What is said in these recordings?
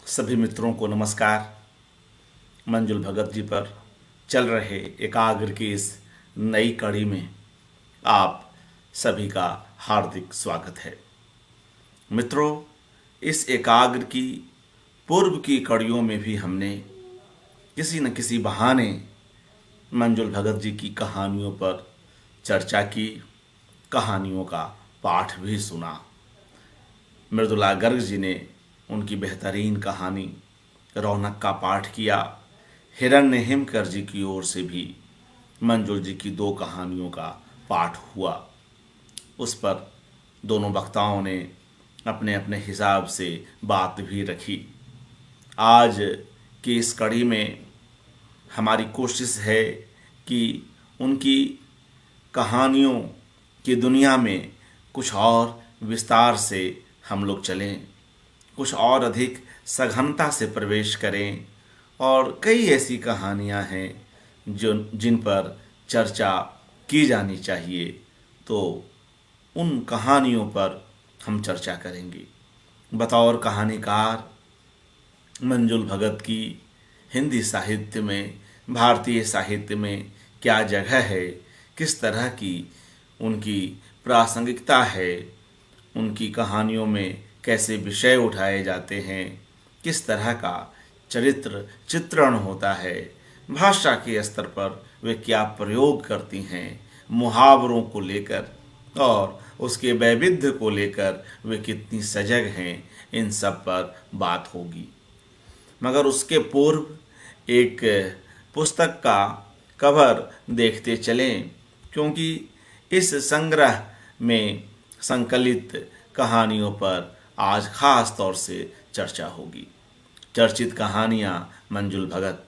सभी मित्रों को नमस्कार। मंजुल भगत जी पर चल रहे एकाग्र की इस नई कड़ी में आप सभी का हार्दिक स्वागत है। मित्रों, इस एकाग्र की पूर्व की कड़ियों में भी हमने किसी न किसी बहाने मंजुल भगत जी की कहानियों पर चर्चा की, कहानियों का पाठ भी सुना। मृदुला गर्ग जी ने उनकी बेहतरीन कहानी रौनक का पाठ किया। हिरण्य हिमकर जी की ओर से भी मंजुल जी की 2 कहानियों का पाठ हुआ। उस पर दोनों वक्ताओं ने अपने अपने हिसाब से बात भी रखी। आज की इस कड़ी में हमारी कोशिश है कि उनकी कहानियों की दुनिया में कुछ और विस्तार से हम लोग चलें, कुछ और अधिक सघनता से प्रवेश करें। और कई ऐसी कहानियां हैं जिन पर चर्चा की जानी चाहिए, तो उन कहानियों पर हम चर्चा करेंगे। बतौर कहानीकार मंजुल भगत की हिंदी साहित्य में, भारतीय साहित्य में क्या जगह है, किस तरह की उनकी प्रासंगिकता है, उनकी कहानियों में कैसे विषय उठाए जाते हैं, किस तरह का चरित्र चित्रण होता है, भाषा के स्तर पर वे क्या प्रयोग करती हैं, मुहावरों को लेकर और उसके वैविध्य को लेकर वे कितनी सजग हैं, इन सब पर बात होगी। मगर उसके पूर्व एक पुस्तक का कवर देखते चलें, क्योंकि इस संग्रह में संकलित कहानियों पर आज खास तौर से चर्चा होगी। चर्चित कहानियां मंजुल भगत,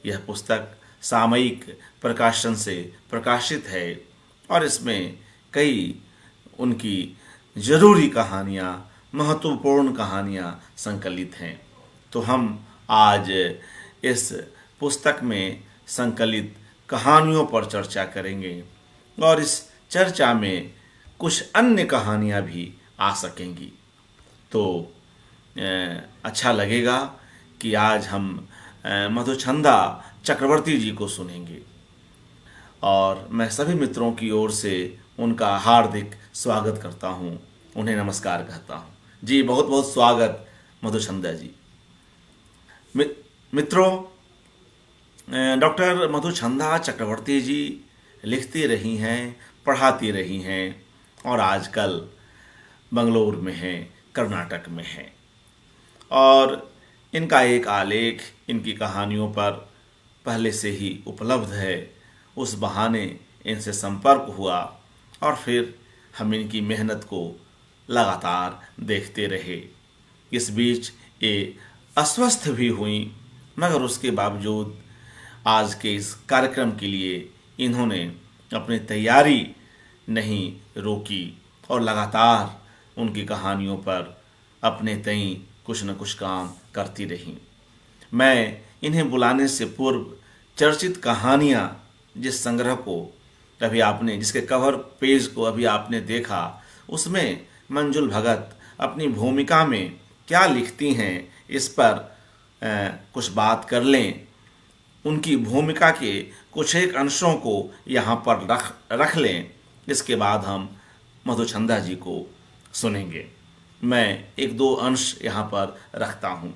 यह पुस्तक सामयिक प्रकाशन से प्रकाशित है और इसमें कई उनकी जरूरी कहानियां, महत्वपूर्ण कहानियां संकलित हैं। तो हम आज इस पुस्तक में संकलित कहानियों पर चर्चा करेंगे और इस चर्चा में कुछ अन्य कहानियां भी आ सकेंगी। तो अच्छा लगेगा कि आज हम मधुछंदा चक्रवर्ती जी को सुनेंगे और मैं सभी मित्रों की ओर से उनका हार्दिक स्वागत करता हूं, उन्हें नमस्कार कहता हूं। जी बहुत बहुत स्वागत मधुछंदा जी। मित्रों, डॉक्टर मधुछंदा चक्रवर्ती जी लिखती रही हैं, पढ़ाती रही हैं और आजकल बंगलोर में हैं, कर्नाटक में हैं। और इनका एक आलेख इनकी कहानियों पर पहले से ही उपलब्ध है। उस बहाने इनसे संपर्क हुआ और फिर हम इनकी मेहनत को लगातार देखते रहे। इस बीच ये अस्वस्थ भी हुई, मगर उसके बावजूद आज के इस कार्यक्रम के लिए इन्होंने अपनी तैयारी नहीं रोकी और लगातार उनकी कहानियों पर अपने तई कुछ न कुछ काम करती रही। मैं इन्हें बुलाने से पूर्व चर्चित कहानियां जिस संग्रह को अभी आपने, जिसके कवर पेज को अभी आपने देखा, उसमें मंजुल भगत अपनी भूमिका में क्या लिखती हैं, इस पर कुछ बात कर लें। उनकी भूमिका के कुछ एक अंशों को यहाँ पर रख लें। इसके बाद हम मधुछंदा जी को सुनेंगे। मैं 1-2 अंश यहाँ पर रखता हूँ।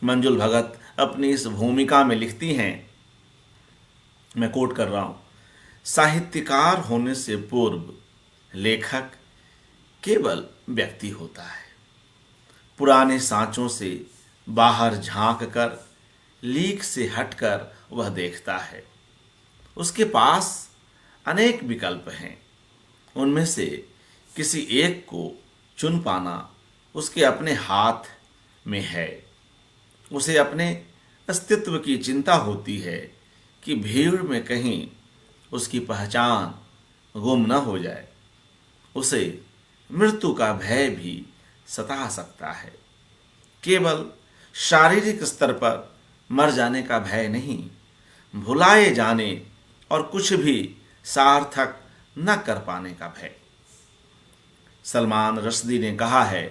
मंजुल भगत अपनी इस भूमिका में लिखती हैं, मैं कोट कर रहा हूँ, साहित्यकार होने से पूर्व लेखक केवल व्यक्ति होता है। पुराने सांचों से बाहर झांक कर, लीक से हटकर वह देखता है। उसके पास अनेक विकल्प हैं, उनमें से किसी एक को चुन पाना उसके अपने हाथ में है। उसे अपने अस्तित्व की चिंता होती है कि भीड़ में कहीं उसकी पहचान गुम न हो जाए। उसे मृत्यु का भय भी सता सकता है। केवल शारीरिक स्तर पर मर जाने का भय नहीं, भुलाए जाने और कुछ भी सार्थक न कर पाने का भय। सलमान रश्दी ने कहा है,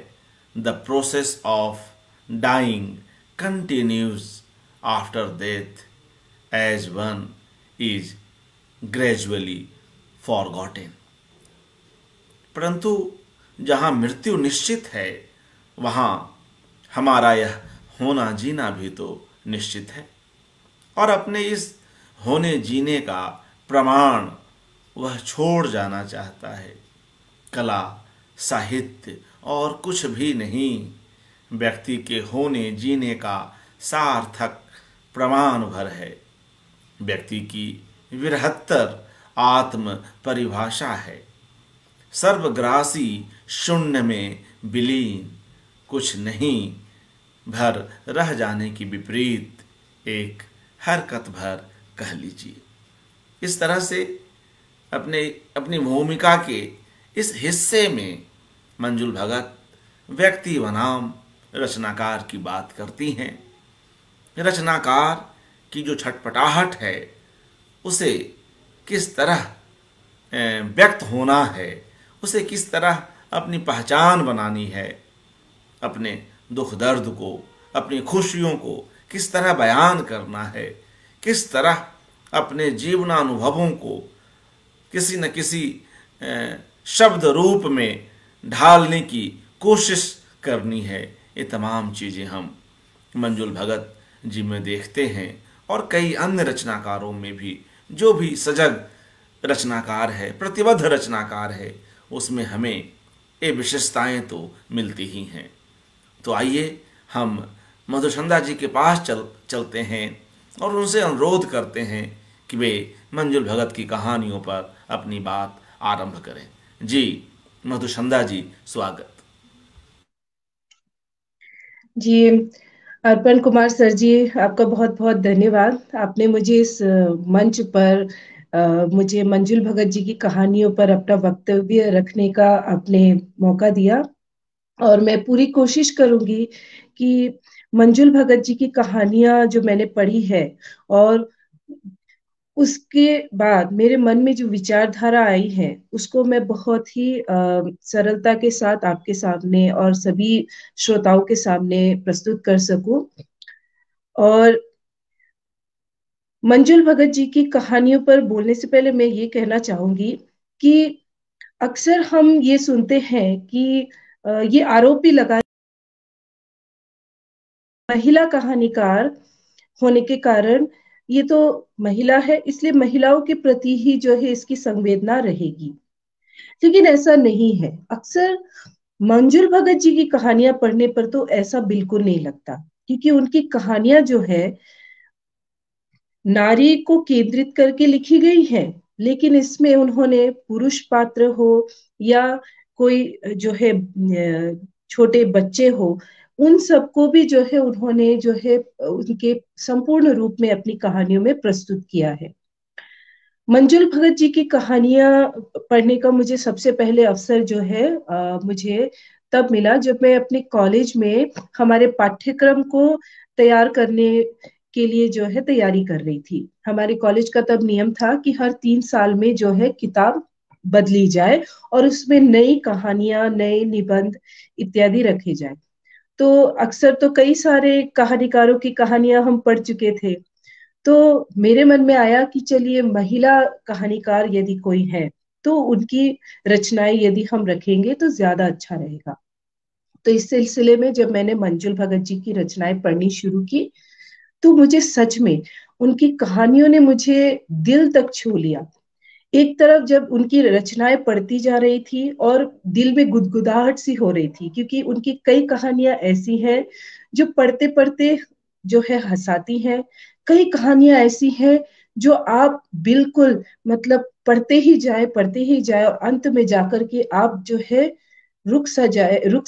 the process of dying continues after death as one is gradually forgotten. परंतु जहाँ मृत्यु निश्चित है वहाँ हमारा यह होना जीना भी तो निश्चित है, और अपने इस होने जीने का प्रमाण वह छोड़ जाना चाहता है। कला, साहित्य और कुछ भी नहीं व्यक्ति के होने जीने का सार्थक प्रमाण भर है। व्यक्ति की विरहत्तर आत्म परिभाषा है, सर्वग्रासी शून्य में विलीन, कुछ नहीं भर रह जाने की विपरीत एक हरकत भर कह लीजिए। इस तरह से अपनी भूमिका के इस हिस्से में मंजुल भगत व्यक्ति बनाम रचनाकार की बात करती हैं। रचनाकार की जो छटपटाहट है उसे किस तरह व्यक्त होना है, उसे किस तरह अपनी पहचान बनानी है, अपने दुख दर्द को, अपनी खुशियों को किस तरह बयान करना है, किस तरह अपने जीवनानुभवों को किसी न किसी शब्द रूप में ढालने की कोशिश करनी है। ये तमाम चीज़ें हम मंजुल भगत जी में देखते हैं और कई अन्य रचनाकारों में भी। जो भी सजग रचनाकार है, प्रतिबद्ध रचनाकार है, उसमें हमें ये विशेषताएं तो मिलती ही हैं। तो आइए हम मधुचंदा जी के पास चलते हैं और उनसे अनुरोध करते हैं कि वे मंजुल भगत की कहानियों पर अपनी बात आरंभ करें। जी मधुचंदा जी, स्वागत। जी, अर्पण कुमार सर जी, आपका बहुत बहुत धन्यवाद। आपने मुझे इस मंच पर मुझे मंजुल भगत जी की कहानियों पर अपना वक्तव्य रखने का आपने मौका दिया, और मैं पूरी कोशिश करूंगी कि मंजुल भगत जी की कहानियां जो मैंने पढ़ी है और उसके बाद मेरे मन में जो विचारधारा आई है उसको मैं बहुत ही सरलता के साथ आपके सामने और सभी श्रोताओं के सामने प्रस्तुत कर सकूं। और मंजुल भगत जी की कहानियों पर बोलने से पहले मैं ये कहना चाहूंगी कि अक्सर हम ये सुनते हैं कि ये आरोप भी लगा, महिला कहानीकार होने के कारण ये तो महिला है इसलिए महिलाओं के प्रति ही जो है इसकी संवेदना रहेगी, लेकिन ऐसा नहीं है। अक्सर मंजुल भगत जी की कहानियां पढ़ने पर तो ऐसा बिल्कुल नहीं लगता, क्योंकि उनकी कहानियां जो है नारी को केंद्रित करके लिखी गई है, लेकिन इसमें उन्होंने पुरुष पात्र हो या कोई जो है छोटे बच्चे हो, उन सबको भी जो है उन्होंने जो है उनके संपूर्ण रूप में अपनी कहानियों में प्रस्तुत किया है। मंजुल भगत जी की कहानियां पढ़ने का मुझे सबसे पहले अवसर जो है मुझे तब मिला जब मैं अपने कॉलेज में हमारे पाठ्यक्रम को तैयार करने के लिए जो है तैयारी कर रही थी। हमारे कॉलेज का तब नियम था कि हर 3 साल में जो है किताब बदली जाए और उसमें नई कहानियां, नए निबंध इत्यादि रखे जाए। तो अक्सर तो कई सारे कहानीकारों की कहानियां हम पढ़ चुके थे, तो मेरे मन में आया कि चलिए महिला कहानीकार यदि कोई है तो उनकी रचनाएं यदि हम रखेंगे तो ज्यादा अच्छा रहेगा। तो इस सिलसिले में जब मैंने मंजुल भगत जी की रचनाएं पढ़नी शुरू की तो मुझे सच में उनकी कहानियों ने मुझे दिल तक छू लिया। एक तरफ जब उनकी रचनाएं पढ़ती जा रही थी और दिल में गुदगुदाहट सी हो रही थी, क्योंकि उनकी कई कहानियां ऐसी हैं जो पढ़ते पढ़ते जो है हंसाती हैं, कई कहानियां ऐसी हैं जो आप बिल्कुल मतलब पढ़ते ही जाए और अंत में जाकर के आप जो है रुक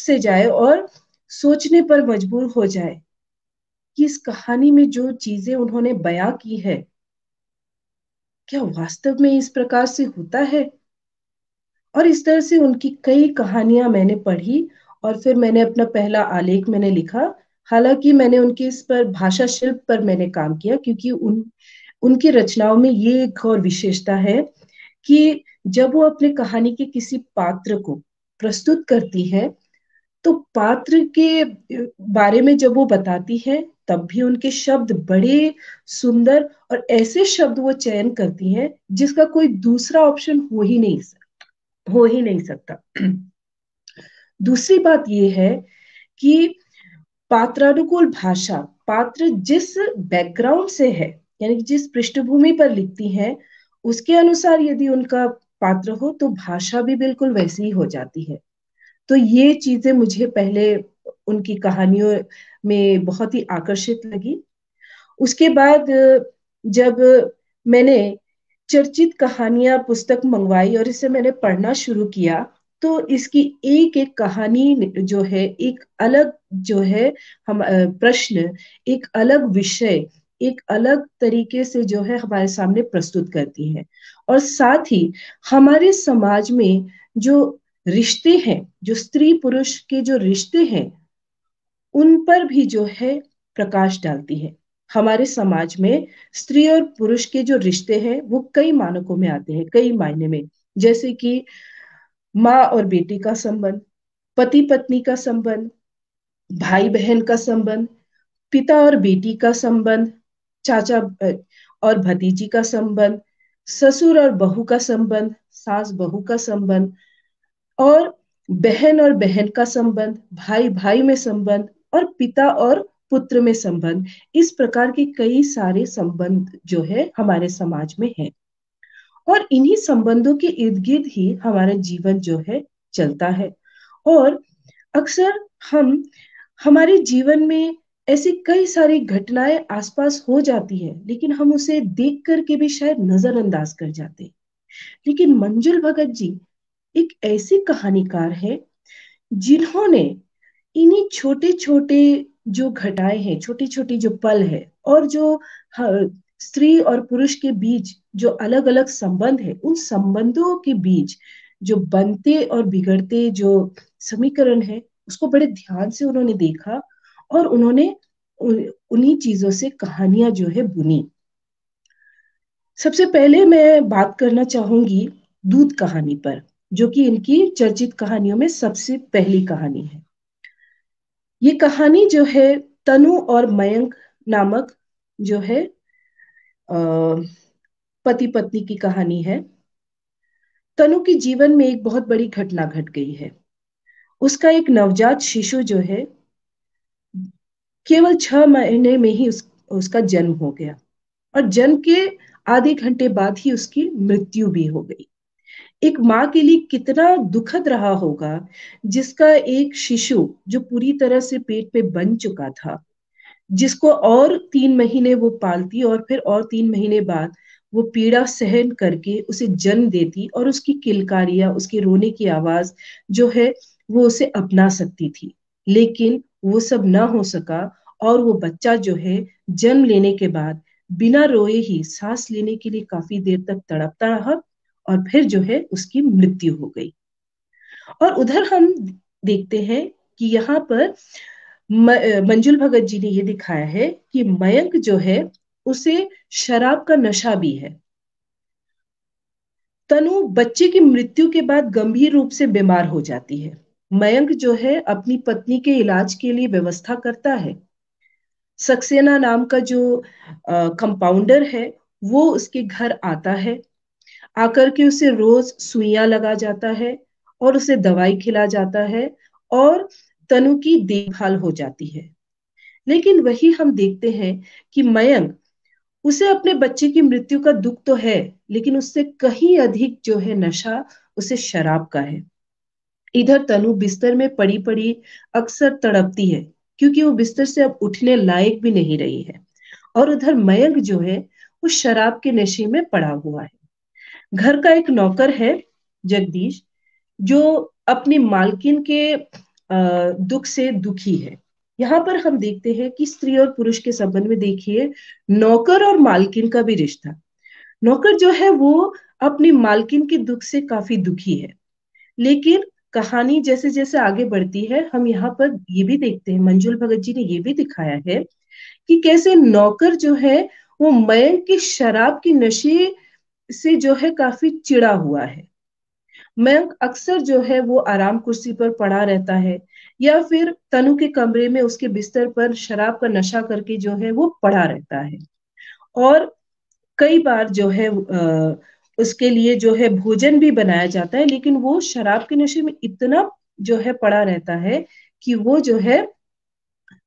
से जाए और सोचने पर मजबूर हो जाए कि इस कहानी में जो चीजें उन्होंने बयां की है क्या वास्तव में इस प्रकार से होता है। और इस तरह से उनकी कई कहानियां मैंने पढ़ी और फिर मैंने अपना पहला आलेख मैंने लिखा। हालांकि मैंने उनके इस पर भाषा शिल्प पर मैंने काम किया, क्योंकि उनकी रचनाओं में ये एक और विशेषता है कि जब वो अपने कहानी के किसी पात्र को प्रस्तुत करती है तो पात्र के बारे में जब वो बताती है तब भी उनके शब्द बड़े सुंदर और ऐसे शब्द वो चयन करती हैं जिसका कोई दूसरा ऑप्शन हो ही नहीं सकता। दूसरी बात यह है कि पात्रानुकूल भाषा, पात्र जिस बैकग्राउंड से है, यानी कि जिस पृष्ठभूमि पर लिखती हैं, उसके अनुसार यदि उनका पात्र हो तो भाषा भी बिल्कुल वैसी ही हो जाती है। तो ये चीजें मुझे पहले उनकी कहानियों में बहुत ही आकर्षित लगी। उसके बाद जब मैंने चर्चित कहानियां पुस्तक मंगवाई और इसे मैंने पढ़ना शुरू किया, तो इसकी एक एक कहानी जो है एक अलग जो है हम प्रश्न, एक अलग विषय, एक अलग तरीके से जो है हमारे सामने प्रस्तुत करती है। और साथ ही हमारे समाज में जो रिश्ते हैं, जो स्त्री पुरुष के जो रिश्ते हैं, उन पर भी जो है प्रकाश डालती है। हमारे समाज में स्त्री और पुरुष के जो रिश्ते हैं वो कई मानकों में आते हैं, कई मायने में। जैसे कि माँ और बेटी का संबंध, पति पत्नी का संबंध, भाई बहन का संबंध, पिता और बेटी का संबंध, चाचा और भतीजी का संबंध, ससुर और बहू का संबंध, सास बहू का संबंध, और बहन और बहन का संबंध, भाई भाई में संबंध, और पिता और पुत्र में संबंध। इस प्रकार के कई सारे संबंध जो है हमारे समाज में है, और इन्हीं संबंधों के इर्द गिर्द ही हमारा जीवन जो है चलता है। और अक्सर हम हमारे जीवन में ऐसी कई सारी घटनाएं आसपास हो जाती है, लेकिन हम उसे देख करके भी शायद नजरअंदाज कर जाते हैं। लेकिन मंजुल भगत जी एक ऐसी कहानीकार है जिन्होंने इन्हीं छोटे छोटे जो घटनाएं हैं, छोटी छोटी जो पल है, और जो स्त्री और पुरुष के बीच जो अलग अलग संबंध है, उन संबंधों के बीच जो बनते और बिगड़ते जो समीकरण है, उसको बड़े ध्यान से उन्होंने देखा, और उन्होंने उन्हीं चीजों से कहानियां जो है बुनी। सबसे पहले मैं बात करना चाहूंगी दूध कहानी पर, जो कि इनकी चर्चित कहानियों में सबसे पहली कहानी है। ये कहानी जो है तनु और मयंक नामक जो है पति पत्नी की कहानी है। तनु के जीवन में एक बहुत बड़ी घटना घट गई है। उसका एक नवजात शिशु जो है केवल 6 महीने में ही उसका जन्म हो गया, और जन्म के आधे घंटे बाद ही उसकी मृत्यु भी हो गई। एक माँ के लिए कितना दुखद रहा होगा, जिसका एक शिशु जो पूरी तरह से पेट पे बन चुका था, जिसको और 3 महीने वो पालती और फिर और 3 महीने बाद वो पीड़ा सहन करके उसे जन्म देती, और उसकी किलकारियां, उसके रोने की आवाज जो है वो उसे अपना सकती थी। लेकिन वो सब ना हो सका, और वो बच्चा जो है जन्म लेने के बाद बिना रोए ही सांस लेने के लिए काफी देर तक तड़पता रहा, और फिर जो है उसकी मृत्यु हो गई। और उधर हम देखते हैं कि यहाँ पर मंजुल भगत जी ने ये दिखाया है कि मयंक जो है उसे शराब का नशा भी है। तनु बच्चे की मृत्यु के बाद गंभीर रूप से बीमार हो जाती है। मयंक जो है अपनी पत्नी के इलाज के लिए व्यवस्था करता है। सक्सेना नाम का जो कंपाउंडर है वो उसके घर आता है, आकर के उसे रोज सुइयां लगा जाता है और उसे दवाई खिला जाता है, और तनु की देखभाल हो जाती है। लेकिन वही हम देखते हैं कि मयंक, उसे अपने बच्चे की मृत्यु का दुख तो है, लेकिन उससे कहीं अधिक जो है नशा उसे शराब का है। इधर तनु बिस्तर में पड़ी पड़ी अक्सर तड़पती है, क्योंकि वो बिस्तर से अब उठने लायक भी नहीं रही है। और उधर मयंक जो है वो शराब के नशे में पड़ा हुआ है। घर का एक नौकर है, जगदीश, जो अपनी मालकिन के दुख से दुखी है। यहाँ पर हम देखते हैं कि स्त्री और पुरुष के संबंध में देखिए नौकर और मालकिन का भी रिश्ता। नौकर जो है वो अपनी मालकिन के दुख से काफी दुखी है, लेकिन कहानी जैसे जैसे आगे बढ़ती है हम यहाँ पर ये भी देखते हैं, मंजुल भगत जी ने ये भी दिखाया है कि कैसे नौकर जो है वो मयंक की शराब के नशे से जो है काफी चिढ़ा हुआ है। मयंक अक्सर जो है वो आराम कुर्सी पर पड़ा रहता है, या फिर तनु के कमरे में उसके बिस्तर पर शराब का नशा करके जो है वो पड़ा रहता है। और कई बार जो है उसके लिए जो है भोजन भी बनाया जाता है, लेकिन वो शराब के नशे में इतना जो है पड़ा रहता है कि वो जो है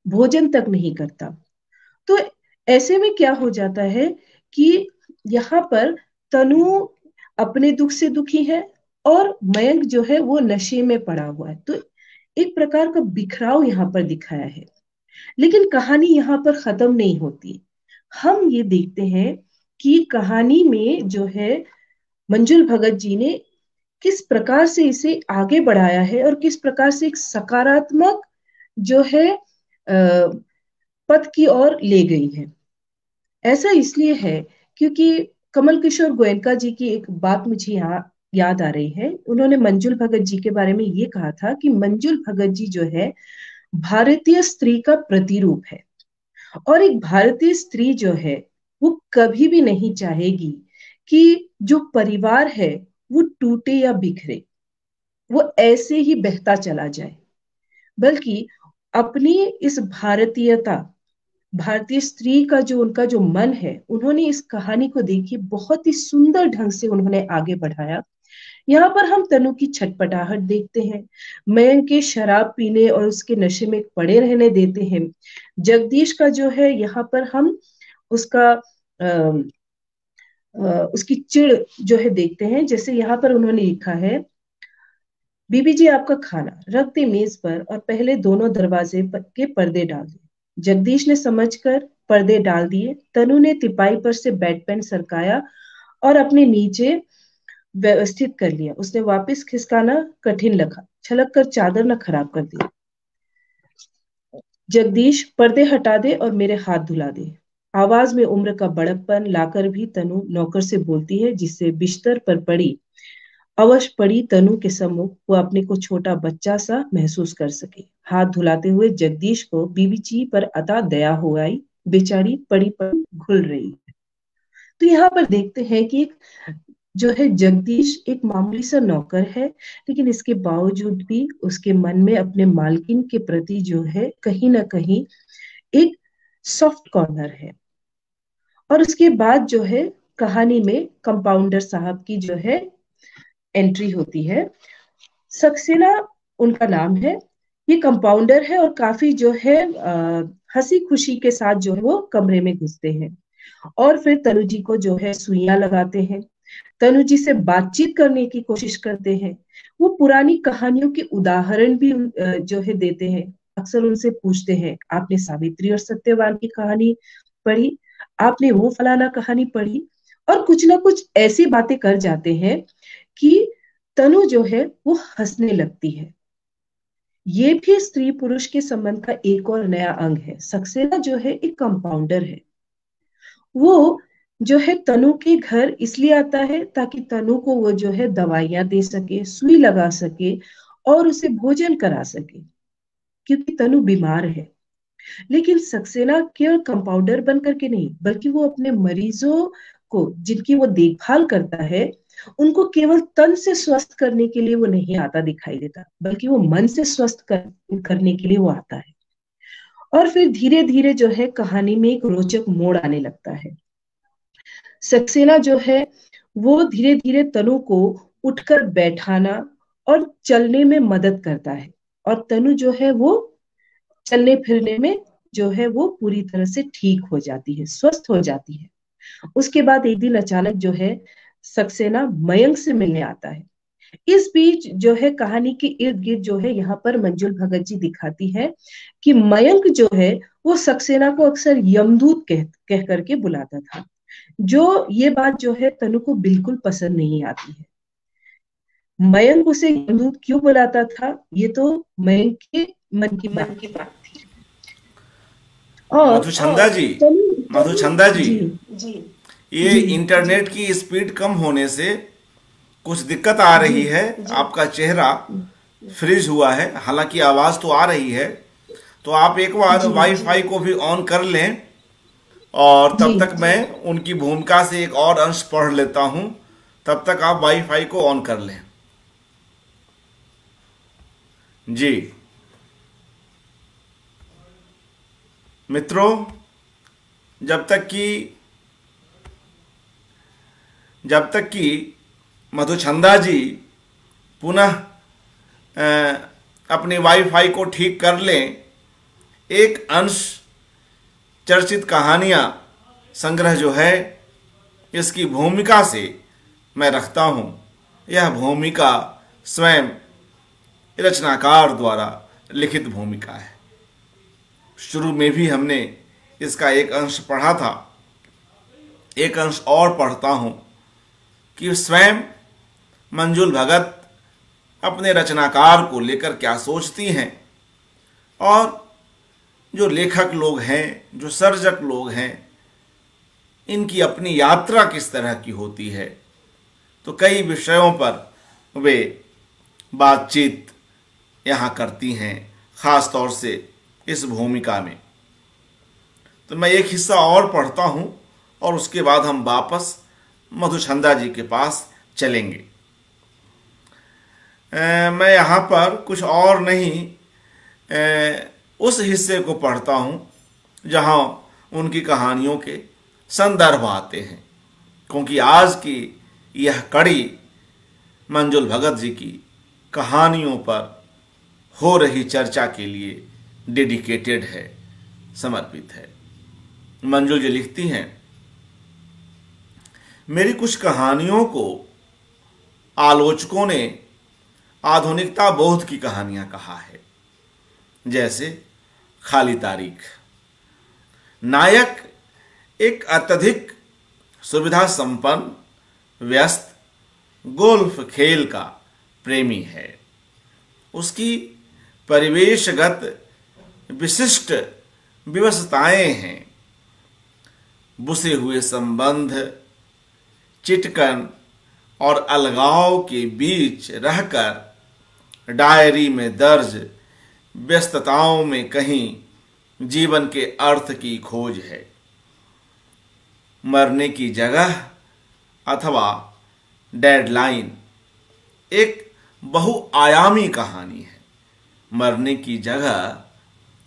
भोजन तक नहीं करता। तो ऐसे में क्या हो जाता है कि यहाँ पर तनु अपने दुख से दुखी है, और मयंक जो है वो नशे में पड़ा हुआ है। तो एक प्रकार का बिखराव यहाँ पर दिखाया है। लेकिन कहानी यहाँ पर खत्म नहीं होती। हम ये देखते हैं कि कहानी में जो है मंजुल भगत जी ने किस प्रकार से इसे आगे बढ़ाया है, और किस प्रकार से एक सकारात्मक जो है पथ की ओर ले गई है। ऐसा इसलिए है क्योंकि कमल किशोर गोयनका जी की एक बात मुझे यहाँ याद आ रही है। उन्होंने मंजुल भगत जी के बारे में ये कहा था कि मंजुल भगत जी जो है भारतीय स्त्री का प्रतिरूप है, और एक भारतीय स्त्री जो है वो कभी भी नहीं चाहेगी कि जो परिवार है वो टूटे या बिखरे, वो ऐसे ही बहता चला जाए, बल्कि अपनी इस भारतीयता, भारतीय स्त्री का जो उनका जो मन है, उन्होंने इस कहानी को देखी बहुत ही सुंदर ढंग से उन्होंने आगे बढ़ाया। यहाँ पर हम तनु की छटपटाहट देखते हैं, मयंक के शराब पीने और उसके नशे में पड़े रहने देते हैं। जगदीश का जो है यहाँ पर हम उसका उसकी चिड़ जो है देखते हैं। जैसे यहाँ पर उन्होंने लिखा है, बीबी जी आपका खाना रख दे मेज पर और पहले दोनों दरवाजे के पर्दे डाल दे। जगदीश ने समझकर पर्दे डाल दिए। तनु ने तिपाई पर से बेड पेन सरकाया और अपने नीचे व्यवस्थित कर लिया। उसने वापस खिसकाना कठिन लगा, छलक कर चादर न खराब कर दी। जगदीश पर्दे हटा दे और मेरे हाथ धुला दे। आवाज में उम्र का बड़कपन लाकर भी तनु नौकर से बोलती है, जिससे बिस्तर पर पड़ी अवश पड़ी तनु के सम्मुख वो अपने को छोटा बच्चा सा महसूस कर सके। हाथ धुलाते हुए जगदीश को बीबी जी पर अता दया हो आई, बेचारी पड़ी पड़ी घुल रही। तो यहाँ पर देखते हैं कि एक जो है जगदीश एक मामूली सा नौकर है, लेकिन इसके बावजूद भी उसके मन में अपने मालकिन के प्रति जो है कहीं ना कहीं एक सॉफ्ट कॉर्नर है। और उसके बाद जो है कहानी में कंपाउंडर साहब की जो है एंट्री होती है। सक्सेना उनका नाम है। ये कंपाउंडर है और काफी जो है हंसी खुशी के साथ जो है वो कमरे में घुसते हैं, और फिर तनु जी को जो है सुइयां लगाते हैं। तनु जी से बातचीत करने की कोशिश करते हैं। वो पुरानी कहानियों के उदाहरण भी जो है देते हैं। अक्सर उनसे पूछते हैं, आपने सावित्री और सत्यवान की कहानी पढ़ी, आपने वो फलाना कहानी पढ़ी, और कुछ ना कुछ ऐसी बातें कर जाते हैं कि तनु जो है वो हंसने लगती है। ये भी स्त्री पुरुष के संबंध का एक और नया अंग है। सक्सेना जो है एक कंपाउंडर है। वो जो है तनु के घर इसलिए आता है ताकि तनु को वो जो है दवाइयां दे सके, सुई लगा सके और उसे भोजन करा सके, क्योंकि तनु बीमार है। लेकिन सक्सेना केवल कंपाउंडर बन करके नहीं, बल्कि वो अपने मरीजों को जिनकी वो देखभाल करता है, उनको केवल तन से स्वस्थ करने के लिए वो नहीं आता दिखाई देता, बल्कि वो मन से करने के लिए वो आता है। और फिर धीरे धीरे जो है कहानी में एक रोचक मोड़ आने लगता है। सक्सेना जो है वो धीरे धीरे तनु को उठकर बैठाना और चलने में मदद करता है, और तनु जो है वो चलने फिरने में जो है वो पूरी तरह से ठीक हो जाती है, स्वस्थ हो जाती है। उसके बाद एक दिन अचानक जो है सक्सेना मयंक से मिलने आता है। इस बीच जो है कहानी के इर्द गिर्द जो है यहाँ पर मंजुल भगत जी दिखाती है कि मयंक जो है वो सक्सेना को अक्सर यमदूत कह करके बुलाता था, जो ये बात जो है तनु को बिल्कुल पसंद नहीं आती है। मयंक उसे यमदूत क्यों बुलाता था, ये तो मयंक के मन की बात थी। और मधुचंदा जी, मधुचंदा जी, जी ये जी इंटरनेट की स्पीड कम होने से कुछ दिक्कत आ रही है। आपका चेहरा फ्रीज हुआ है, हालांकि आवाज तो आ रही है। तो आप एक बार वाईफाई को भी ऑन कर लें, और तब तक मैं उनकी भूमिका से एक और अंश पढ़ लेता हूं। तब तक आप वाईफाई को ऑन कर लें। जी मित्रों, जब तक कि मधुचंदा जी पुनः अपने वाईफाई को ठीक कर लें, एक अंश चर्चित कहानियाँ संग्रह जो है इसकी भूमिका से मैं रखता हूँ। यह भूमिका स्वयं रचनाकार द्वारा लिखित भूमिका है। शुरू में भी हमने इसका एक अंश पढ़ा था, एक अंश और पढ़ता हूँ कि स्वयं मंजुल भगत अपने रचनाकार को लेकर क्या सोचती हैं और जो लेखक लोग हैं, जो सर्जक लोग हैं, इनकी अपनी यात्रा किस तरह की होती है। तो कई विषयों पर वे बातचीत यहाँ करती हैं, ख़ास तौर से इस भूमिका में। तो मैं एक हिस्सा और पढ़ता हूँ और उसके बाद हम वापस मधुचंदा जी के पास चलेंगे। मैं यहाँ पर कुछ और नहीं, उस हिस्से को पढ़ता हूँ जहाँ उनकी कहानियों के संदर्भ आते हैं, क्योंकि आज की यह कड़ी मंजुल भगत जी की कहानियों पर हो रही चर्चा के लिए डेडिकेटेड है, समर्पित है। मंजुल जी लिखती हैं, मेरी कुछ कहानियों को आलोचकों ने आधुनिकता बोध की कहानियां कहा है, जैसे खाली तारीख। नायक एक अत्यधिक सुविधा संपन्न, व्यस्त गोल्फ खेल का प्रेमी है। उसकी परिवेशगत विशिष्ट विवशताएं हैं। बुसे हुए संबंध, चिटकन और अलगाव के बीच रहकर डायरी में दर्ज व्यस्तताओं में कहीं जीवन के अर्थ की खोज है। मरने की जगह अथवा डेडलाइन एक बहुआयामी कहानी है। मरने की जगह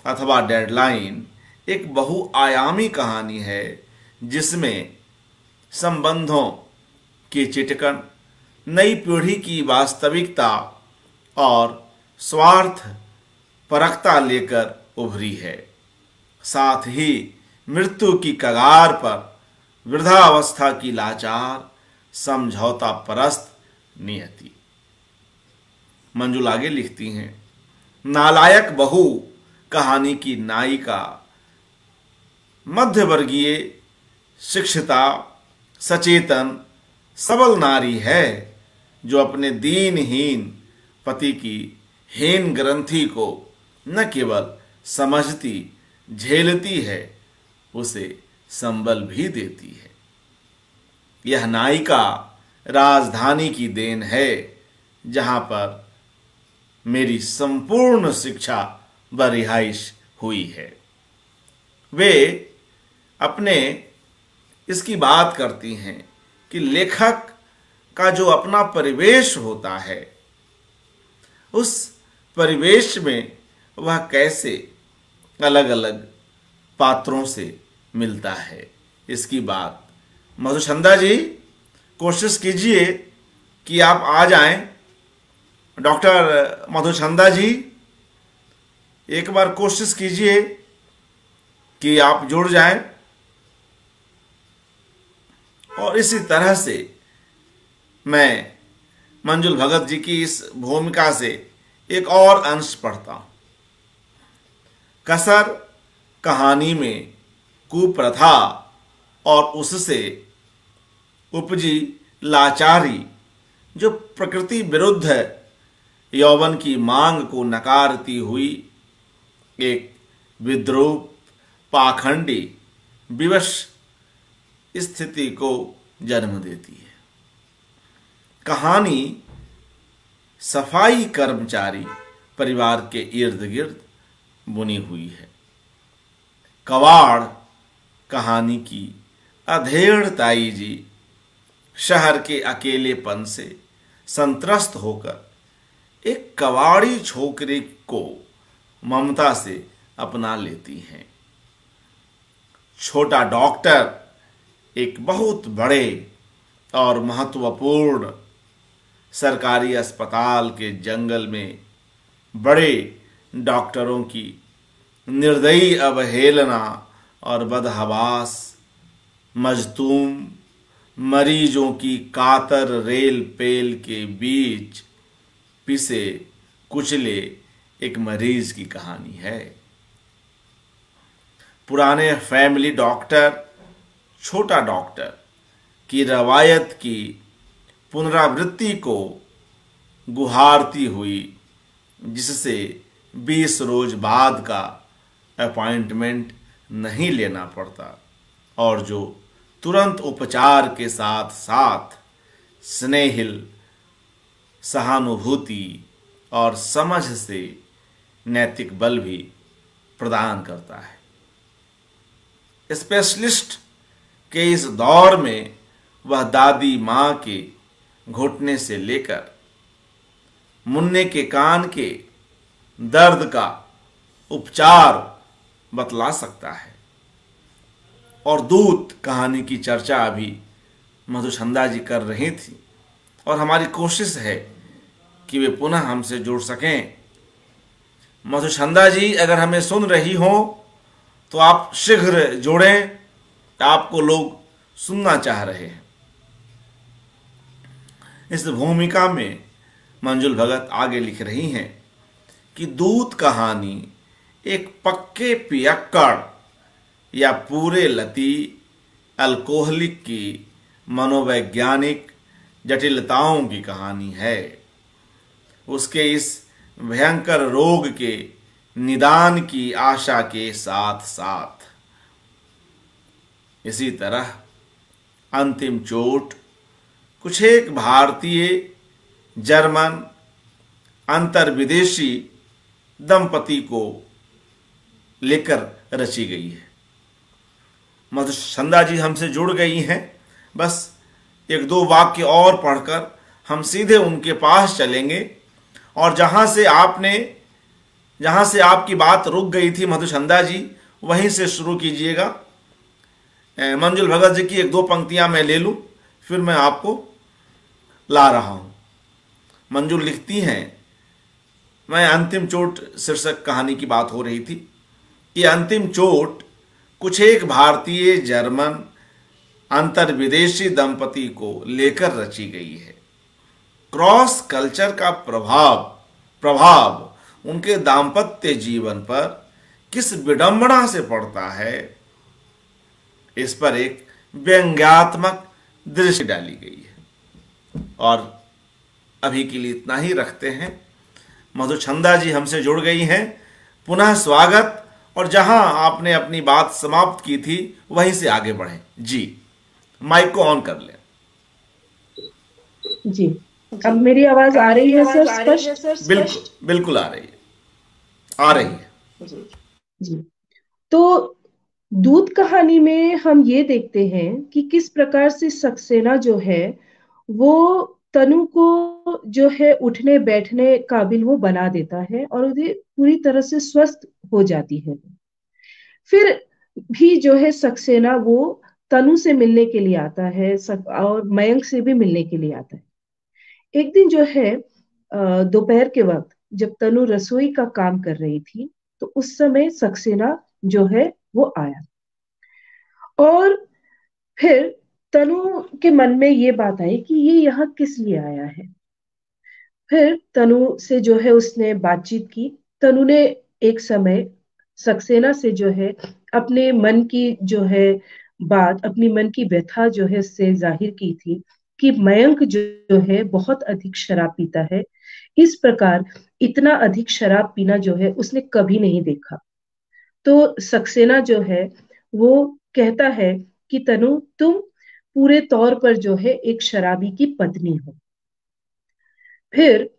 अथवा डेडलाइन एक बहुआयामी कहानी है, जिसमें संबंधों की चिटकन, नई पीढ़ी की वास्तविकता और स्वार्थ परखता लेकर उभरी है। साथ ही मृत्यु की कगार पर वृद्धावस्था की लाचार समझौता परस्त नियति। मंजुल आगे लिखती हैं, नालायक बहू कहानी की नायिका मध्यवर्गीय, शिक्षिता, सचेतन, सबल नारी है, जो अपने दीनहीन पति की हीन ग्रंथि को न केवल समझती झेलती है, उसे संबल भी देती है। यह नायिका राजधानी की देन है, जहां पर मेरी संपूर्ण शिक्षा व रिहाइश हुई है। वे अपने इसकी बात करती हैं कि लेखक का जो अपना परिवेश होता है, उस परिवेश में वह कैसे अलग अलग पात्रों से मिलता है। इसकी बात मधुचंदा जी, कोशिश कीजिए कि आप आ जाएं। डॉक्टर मधुचंदा जी, एक बार कोशिश कीजिए कि आप जुड़ जाएं। और इसी तरह से मैं मंजुल भगत जी की इस भूमिका से एक और अंश पढ़ता हूं। कसर कहानी में कुप्रथा और उससे उपजी लाचारी, जो प्रकृति विरुद्ध यौवन की मांग को नकारती हुई एक विद्रूप, पाखंडी, विवश स्थिति को जन्म देती है। कहानी सफाई कर्मचारी परिवार के इर्द गिर्द बुनी हुई है। कवाड़ कहानी की अधेड़ ताई जी शहर के अकेलेपन से संत्रस्त होकर एक कबाड़ी छोकरे को ममता से अपना लेती हैं। छोटा डॉक्टर एक बहुत बड़े और महत्वपूर्ण सरकारी अस्पताल के जंगल में बड़े डॉक्टरों की निर्दयी अवहेलना और बदहवास मजतूम मरीजों की कातर रेल पेल के बीच पिसे कुचले एक मरीज की कहानी है। पुराने फैमिली डॉक्टर छोटा डॉक्टर की रवायत की पुनरावृत्ति को गुहारती हुई, जिससे 20 रोज बाद का अपॉइंटमेंट नहीं लेना पड़ता और जो तुरंत उपचार के साथ साथ स्नेहिल सहानुभूति और समझ से नैतिक बल भी प्रदान करता है। स्पेशलिस्ट के इस दौर में वह दादी माँ के घुटने से लेकर मुन्ने के कान के दर्द का उपचार बतला सकता है। और दूत कहानी की चर्चा अभी मधुचंदा जी कर रही थी और हमारी कोशिश है कि वे पुनः हमसे जुड़ सकें। मधुचंदा जी अगर हमें सुन रही हो तो आप शीघ्र जुड़ें, आपको लोग सुनना चाह रहे हैं। इस भूमिका में मंजुल भगत आगे लिख रही हैं कि दूत कहानी एक पक्के पियक्कड़ या पूरे लती अल्कोहलिक की मनोवैज्ञानिक जटिलताओं की कहानी है। उसके इस भयंकर रोग के निदान की आशा के साथ साथ इसी तरह अंतिम चोट कुछ एक भारतीय जर्मन अंतर्विदेशी दंपति को लेकर रची गई है। मधुचंदा जी हमसे जुड़ गई हैं, बस एक दो वाक्य और पढ़कर हम सीधे उनके पास चलेंगे और जहां से आपकी बात रुक गई थी मधुचंदा जी, वहीं से शुरू कीजिएगा। मंजुल भगत जी की एक दो पंक्तियां मैं ले लूं, फिर मैं आपको ला रहा हूं। मंजुल लिखती हैं, मैं अंतिम चोट शीर्षक कहानी की बात हो रही थी कि अंतिम चोट कुछ एक भारतीय जर्मन अंतर्विदेशी दंपति को लेकर रची गई है। क्रॉस कल्चर का प्रभाव उनके दाम्पत्य जीवन पर किस विडंबना से पड़ता है, इस पर एक व्यंग्यात्मक दृष्टि डाली गई है। और अभी के लिए इतना ही रखते हैं। मधुचंदा जी हमसे जुड़ गई हैं, पुनः स्वागत। और जहां आपने अपनी बात समाप्त की थी वहीं से आगे बढ़ें। जी, माइक को ऑन कर लें। जी, अब मेरी आवाज आ रही है सर स्पष्ट? बिल्कुल बिल्कुल आ रही है। जी, तो दूत कहानी में हम ये देखते हैं कि किस प्रकार से सक्सेना जो है वो तनु को जो है उठने बैठने काबिल वो बना देता है और उसे पूरी तरह से स्वस्थ हो जाती है। फिर भी जो है सक्सेना वो तनु से मिलने के लिए आता है और मयंक से भी मिलने के लिए आता है। एक दिन जो है दोपहर के वक्त जब तनु रसोई का काम कर रही थी तो उस समय सक्सेना जो है वो आया और फिर तनु के मन में ये बात आई कि ये यहाँ किस लिए आया है। फिर तनु से जो है उसने बातचीत की। तनु ने एक समय सक्सेना से जो है अपने मन की जो है बात, अपनी मन की व्यथा जो है उससे जाहिर की थी कि मयंक जो है बहुत अधिक शराब पीता है। इस प्रकार इतना अधिक शराब पीना जो है उसने कभी नहीं देखा। तो सक्सेना जो है वो कहता है कि तनु तुम पूरे तौर पर जो है एक शराबी की पत्नी हो। फिर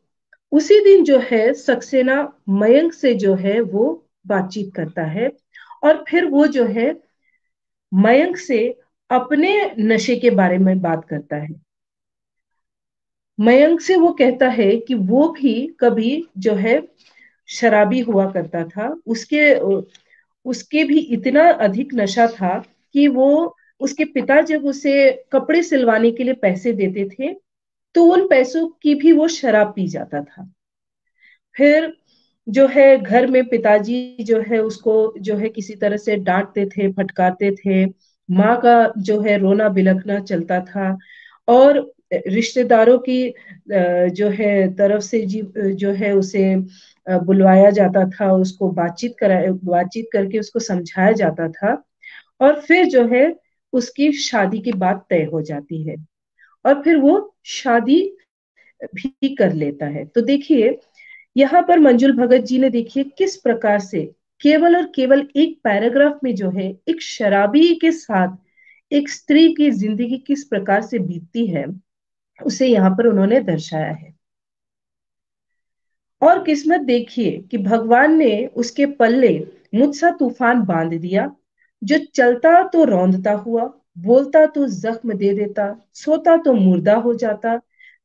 उसी दिन जो है सक्सेना मयंक से जो है वो बातचीत करता है और फिर वो जो है मयंक से अपने नशे के बारे में बात करता है। मयंक से वो कहता है कि वो भी कभी जो है शराबी हुआ करता था। उसके भी इतना अधिक नशा था कि वो, उसके पिता जब उसे कपड़े सिलवाने के लिए पैसे देते थे तो उन पैसों की भी वो शराब पी जाता था। फिर जो है घर में पिताजी जो है उसको जो है किसी तरह से डांटते थे, फटकारते थे। माँ का जो है रोना बिलखना चलता था। और रिश्तेदारों की जो है तरफ से जो है उसे बुलवाया जाता था, उसको बातचीत करके उसको समझाया जाता था। और फिर जो है उसकी शादी की बात तय हो जाती है और फिर वो शादी भी कर लेता है। तो देखिए यहाँ पर मंजुल भगत जी ने देखिए किस प्रकार से केवल और केवल एक पैराग्राफ में जो है एक शराबी के साथ एक स्त्री की जिंदगी किस प्रकार से बीतती है उसे यहाँ पर उन्होंने दर्शाया है। और किस्मत देखिए कि भगवान ने उसके पल्ले मुझसा तूफान बांध दिया, जो चलता तो रौंदता हुआ, बोलता तो जख्म दे देता, सोता तो मुर्दा हो जाता।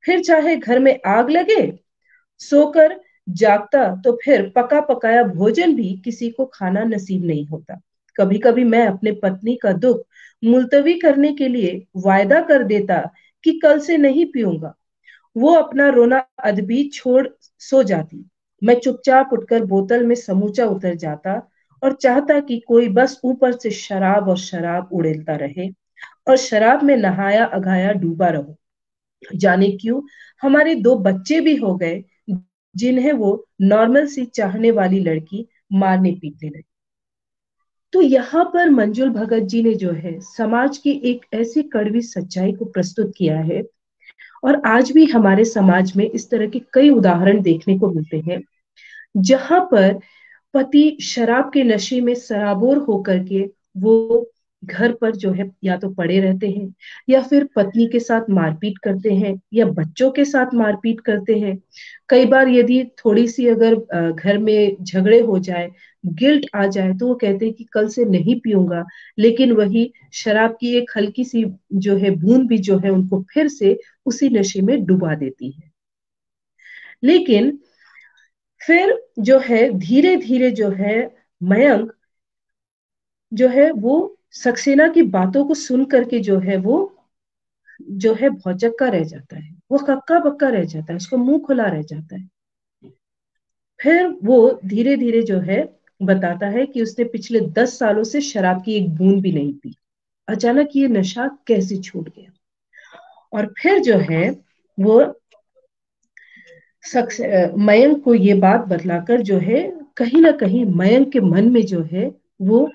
फिर चाहे घर में आग लगे, सोकर जागता तो फिर पका पकाया भोजन भी किसी को खाना नसीब नहीं होता। कभी कभी मैं अपने पत्नी का दुख मुलतवी करने के लिए वायदा कर देता कि कल से नहीं पीऊंगा। वो अपना रोना अदबी छोड़ सो जाती। मैं चुपचाप उठकर बोतल में समूचा उतर जाता और चाहता कि कोई बस ऊपर से शराब और शराब उड़ेलता रहे और शराब में नहाया अघाया डूबा रहूं। जाने क्यों हमारे दो बच्चे भी हो गए, जिन्हें वो नॉर्मल सी चाहने वाली लड़की मारने पीटने लगी। तो यहाँ पर मंजुल भगत जी ने जो है समाज की एक ऐसी कड़वी सच्चाई को प्रस्तुत किया है। और आज भी हमारे समाज में इस तरह के कई उदाहरण देखने को मिलते हैं, जहां पर पति शराब के नशे में सराबोर होकर के वो घर पर जो है या तो पड़े रहते हैं या फिर पत्नी के साथ मारपीट करते हैं या बच्चों के साथ मारपीट करते हैं। कई बार यदि थोड़ी सी अगर घर में झगड़े हो जाए, गिल्ट आ जाए, तो वो कहते हैं कि कल से नहीं पीऊंगा, लेकिन वही शराब की एक हल्की सी जो है बूंद भी जो है उनको फिर से उसी नशे में डुबा देती है। लेकिन फिर जो है धीरे धीरे जो है मयंक जो है वो सक्सेना की बातों को सुन करके जो है भौचक्का रह जाता है, वो कक्का बक्का रह जाता है, उसको मुंह खुला रह जाता है। फिर वो धीरे धीरे जो है बताता है कि उसने पिछले 10 सालों से शराब की एक बूंद भी नहीं पी। अचानक ये नशा कैसे छूट गया। और फिर जो है वो मयंक को ये बात बतलाकर जो है कहीं ना कहीं मयंक के मन में जो है वो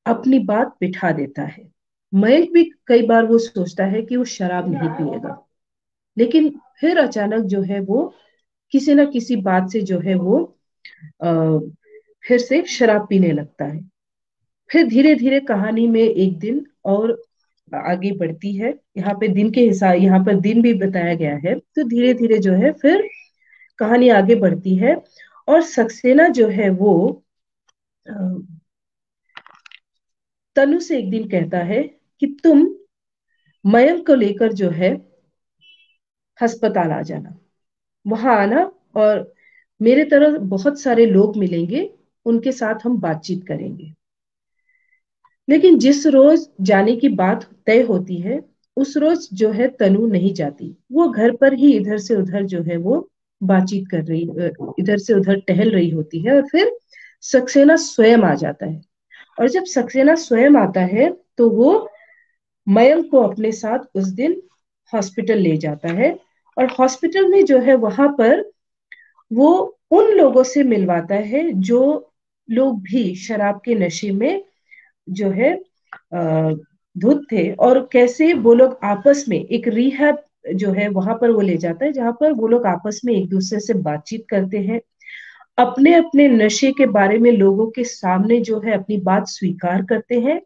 अपनी बात बिठा देता है। मयंक भी कई बार वो सोचता है कि वो शराब नहीं पिएगा, लेकिन फिर अचानक जो है वो किसी ना किसी बात से जो है वो अ, फिर से शराब पीने लगता है। फिर धीरे धीरे कहानी में एक दिन और आगे बढ़ती है। यहाँ पे दिन के हिसाब, यहाँ पर दिन भी बताया गया है, तो धीरे धीरे जो है फिर कहानी आगे बढ़ती है। और सक्सेना जो है वो अ, तनु से एक दिन कहता है कि तुम मयंक को लेकर जो है अस्पताल आ जाना, वहां आना, और मेरे तरह बहुत सारे लोग मिलेंगे, उनके साथ हम बातचीत करेंगे। लेकिन जिस रोज जाने की बात तय होती है उस रोज जो है तनु नहीं जाती। वो घर पर ही इधर से उधर जो है वो बातचीत कर रही, इधर से उधर टहल रही होती है। और फिर सक्सेना स्वयं आ जाता है। और जब सक्सेना स्वयं आता है तो वो मयंक को अपने साथ उस दिन हॉस्पिटल ले जाता है। और हॉस्पिटल में जो है वहां पर वो उन लोगों से मिलवाता है जो लोग भी शराब के नशे में जो है धुत थे, और कैसे वो लोग आपस में एक रिहैब जो है वहां पर वो ले जाता है, जहां पर वो लोग आपस में एक दूसरे से बातचीत करते हैं, अपने अपने नशे के बारे में लोगों के सामने जो है अपनी बात स्वीकार करते हैं,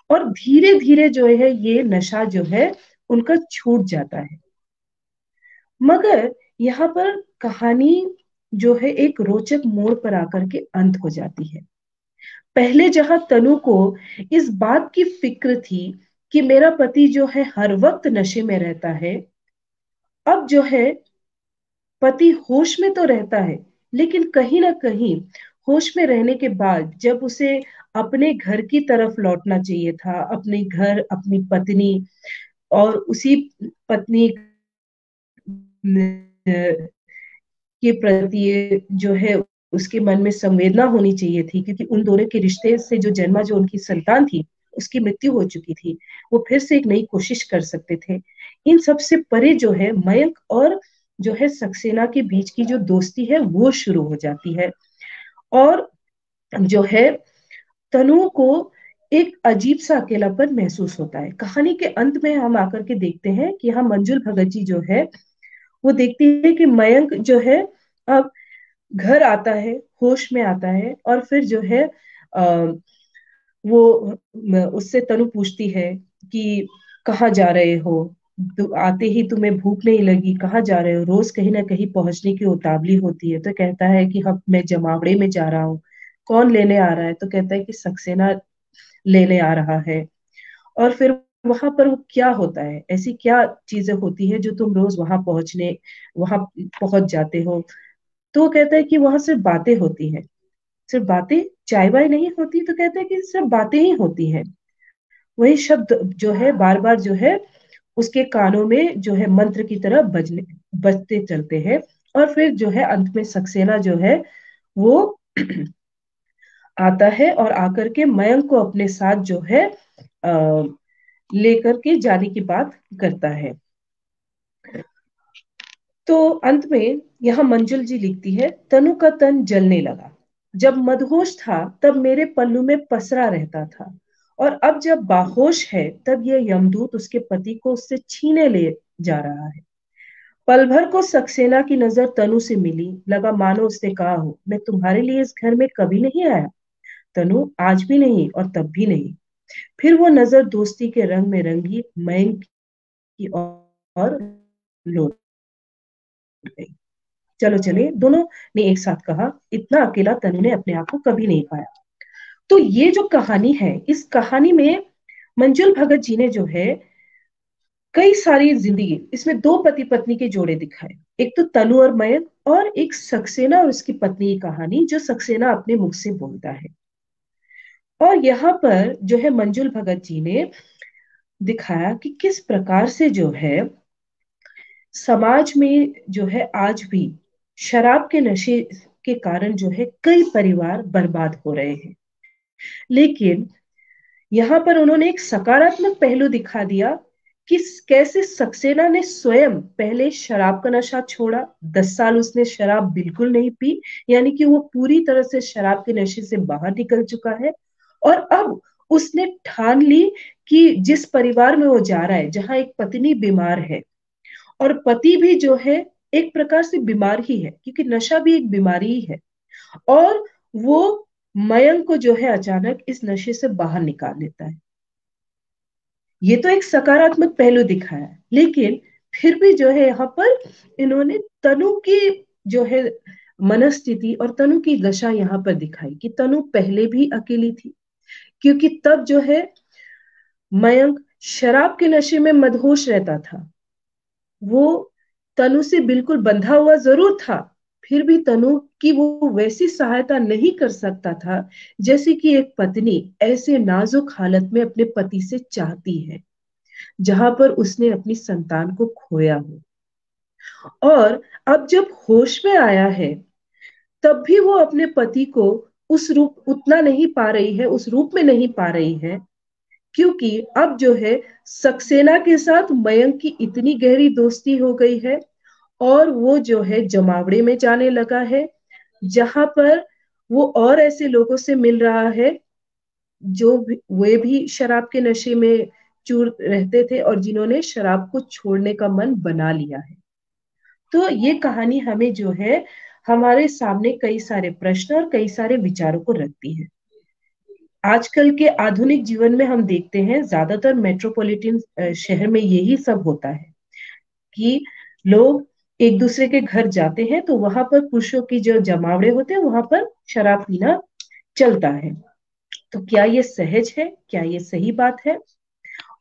और धीरे धीरे जो है ये नशा जो है उनका छूट जाता है। मगर यहाँ पर कहानी जो है एक रोचक मोड़ पर आकर के अंत हो जाती है। पहले जहां तनु को इस बात की फिक्र थी कि मेरा पति जो है हर वक्त नशे में रहता है, अब जो है पति होश में तो रहता है, लेकिन कहीं ना कहीं होश में रहने के बाद जब उसे अपने घर की तरफ लौटना चाहिए था, अपने घर, अपनी पत्नी और उसी पत्नी के प्रति जो है उसके मन में संवेदना होनी चाहिए थी, क्योंकि उन दोनों के रिश्ते से जो जन्मा जो उनकी संतान थी उसकी मृत्यु हो चुकी थी, वो फिर से एक नई कोशिश कर सकते थे। इन सब से परे जो है मयंक और जो है सक्सेना के बीच की जो दोस्ती है वो शुरू हो जाती है। और जो है तनु को एक अजीब सा अकेलापन महसूस होता है। कहानी के अंत में हम आकर के देखते हैं कि यहाँ मंजुल भगत जी जो है वो देखती है कि मयंक जो है अब घर आता है, होश में आता है, और फिर जो है वो उससे तनु पूछती है कि कहाँ जा रहे हो, आते ही तुम्हें भूख नहीं लगी, कहाँ जा रहे हो, रोज कहीं ना कहीं पहुंचने की उतावली होती है। तो कहता है कि हम, मैं जमावड़े में जा रहा हूँ। कौन लेने आ रहा है? तो कहता है कि सक्सेना लेने आ रहा है। और फिर वहां पर वो क्या होता है, ऐसी क्या चीजें होती है जो तुम रोज वहां पहुंच जाते हो? तो वो कहता है कि वहां सिर्फ बातें होती हैं। सिर्फ बातें? चाय वाय नहीं होती? तो कहता है कि सिर्फ बातें ही होती हैं। वही शब्द जो है बार बार जो है उसके कानों में जो है मंत्र की तरह बजते चलते हैं। और फिर जो है अंत में सक्सेना जो है वो आता है और आकर के मयंक को अपने साथ जो है लेकर के जाने की बात करता है। तो अंत में यहाँ मंजुल जी लिखती है, तनु का तन जलने लगा। जब मदहोश था तब मेरे पल्लू में पसरा रहता था, और अब जब बाहोश है तब यह यमदूत उसके पति को उससे छीने ले जा रहा है। पल भर को सक्सेना की नजर तनु से मिली, लगा मानो उसने कहा हो, मैं तुम्हारे लिए इस घर में कभी नहीं आया तनु, आज भी नहीं और तब भी नहीं। फिर वो नजर दोस्ती के रंग में रंगी मयंक की और लौट गई। चलो चले, दोनों ने एक साथ कहा, इतना अकेला तनु ने अपने आप को कभी नहीं पाया। तो ये जो कहानी है, इस कहानी में मंजुल भगत जी ने जो है कई सारी जिंदगी, इसमें दो पति पत्नी के जोड़े दिखाए। एक तो तनु और मयंक, और एक सक्सेना और उसकी पत्नी की कहानी जो सक्सेना अपने मुख से बोलता है। और यहाँ पर जो है मंजुल भगत जी ने दिखाया कि किस प्रकार से जो है समाज में जो है आज भी शराब के नशे के कारण जो है कई परिवार बर्बाद हो रहे हैं। लेकिन यहाँ पर उन्होंने एक सकारात्मक पहलू दिखा दिया कि कैसे सक्सेना ने स्वयं पहले शराब का नशा छोड़ा। 10 साल उसने शराब बिल्कुल नहीं पी, यानी कि वो पूरी तरह से शराब के नशे से बाहर निकल चुका है। और अब उसने ठान ली कि जिस परिवार में वो जा रहा है, जहां एक पत्नी बीमार है और पति भी जो है एक प्रकार से बीमार ही है, क्योंकि नशा भी एक बीमारी ही है, और वो मयंक को जो है अचानक इस नशे से बाहर निकाल लेता है। ये तो एक सकारात्मक पहलू दिखाया है, लेकिन फिर भी जो है यहाँ पर इन्होंने तनु की जो है मनस्थिति और तनु की दशा यहाँ पर दिखाई कि तनु पहले भी अकेली थी, क्योंकि तब जो है मयंक शराब के नशे में मदहोश रहता था। वो तनु से बिल्कुल बंधा हुआ जरूर था, फिर भी तनु की वो वैसी सहायता नहीं कर सकता था जैसे कि एक पत्नी ऐसे नाजुक हालत में अपने पति से चाहती है, जहां पर उसने अपनी संतान को खोया हो। और अब जब होश में आया है तब भी वो अपने पति को उस रूप उतना नहीं पा रही है, उस रूप में नहीं पा रही है, क्योंकि अब जो है सक्सेना के साथ मयंक की इतनी गहरी दोस्ती हो गई है, और वो जो है जमावड़े में जाने लगा है, जहां पर वो और ऐसे लोगों से मिल रहा है जो वे भी शराब के नशे में चूर रहते थे और जिन्होंने शराब को छोड़ने का मन बना लिया है। तो ये कहानी हमें जो है हमारे सामने कई सारे प्रश्न और कई सारे विचारों को रखती है। आजकल के आधुनिक जीवन में हम देखते हैं ज्यादातर मेट्रोपॉलिटन शहर में यही सब होता है कि लोग एक दूसरे के घर जाते हैं तो वहां पर पुरुषों की जो जमावड़े होते हैं वहां पर शराब पीना चलता है। तो क्या ये सहज है? क्या ये सही बात है?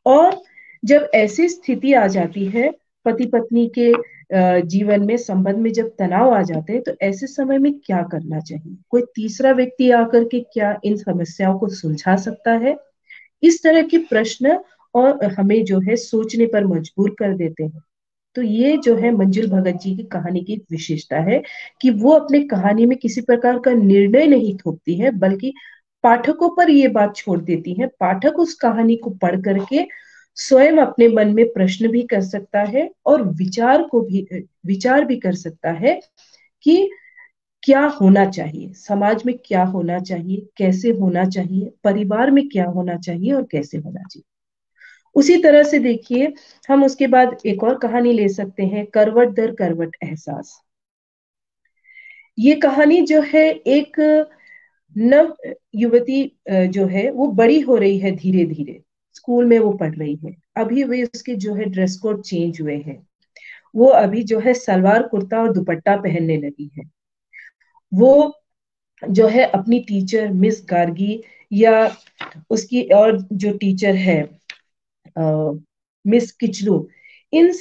और जब ऐसी स्थिति आ जाती है पति पत्नी के जीवन में संबंध में जब तनाव आ जाते हैं तो ऐसे समय में क्या करना चाहिए? कोई तीसरा व्यक्ति आकर के क्या इन समस्याओं को सुलझा सकता है? इस तरह के प्रश्न और हमें जो है सोचने पर मजबूर कर देते हैं। तो ये जो है मंजुल भगत जी की कहानी की एक विशेषता है कि वो अपने कहानी में किसी प्रकार का निर्णय नहीं थोपती है, बल्कि पाठकों पर ये बात छोड़ देती है। पाठक उस कहानी को पढ़ करके स्वयं अपने मन में प्रश्न भी कर सकता है और विचार भी कर सकता है कि क्या होना चाहिए, समाज में क्या होना चाहिए, कैसे होना चाहिए, परिवार में क्या होना चाहिए और कैसे होना चाहिए। उसी तरह से देखिए, हम उसके बाद एक और कहानी ले सकते हैं, करवट दर करवट एहसास। ये कहानी जो है एक नव युवती जो है वो बड़ी हो रही है धीरे धीरे। स्कूल में वो पढ़ रही है, अभी वे उसके जो है ड्रेस कोड चेंज हुए हैं। वो अभी जो है सलवार कुर्ता और दुपट्टा पहनने लगी है। वो जो है अपनी टीचर मिस गार्गी या उसकी और जो टीचर है मिस किचलू, इन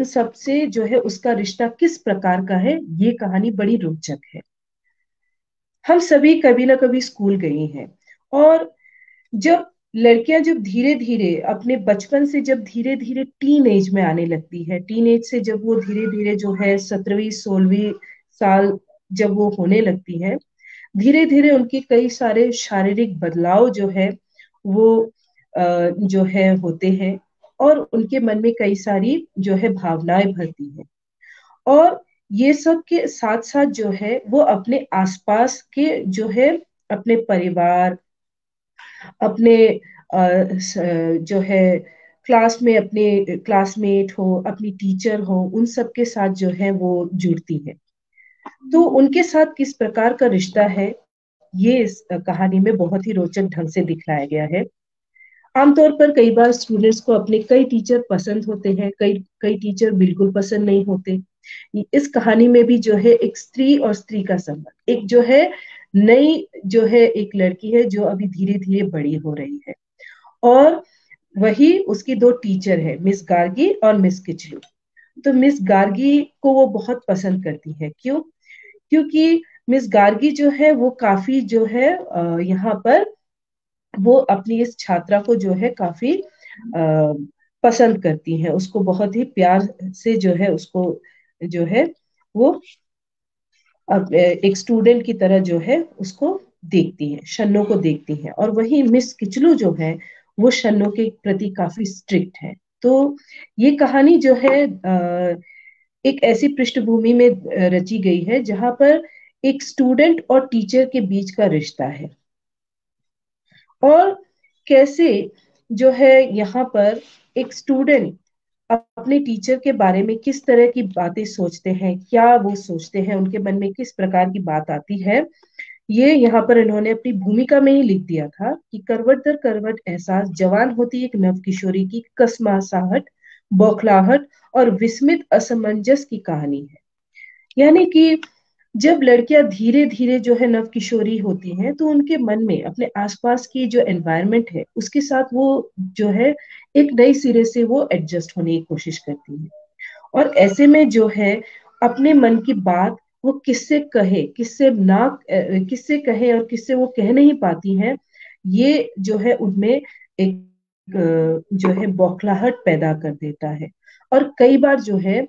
सब से जो है उसका रिश्ता किस प्रकार का है, ये कहानी बड़ी रोचक है। हम सभी कभी ना कभी स्कूल गई हैं, और जब लड़कियां जब धीरे धीरे अपने बचपन से जब धीरे धीरे टीन एज में आने लगती है, टीन एज से जब वो धीरे धीरे जो है 17वीं 16वीं साल जब वो होने लगती है, धीरे धीरे उनके कई सारे शारीरिक बदलाव जो है वो जो है होते हैं, और उनके मन में कई सारी जो है भावनाएं भरती हैं। और ये सब के साथ साथ जो है वो अपने आसपास के जो है अपने परिवार, अपने जो है क्लास में अपने क्लासमेट हो, अपनी टीचर हो, उन सब के साथ जो है वो जुड़ती है। तो उनके साथ किस प्रकार का रिश्ता है, ये इस कहानी में बहुत ही रोचक ढंग से दिखलाया गया है। आमतौर पर कई बार स्टूडेंट्स को अपने कई टीचर पसंद होते हैं, कई कई टीचर बिल्कुल पसंद नहीं होते। इस कहानी में भी जो है एक स्त्री और स्त्री का संबंध, एक जो है नई जो है एक लड़की है जो अभी धीरे धीरे बड़ी हो रही है, और वही उसकी दो टीचर है, मिस गार्गी और मिस किचलू। तो मिस गार्गी को वो बहुत पसंद करती है। क्यों? क्योंकि मिस गार्गी जो है वो काफी जो है यहाँ पर वो अपनी इस छात्रा को जो है काफी पसंद करती है, उसको बहुत ही प्यार से जो है उसको जो है वो एक स्टूडेंट की तरह जो है उसको देखती है, शन्नो को देखती है। और वही मिस किचलू जो है वो शन्नो के प्रति काफी स्ट्रिक्ट है। तो ये कहानी जो है एक ऐसी पृष्ठभूमि में रची गई है जहां पर एक स्टूडेंट और टीचर के बीच का रिश्ता है, और कैसे जो है यहाँ पर एक स्टूडेंट अपने टीचर के बारे में किस तरह की बातें सोचते हैं, क्या वो सोचते हैं, उनके मन में किस प्रकार की बात आती है, ये यहाँ पर इन्होंने अपनी भूमिका में ही लिख दिया था कि करवट दर करवट एहसास जवान होती एक नव किशोरी की कसमासाहट, बौखलाहट और विस्मित असमंजस की कहानी है। यानी कि जब लड़कियां धीरे धीरे जो है नव किशोरी होती हैं तो उनके मन में अपने आसपास की जो एनवायरनमेंट है उसके साथ वो जो है एक नई सिरे से वो एडजस्ट होने की कोशिश करती है। और ऐसे में जो है अपने मन की बात वो किससे कहे, किससे कहे और किससे वो कह नहीं पाती हैं, ये जो है उनमें एक जो है बौखलाहट पैदा कर देता है। और कई बार जो है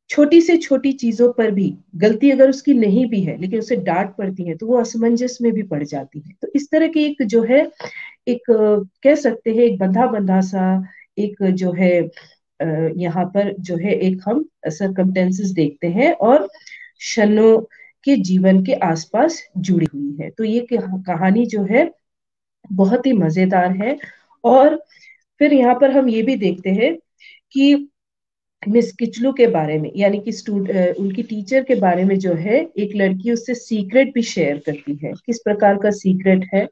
छोटी से छोटी चीजों पर भी गलती अगर उसकी नहीं भी है लेकिन उसे डांट पड़ती है तो वो असमंजस में भी पड़ जाती है। तो इस तरह की एक जो है एक कह सकते हैं एक बंधा बंधा सा एक जो है यहाँ पर जो है एक हम सरकमटेंसेस देखते हैं, और शनो के जीवन के आसपास जुड़ी हुई है। तो ये कहानी जो है बहुत ही मजेदार है। और फिर यहाँ पर हम ये भी देखते हैं कि मिस किचलू के बारे में, यानी कि उनकी टीचर के बारे में जो है एक लड़की उससे सीक्रेट भी शेयर करती है। किस प्रकार का सीक्रेट है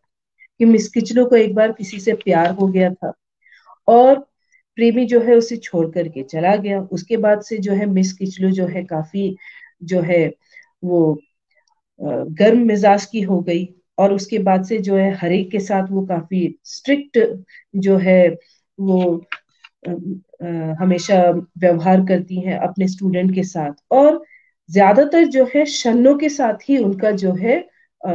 कि मिस किचलू को एक बार किसी से प्यार हो गया था, और प्रेमी जो है उसे छोड़ करके चला गया। उसके बाद से जो है मिस किचलू जो है काफी जो है वो गर्म मिजाज की हो गई, और उसके बाद से जो है हर एक के साथ वो काफी स्ट्रिक्ट जो है वो हमेशा व्यवहार करती हैं अपने स्टूडेंट के साथ, और ज्यादातर जो है शन्नों के साथ ही उनका जो है अ,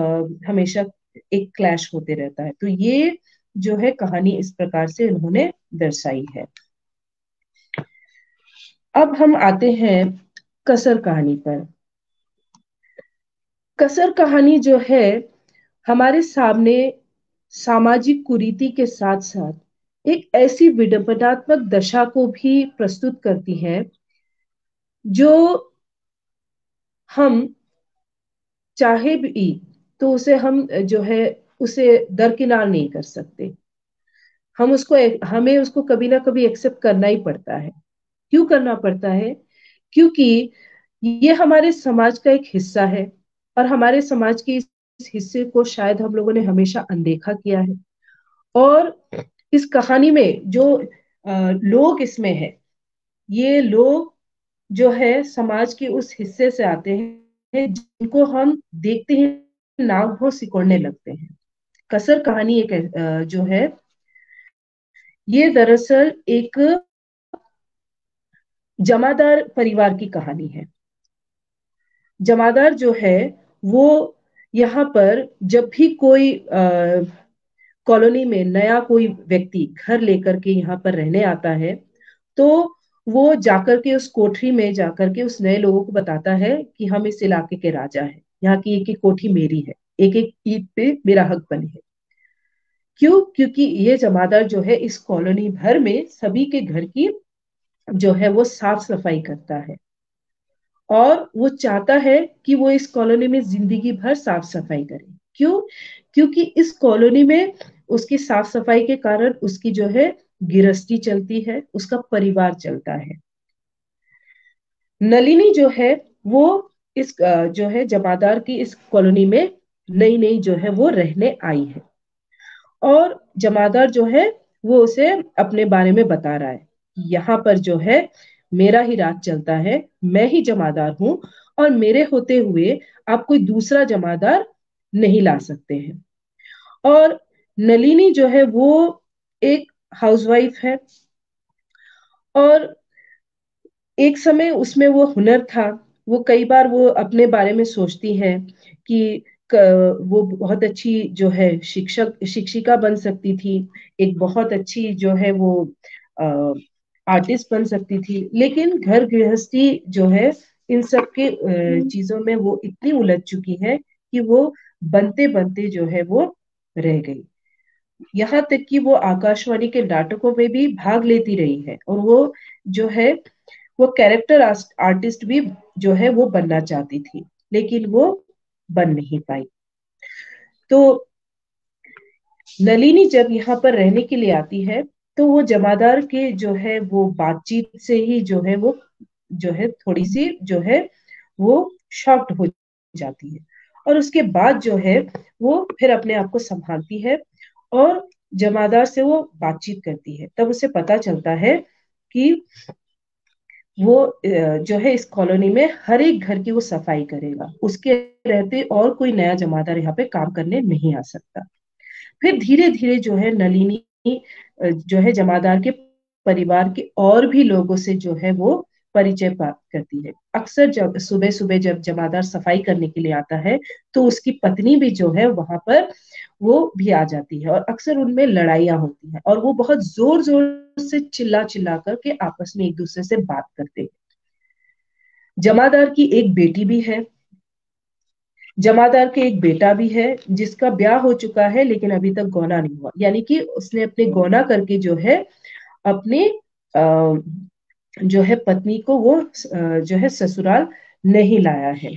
हमेशा एक क्लैश होते रहता है। तो ये जो है कहानी इस प्रकार से उन्होंने दर्शाई है। अब हम आते हैं कसर कहानी पर। कसर कहानी जो है हमारे सामने सामाजिक कुरीति के साथ साथ एक ऐसी विडंबनात्मक दशा को भी प्रस्तुत करती है जो हम चाहे भी तो उसे हम जो है उसे दरकिनार नहीं कर सकते। हमें उसको कभी ना कभी एक्सेप्ट करना ही पड़ता है। क्यों करना पड़ता है? क्योंकि ये हमारे समाज का एक हिस्सा है, और हमारे समाज के इस हिस्से को शायद हम लोगों ने हमेशा अनदेखा किया है। और इस कहानी में जो लोग इसमें है, ये लोग जो है समाज के उस हिस्से से आते हैं जिनको हम देखते हैं नाक भौं सिकोड़ने लगते हैं। कसर कहानी एक जो है ये दरअसल एक जमादार परिवार की कहानी है। जमादार जो है वो यहाँ पर जब भी कोई कॉलोनी में नया कोई व्यक्ति घर लेकर के यहाँ पर रहने आता है, तो वो जाकर के उस कोठरी में जाकर के उस नए लोगों को बताता है कि हम इस इलाके के राजा हैं, यहाँ की एक एक कोठी मेरी है, एक एक ईंट पे मेरा हक बनी है। क्यों? क्योंकि ये जमादार जो है इस कॉलोनी भर में सभी के घर की जो है वो साफ सफाई करता है, और वो चाहता है कि वो इस कॉलोनी में जिंदगी भर साफ सफाई करे। क्यों? क्योंकि इस कॉलोनी में उसकी साफ सफाई के कारण उसकी जो है गृहस्थी चलती है, उसका परिवार चलता है। नलिनी जो है वो इस जो है जमादार की इस कॉलोनी में नई नई जो है वो रहने आई है, और जमादार जो है वो उसे अपने बारे में बता रहा है, यहाँ पर जो है मेरा ही राज चलता है, मैं ही जमादार हूं, और मेरे होते हुए आप कोई दूसरा जमादार नहीं ला सकते हैं। और नलिनी जो है वो एक हाउसवाइफ है, और एक समय उसमें वो हुनर था। वो कई बार वो अपने बारे में सोचती है कि वो बहुत अच्छी जो है शिक्षिका बन सकती थी, एक बहुत अच्छी जो है वो आर्टिस्ट बन सकती थी, लेकिन घर गृहस्थी जो है इन सब के चीजों में वो इतनी उलझ चुकी है कि वो बनते बनते जो है वो रह गई। यहाँ तक कि वो आकाशवाणी के नाटकों में भी भाग लेती रही है, और वो जो है वो कैरेक्टर आर्टिस्ट भी जो है वो बनना चाहती थी, लेकिन वो बन नहीं पाई। तो नलिनी जब यहाँ पर रहने के लिए आती है, तो वो जमादार के जो है वो बातचीत से ही जो है वो जो है थोड़ी सी जो है वो शॉक्ड हो जाती है, और उसके बाद जो है वो फिर अपने आप को संभालती है, और जमादार से वो बातचीत करती है। तब उसे पता चलता है कि वो जो है इस कॉलोनी में हर एक घर की वो सफाई करेगा, उसके रहते और कोई नया जमादार यहाँ पे काम करने नहीं आ सकता। फिर धीरे धीरे जो है नलिनी जो है जमादार के परिवार के और भी लोगों से जो है वो परिचय प्राप्त करती है। अक्सर जब सुबह सुबह जब जमादार सफाई करने के लिए आता है, तो उसकी पत्नी भी जो है वहां पर वो भी आ जाती है, और अक्सर उनमें लड़ाइयाँ होती हैं, और वो बहुत जोर जोर से चिल्ला चिल्ला करके आपस में एक दूसरे से बात करते हैं। जमादार की एक बेटी भी है, जमादार के एक बेटा भी है जिसका ब्याह हो चुका है लेकिन अभी तक गौना नहीं हुआ, यानी कि उसने अपने गौना करके जो है अपने जो है पत्नी को वो जो है ससुराल नहीं लाया है।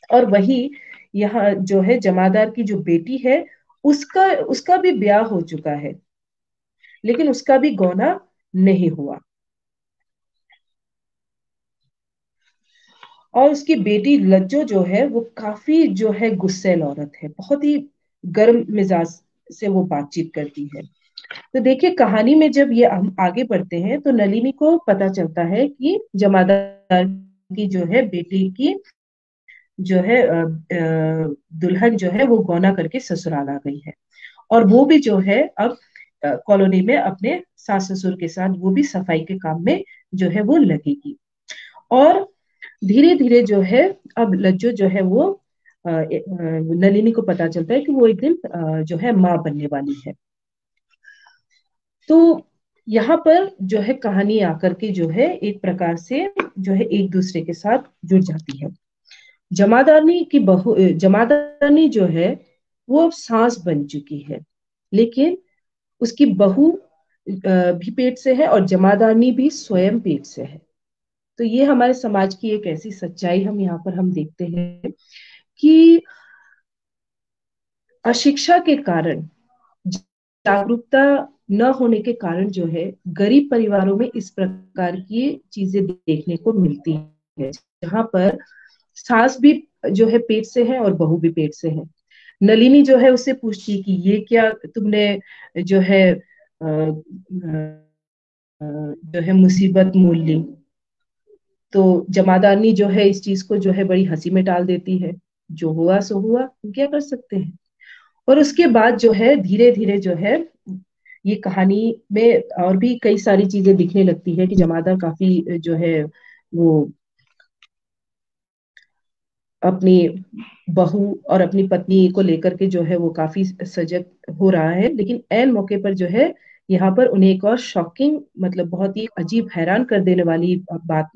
और वही यहाँ जो है जमादार की जो बेटी है, उसका उसका भी ब्याह हो चुका है, लेकिन उसका भी गौना नहीं हुआ। और उसकी बेटी लज्जो जो है वो काफी जो है गुस्सैल औरत है, बहुत ही गर्म मिजाज से वो बातचीत करती है। तो देखिए कहानी में जब ये हम आगे बढ़ते हैं, तो नलिनी को पता चलता है कि जमादार की जो है बेटी की जो है दुल्हन जो है वो गौना करके ससुराल आ गई है, और वो भी जो है अब कॉलोनी में अपने सास ससुर के साथ वो भी सफाई के काम में जो है वो लगेगी। और धीरे धीरे जो है अब लज्जो जो है वो नलिनी को पता चलता है कि वो एक दिन जो है माँ बनने वाली है। तो यहाँ पर जो है कहानी आकर के जो है एक प्रकार से जो है एक दूसरे के साथ जुड़ जाती है। जमादारनी जो है वो अब सास बन चुकी है, लेकिन उसकी बहू भी पेट से है और जमादारनी भी स्वयं पेट से है। तो ये हमारे समाज की एक ऐसी सच्चाई हम यहाँ पर हम देखते हैं कि अशिक्षा के कारण, जागरूकता न होने के कारण जो है गरीब परिवारों में इस प्रकार की चीजें देखने को मिलती है, जहां पर सास भी जो है पेट से है और बहू भी पेट से है। नलिनी जो है उससे पूछती है कि ये क्या तुमने जो है जो है मुसीबत मोल ली। तो जमादारनी जो है इस चीज को जो है बड़ी हंसी में टाल देती है, जो हुआ सो हुआ, हम क्या कर सकते हैं। और उसके बाद जो है धीरे धीरे जो है ये कहानी में और भी कई सारी चीजें दिखने लगती है कि जमादार काफी जो है वो अपनी बहू और अपनी पत्नी को लेकर के जो है वो काफी सजग हो रहा है। लेकिन ऐन मौके पर जो है यहाँ पर उन्हें एक और शॉकिंग, मतलब बहुत ही अजीब हैरान कर देने वाली बात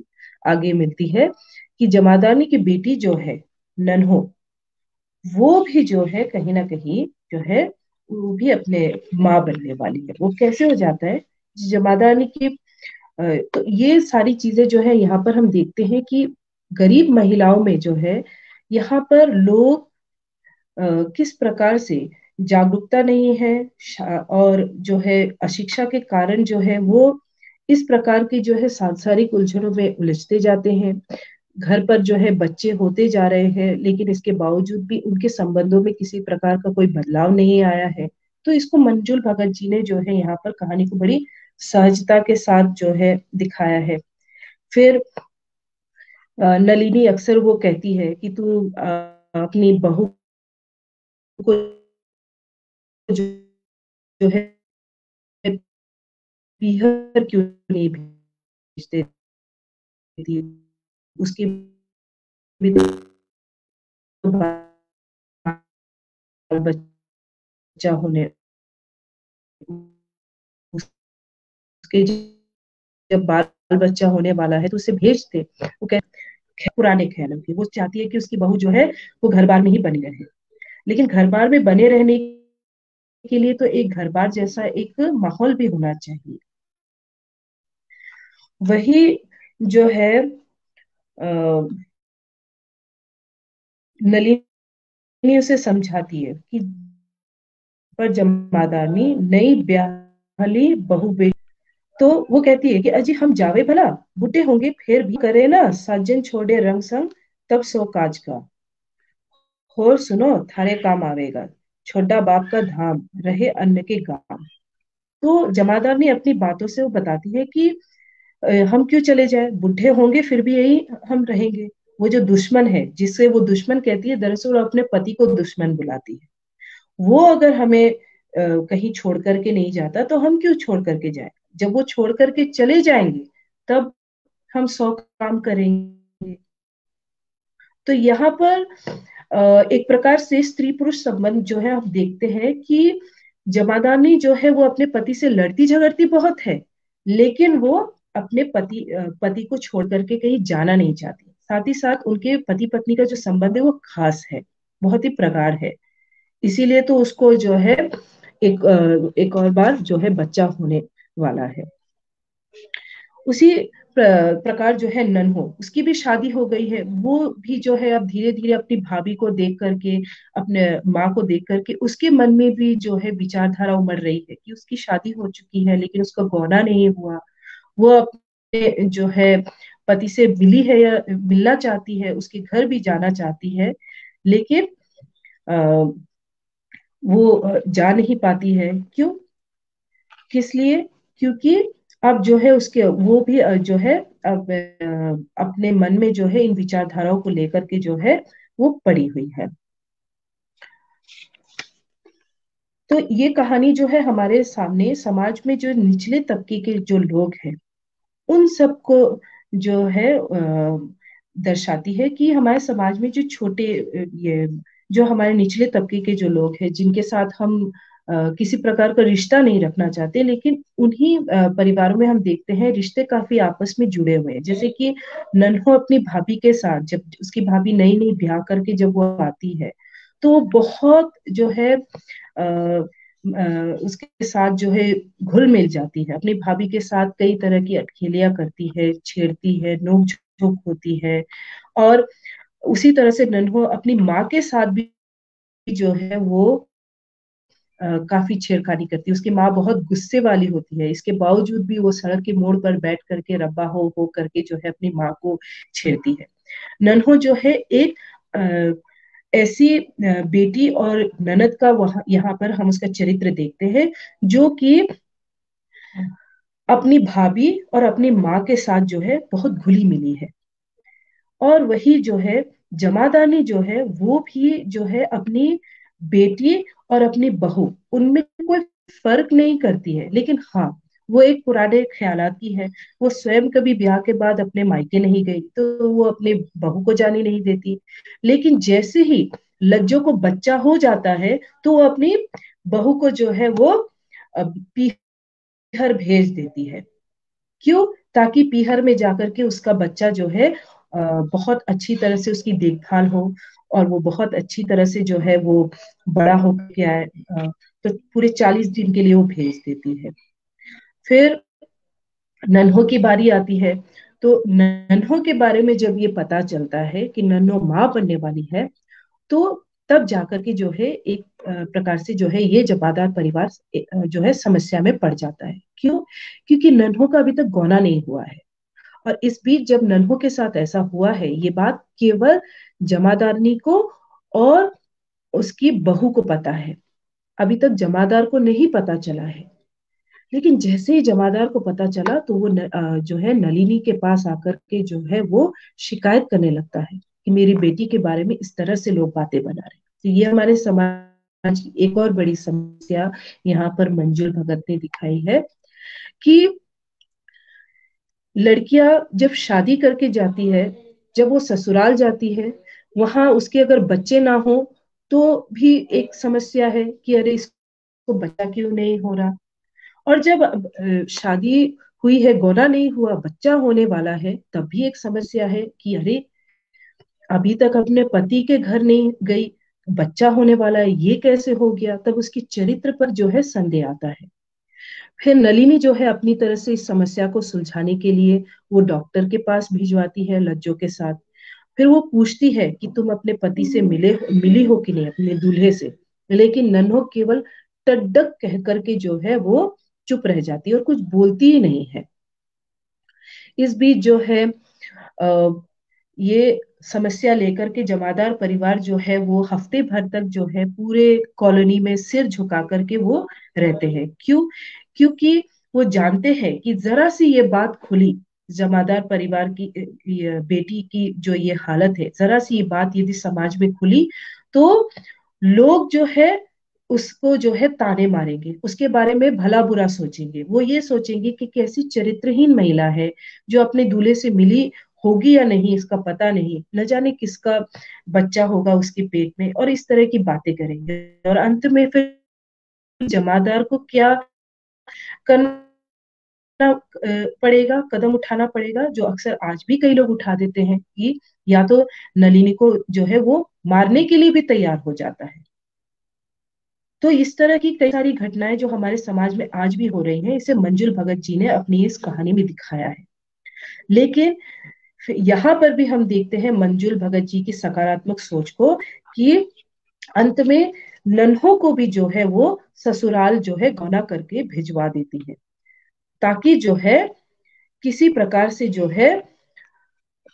आगे मिलती है कि जमादारनी की बेटी जो है नन्हो, वो भी जो है कहीं ना कहीं जो है वो भी अपने माँ बनने वाली है। वो कैसे हो जाता है जमादारनी की तो ये सारी चीजें जो है यहाँ पर हम देखते हैं कि गरीब महिलाओं में जो है यहाँ पर लोग किस प्रकार से जागरूकता नहीं है, और जो है अशिक्षा के कारण जो है वो इस प्रकार की जो है सांसारिक उलझनों में उलझते जाते हैं। घर पर जो है बच्चे होते जा रहे हैं, लेकिन इसके बावजूद भी उनके संबंधों में किसी प्रकार का कोई बदलाव नहीं आया है। तो इसको मंजुल भगत जी ने जो है यहाँ पर कहानी को बड़ी सहजता के साथ जो है दिखाया है। फिर नलिनी अक्सर वो कहती है कि तू अपनी बहू को जो, जो है पीहर क्यों नहीं भेज देती, उसकी भी तो बाल बच्चा होने, उसके जब बाल बच्चा होने वाला है तो उसे भेज दे। वो पुराने ख्यालों की वो चाहती है कि उसकी बहू जो है वो घर बार में ही बनी रहे। लेकिन घर बार में बने रहने के लिए तो एक घर बार जैसा एक माहौल भी होना चाहिए। वही जो है नलिनी उसे समझाती है कि पर जमादारनी नई ब्याहली बहू बेटी, तो वो कहती है कि अजी हम जावे भला, बुढ़े होंगे फिर भी करे ना साजन छोड़े रंग संग, तब सो काज का होर सुनो थारे काम आवेगा, छोटा बाप का धाम रहे अन्न के गाम। तो जमादार ने अपनी बातों से वो बताती है कि हम क्यों चले जाए, बूढ़े होंगे फिर भी यही हम रहेंगे। वो जो दुश्मन है जिसे वो दुश्मन कहती है, दरअसल वो अपने पति को दुश्मन बुलाती है। वो अगर हमें कहीं छोड़ करके नहीं जाता तो हम क्यों छोड़ करके जाए, जब वो छोड़ करके चले जाएंगे तब हम 100 काम करेंगे। तो यहाँ पर एक प्रकार से स्त्री पुरुष संबंध जो है हम देखते हैं कि जमादारनी जो है वो अपने पति से लड़ती झगड़ती बहुत है, लेकिन वो अपने पति को छोड़ करके कहीं जाना नहीं चाहती। साथ ही साथ उनके पति पत्नी का जो संबंध है वो खास है, बहुत ही प्रगाढ़ है। इसीलिए तो उसको जो है एक और बार जो है बच्चा होने वाला है। उसी प्रकार जो है नन्हो, उसकी भी शादी हो गई है। वो भी जो है अब धीरे धीरे अपनी भाभी को देख करके, अपने माँ को देख करके उसके मन में भी जो है विचारधारा उमड़ रही है कि उसकी शादी हो चुकी है लेकिन उसका गौना नहीं हुआ। वो अपने जो है पति से मिली है या मिलना चाहती है, उसके घर भी जाना चाहती है, लेकिन आ, वो जा नहीं पाती है। क्यों, किस लिए? क्योंकि अब जो है उसके वो भी जो है अब अपने मन में जो है इन विचारधाराओं को लेकर के जो है वो पड़ी हुई है। तो ये कहानी जो है हमारे सामने समाज में जो निचले तबके के जो लोग हैं उन सबको जो है दर्शाती है कि हमारे समाज में जो छोटे ये जो हमारे निचले तबके के जो लोग हैं जिनके साथ हम किसी प्रकार का रिश्ता नहीं रखना चाहते, लेकिन उन्हीं परिवारों में हम देखते हैं रिश्ते काफी आपस में जुड़े हुए हैं। जैसे कि नन्हो अपनी भाभी के साथ, जब उसकी भाभी नई नई ब्याह करके जब वो आती है तो वो बहुत जो है उसके साथ जो है घुल मिल जाती है, अपनी भाभी के साथ कई तरह की अटखेलियां करती है, छेड़ती है, नोक झोंक होती है। और उसी तरह से नन्हो अपनी माँ के साथ भी जो है वो काफी छेड़खानी करती है। उसकी माँ बहुत गुस्से वाली होती है, इसके बावजूद भी वो सड़क के मोड़ पर बैठ करके रब्बा हो करके जो है अपनी माँ को छेड़ती है। नन्हो जो है एक ऐसी बेटी और ननद का वहां यहाँ पर हम उसका चरित्र देखते हैं, जो कि अपनी भाभी और अपनी माँ के साथ जो है बहुत घुली मिली है। और वही जो है जमादारनी जो है वो भी जो है अपनी बेटी और अपनी बहू उनमें कोई फर्क नहीं करती है, लेकिन हाँ वो एक पुराने ख्यालात की है। वो स्वयं कभी ब्याह के बाद अपने मायके नहीं गई तो वो अपने बहू को जाने नहीं देती, लेकिन जैसे ही लज्जो को बच्चा हो जाता है तो वो अपनी बहू को जो है वो पीहर भेज देती है। क्यों? ताकि पीहर में जाकर के उसका बच्चा जो है बहुत अच्छी तरह से उसकी देखभाल हो और वो बहुत अच्छी तरह से जो है वो बड़ा हो के आए। तो पूरे 40 दिन के लिए वो भेज देती है। फिर नन्हो की बारी आती है। तो नन्हो के बारे में जब ये पता चलता है कि नन्हो माँ बनने वाली है, तो तब जाकर के जो है एक प्रकार से जो है ये जमादार परिवार जो है समस्या में पड़ जाता है। क्यों? क्योंकि नन्हो का अभी तक गौना नहीं हुआ है। और इस बीच जब नन्हो के साथ ऐसा हुआ है, ये बात केवल जमादारनी को और उसकी बहू को पता है, अभी तक जमादार को नहीं पता चला है। लेकिन जैसे ही जमादार को पता चला तो वो जो है नलिनी के पास आकर के जो है वो शिकायत करने लगता है कि मेरी बेटी के बारे में इस तरह से लोग बातें बना रहे हैं। तो ये हमारे समाज की एक और बड़ी समस्या यहाँ पर मंजुल भगत ने दिखाई है कि लड़कियां जब शादी करके जाती है, जब वो ससुराल जाती है, वहां उसके अगर बच्चे ना हो तो भी एक समस्या है कि अरे इसको बच्चा क्यों नहीं हो रहा। और जब शादी हुई है, गौना नहीं हुआ, बच्चा होने वाला है, तब भी एक समस्या है कि अरे अभी तक अपने पति के घर नहीं गई, बच्चा होने वाला है, ये कैसे हो गया। तब उसकी चरित्र पर जो है संदेह आता है। फिर नलिनी जो है अपनी तरह से इस समस्या को सुलझाने के लिए वो डॉक्टर के पास भिजवाती है लज्जो के साथ। फिर वो पूछती है कि तुम अपने पति से मिली हो कि नहीं, अपने दूल्हे से। लेकिन नन्हो केवल टड्डक कह करके जो है वो चुप रह जाती है और कुछ बोलती ही नहीं है। इस बीच जो है ये समस्या लेकर के जमादार परिवार जो है वो हफ्ते भर तक जो है पूरे कॉलोनी में सिर झुका करके वो रहते हैं। क्यों? क्योंकि वो जानते हैं कि जरा सी ये बात खुली, जमादार परिवार की ये बेटी की जो ये हालत है, जरा सी ये बात यदि समाज में खुली तो लोग जो है उसको जो है ताने मारेंगे, उसके बारे में भला बुरा सोचेंगे। वो ये सोचेंगे कि कैसी चरित्रहीन महिला है जो अपने दूल्हे से मिली होगी या नहीं इसका पता नहीं, न जाने किसका बच्चा होगा उसके पेट में, और इस तरह की बातें करेंगे। और अंत में फिर जमादार को क्या करना पड़ेगा, कदम उठाना पड़ेगा, जो अक्सर आज भी कई लोग उठा देते हैं कि या तो नलिनी को जो है वो मारने के लिए भी तैयार हो जाता है। तो इस तरह की कई सारी घटनाएं जो हमारे समाज में आज भी हो रही हैं, इसे मंजुल भगत जी ने अपनी इस कहानी में दिखाया है। लेकिन यहाँ पर भी हम देखते हैं मंजुल भगत जी की सकारात्मक सोच को कि अंत में नन्हों को भी जो है वो ससुराल जो है गौना करके भिजवा देती है, ताकि जो है किसी प्रकार से जो है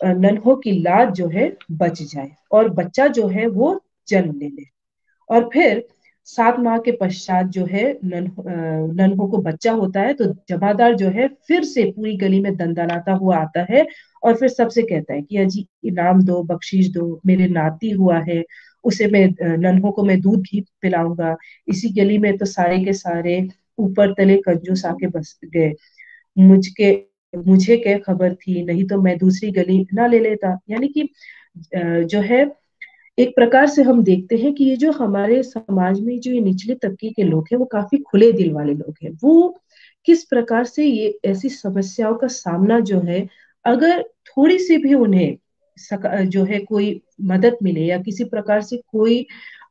नन्हों की लाज जो है बच जाए और बच्चा जो है वो जन्म ले ले। और फिर 7 माह के पश्चात जो है नन्हों को बच्चा होता है, तो जमादार जो है फिर से पूरी गली में दंदनाता हुआ आता है और फिर सबसे कहता है कि अजी इनाम दो, बख्शीश दो, मेरे नाती हुआ है उसे मैं नन्हों को मैं दूध घी पिलाऊंगा। इसी गली में तो सारे के सारे ऊपर तले कंजूस आके बस गए। मुझके मुझे क्या खबर थी, नहीं तो मैं दूसरी गली ना ले लेता। यानी कि जो है, एक प्रकार से हम देखते हैं कि ये जो हमारे समाज में जो ये निचले तबके के लोग हैं वो काफी खुले दिल वाले लोग हैं। वो किस प्रकार से ये ऐसी समस्याओं का सामना जो है, अगर थोड़ी सी भी उन्हें जो है कोई मदद मिले या किसी प्रकार से कोई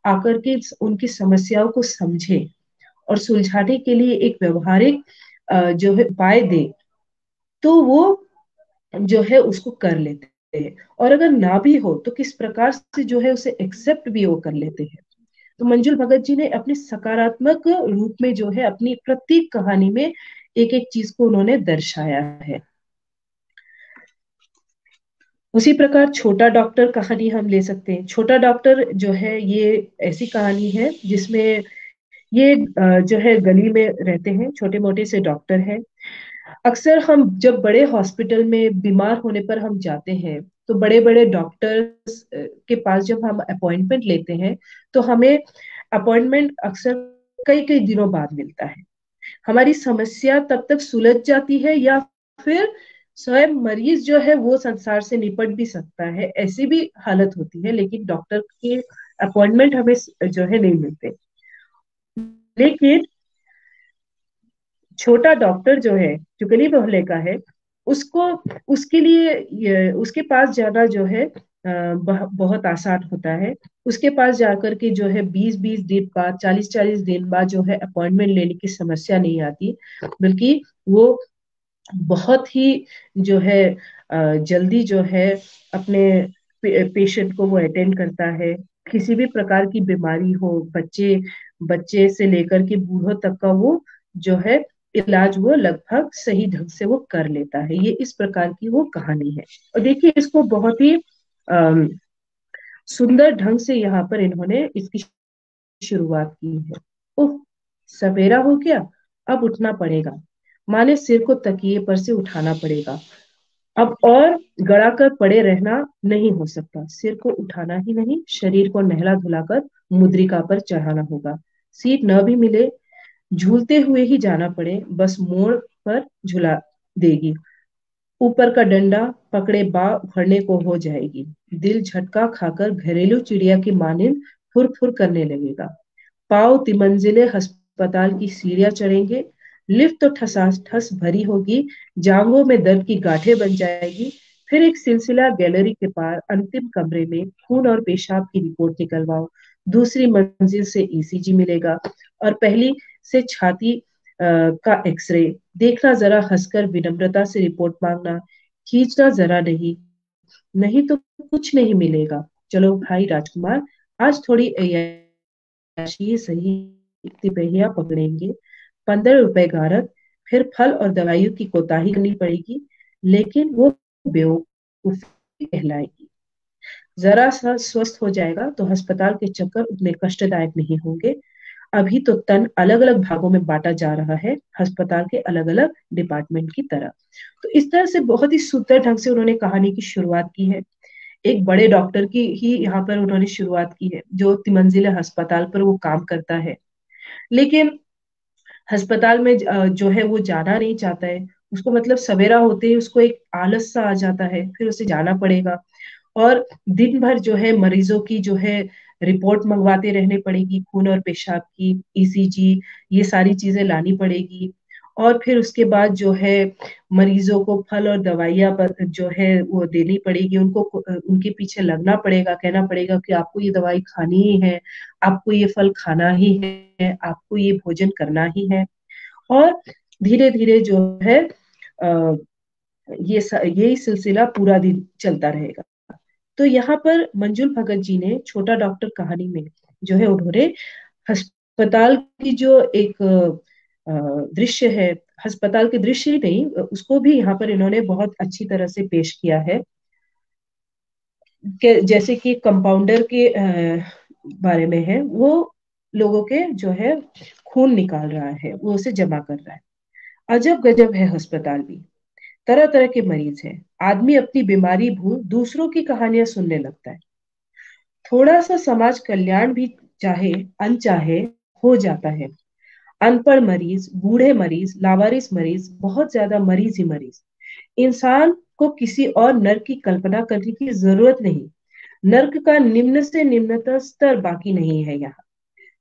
आकर के उनकी समस्याओं को समझे और सुलझाने के लिए एक व्यवहारिक जो है उपाय दे, तो वो जो है उसको कर लेते हैं। और अगर ना भी हो तो किस प्रकार से जो है उसे एक्सेप्ट भी वो कर लेते हैं। तो मंजुल भगत जी ने अपने सकारात्मक रूप में जो है अपनी प्रत्येक कहानी में एक एक चीज को उन्होंने दर्शाया है। उसी प्रकार छोटा डॉक्टर कहानी हम ले सकते हैं। छोटा डॉक्टर जो है ये ऐसी कहानी है जिसमें ये जो है गली में रहते हैं, छोटे मोटे से डॉक्टर हैं। अक्सर हम जब बड़े हॉस्पिटल में बीमार होने पर हम जाते हैं, तो बड़े बड़े डॉक्टर्स के पास जब हम अपॉइंटमेंट लेते हैं, तो हमें अपॉइंटमेंट अक्सर कई कई दिनों बाद मिलता है। हमारी समस्या तब तक सुलझ जाती है या फिर स्वयं मरीज जो है वो संसार से निपट भी सकता है, ऐसी भी हालत होती है। लेकिन डॉक्टर के अपॉइंटमेंट हमें जो है नहीं मिलते। लेकिन छोटा डॉक्टर जो है, जो गली मोहल्ले का है, उसको उसके लिए उसके पास जाना जो है बहुत आसान होता है। उसके पास जाकर के जो है 20-20 दिन बाद, 40-40 दिन बाद जो है अपॉइंटमेंट लेने की समस्या नहीं आती, बल्कि वो बहुत ही जो है जल्दी जो है अपने पेशेंट को वो अटेंड करता है। किसी भी प्रकार की बीमारी हो, बच्चे बच्चे से लेकर के बूढ़ों तक का वो जो है इलाज वो लगभग सही ढंग से वो कर लेता है। ये इस प्रकार की वो कहानी है। और देखिए इसको बहुत ही अम, सुंदर ढंग से यहाँ पर इन्होंने इसकी शुरुआत की है। ओह, सवेरा हो गया, अब उठना पड़ेगा। माँ ने सिर को तकिए पर से उठाना पड़ेगा। अब और गड़ा कर पड़े रहना नहीं हो सकता। सिर को उठाना ही नहीं, शरीर को नहला धुलाकर मुद्रिका पर चढ़ाना होगा। सीट न भी मिले, झूलते हुए ही जाना पड़े, बस मोड़ पर झुला देगी। ऊपर का डंडा पकड़े बा उखड़ने को हो जाएगी। दिल झटका खाकर घरेलू चिड़िया की मानिंद फुर फुर करने लगेगा। पांव तिमंजिले अस्पताल की सीढ़ियां चढ़ेंगे। लिफ्ट तो ठसास ठस भरी होगी, जांघों में दर्द की गांठें बन जाएगी। फिर एक सिलसिला गैलरी के पार अंतिम कमरे में खून और पेशाब की रिपोर्ट निकलवाओ। दूसरी मंजिल से ईसीजी मिलेगा और पहली से छाती का एक्सरे देखना, जरा हंसकर विनम्रता से रिपोर्ट मांगना, खींचना जरा नहीं, नहीं तो कुछ नहीं मिलेगा। चलो भाई राजकुमार, आज थोड़ी ये सही, तिपहिया पकड़ेंगे, 15 रुपए गारद। फिर फल और दवाइयों की कोताही करनी पड़ेगी, लेकिन वो बेवकूफी कहलाएगी। जरा सा स्वस्थ हो जाएगा तो अस्पताल के चक्कर उतने कष्टदायक नहीं होंगे। अभी तो तन अलग अलग भागों में बांटा जा रहा है, अस्पताल के अलग अलग डिपार्टमेंट की तरह। तो इस तरह से बहुत ही सुंदर ढंग से उन्होंने कहानी की शुरुआत की है। एक बड़े डॉक्टर की ही यहाँ पर उन्होंने शुरुआत की है, जो तिमंजिला अस्पताल पर वो काम करता है। लेकिन अस्पताल में जो है वो जाना नहीं चाहता है। उसको मतलब सवेरा होते ही उसको एक आलस सा आ जाता है, फिर उसे जाना पड़ेगा। और दिन भर जो है मरीजों की जो है रिपोर्ट मंगवाते रहने पड़ेगी, खून और पेशाब की, ईसीजी, ये सारी चीजें लानी पड़ेगी। और फिर उसके बाद जो है मरीजों को फल और दवाइयाँ जो है वो देनी पड़ेगी। उनको उनके पीछे लगना पड़ेगा, कहना पड़ेगा कि आपको ये दवाई खानी ही है, आपको ये फल खाना ही है, आपको ये भोजन करना ही है। और धीरे धीरे जो है अ, यही सिलसिला पूरा दिन चलता रहेगा। तो यहाँ पर मंजुल भगत जी ने छोटा डॉक्टर कहानी में जो है उन्होंने अस्पताल की जो एक दृश्य है, अस्पताल के दृश्य ही नहीं, उसको भी यहाँ पर इन्होंने बहुत अच्छी तरह से पेश किया है। जैसे कि कंपाउंडर के बारे में है, वो लोगों के जो है खून निकाल रहा है, वो उसे जमा कर रहा है। अजब गजब है अस्पताल भी, तरह तरह के मरीज हैं। आदमी अपनी बीमारी भूल दूसरों की कहानियां सुनने लगता है। थोड़ा सा समाज कल्याण भी चाहे अनचाहे हो जाता है। अनपढ़ मरीज, बूढ़े मरीज, लावारिस मरीज, बहुत ज्यादा मरीज ही मरीज। इंसान को किसी और नर्क की कल्पना करने की जरूरत नहीं। नर्क का निम्न से निम्नतम स्तर बाकी नहीं है यहाँ।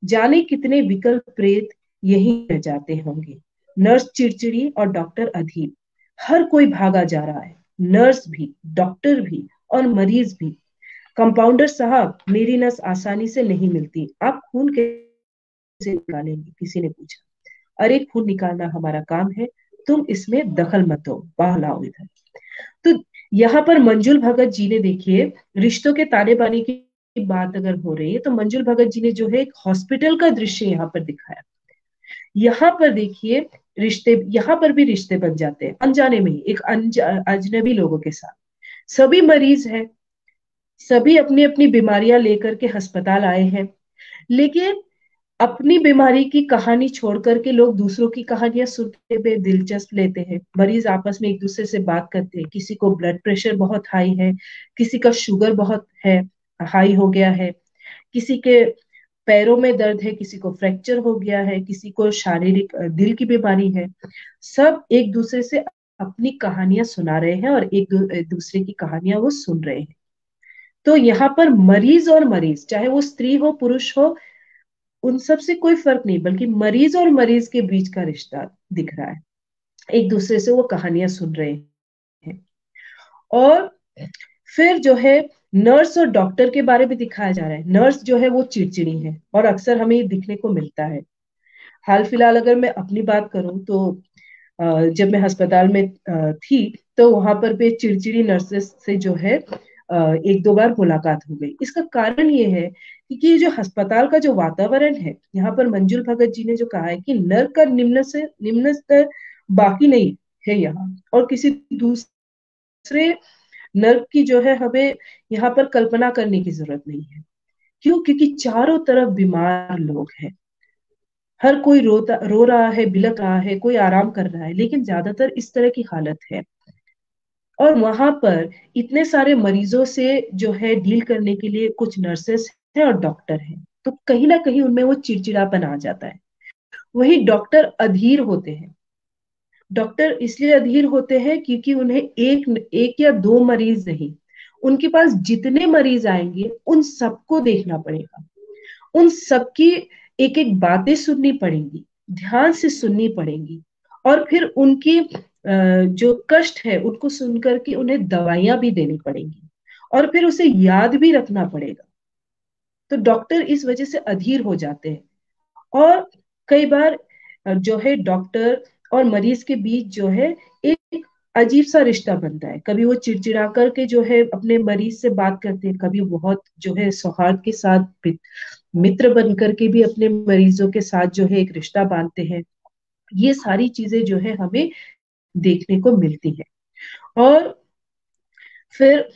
जाने कितने विकल्प प्रेत यही रह जाते होंगे। नर्स चिड़चिड़ी और डॉक्टर अधीर। हर कोई भागा जा रहा है, नर्स भी, डॉक्टर भी और मरीज भी। कंपाउंडर साहब, मेरी नस आसानी से नहीं मिलती, आप खून कैसे निकालेंगे? किसी ने पूछा। अरे, खून निकालना हमारा काम है, तुम इसमें दखल मत दो, बहलाओ इधर। तो यहाँ पर मंजुल भगत जी ने, देखिए, रिश्तों के ताने बाने की बात अगर हो रही है तो मंजुल भगत जी ने जो है एक हॉस्पिटल का दृश्य यहाँ पर दिखाया। यहाँ पर देखिए, रिश्ते, यहाँ पर भी रिश्ते बन जाते हैं अनजाने में ही, एक अजनबी लोगों के साथ। सभी मरीज हैं, सभी अपनी अपनी बीमारियां लेकर के अस्पताल आए हैं, लेकिन अपनी बीमारी की कहानी छोड़ करके लोग दूसरों की कहानियां सुनने में दिलचस्प लेते हैं। मरीज आपस में एक दूसरे से बात करते हैं। किसी को ब्लड प्रेशर बहुत हाई है, किसी का शुगर बहुत है, हाई हो गया है, किसी के पैरों में दर्द है, किसी को फ्रैक्चर हो गया है, किसी को शारीरिक दिल की बीमारी है। सब एक दूसरे से अपनी कहानियां सुना रहे हैं और एक दूसरे की कहानियां वो सुन रहे हैं। तो यहाँ पर मरीज और मरीज, चाहे वो स्त्री हो पुरुष हो, उन सब से कोई फर्क नहीं, बल्कि मरीज और मरीज के बीच का रिश्ता दिख रहा है। एक दूसरे से वो कहानियां सुन रहे हैं। और फिर जो है नर्स और डॉक्टर के बारे में दिखाया जा रहा है। नर्स जो है वो चिड़चिड़ी है और अक्सर हमें ये दिखने को मिलता है। हाल फिलहाल अगर मैं अपनी बात करूं तो जब मैं अस्पताल में थी तो वहां पर भी चिड़चिड़ी नर्सेस से जो है एक दो बार मुलाकात हो गई। इसका कारण ये है कि ये जो अस्पताल का जो वातावरण है, यहाँ पर मंजुल भगत जी ने जो कहा है कि नर्क का निम्न से निम्न स्तर बाकी नहीं है यहाँ, और किसी दूसरे नर्क की जो है हमें यहाँ पर कल्पना करने की जरूरत नहीं है। क्यों? क्योंकि चारों तरफ बीमार लोग हैं। हर कोई रो रहा है, बिलक रहा है, कोई आराम कर रहा है, लेकिन ज्यादातर इस तरह की हालत है। और वहां पर इतने सारे मरीजों से जो है डील करने के लिए कुछ नर्सेस हैं और डॉक्टर हैं, तो कहीं ना कहीं उनमें वो चिड़चिड़ापन आ जाता है। वही डॉक्टर अधीर होते हैं। डॉक्टर इसलिए अधीर होते हैं क्योंकि उन्हें एक एक या दो मरीज नहीं, उनके पास जितने मरीज आएंगे उन सबको देखना पड़ेगा। उन सबकी एक एक बातें सुननी पड़ेंगी, ध्यान से सुननी पड़ेंगी, और फिर उनकी जो कष्ट है उनको सुनकर के उन्हें दवाइयां भी देनी पड़ेंगी, और फिर उसे याद भी रखना पड़ेगा। तो डॉक्टर इस वजह से अधीर हो जाते हैं। और कई बार जो है डॉक्टर और मरीज के बीच जो है एक अजीब सा रिश्ता बनता है। कभी वो चिड़चिड़ा करके जो है अपने मरीज से बात करते हैं, कभी बहुत जो है सौहार्द के साथ मित्र बन करके भी अपने मरीजों के साथ जो है एक रिश्ता बांधते हैं। ये सारी चीजें जो है हमें देखने को मिलती है। और फिर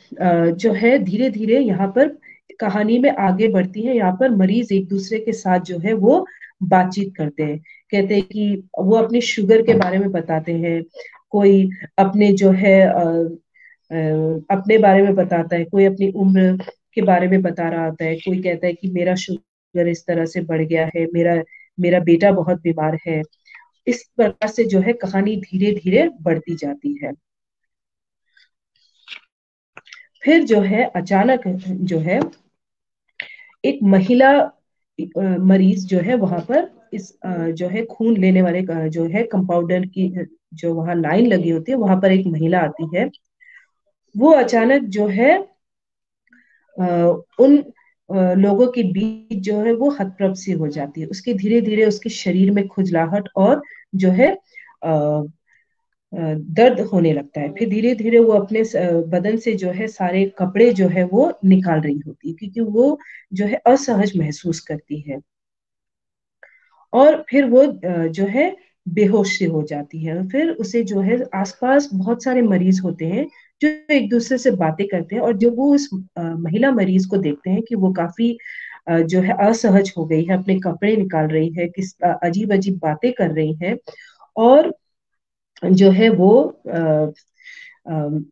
जो है धीरे धीरे यहाँ पर कहानी में आगे बढ़ती है। यहाँ पर मरीज एक दूसरे के साथ जो है वो बातचीत करते हैं, कहते हैं कि वो अपनी शुगर के बारे में बताते हैं, कोई अपने जो है अपने बारे में बताता है, कोई अपनी उम्र के बारे में बता रहा होता है, कोई कहता है कि मेरा शुगर इस तरह से बढ़ गया है, मेरा मेरा बेटा बहुत बीमार है। इस प्रकार से जो है कहानी धीरे धीरे बढ़ती जाती है। फिर जो है अचानक जो है एक महिला मरीज जो है वहां पर इस जो है खून लेने वाले जो है कंपाउंडर की जो वहां लाइन लगी होती है, वहां पर एक महिला आती है। वो अचानक जो है उन लोगों के बीच जो है वो हतप्रभ सी हो जाती है। उसके धीरे धीरे उसके शरीर में खुजलाहट और जो है दर्द होने लगता है। फिर धीरे धीरे वो अपने बदन से जो है सारे कपड़े जो है वो निकाल रही होती है, क्योंकि वो जो है असहज महसूस करती है। और फिर वो जो है बेहोश से हो जाती है। फिर उसे जो है आसपास बहुत सारे मरीज होते हैं जो एक दूसरे से बातें करते हैं, और जब वो उस महिला मरीज को देखते हैं कि वो काफी जो है असहज हो गई है, अपने कपड़े निकाल रही है, किस अजीब अजीब बातें कर रही है, और जो है वो कह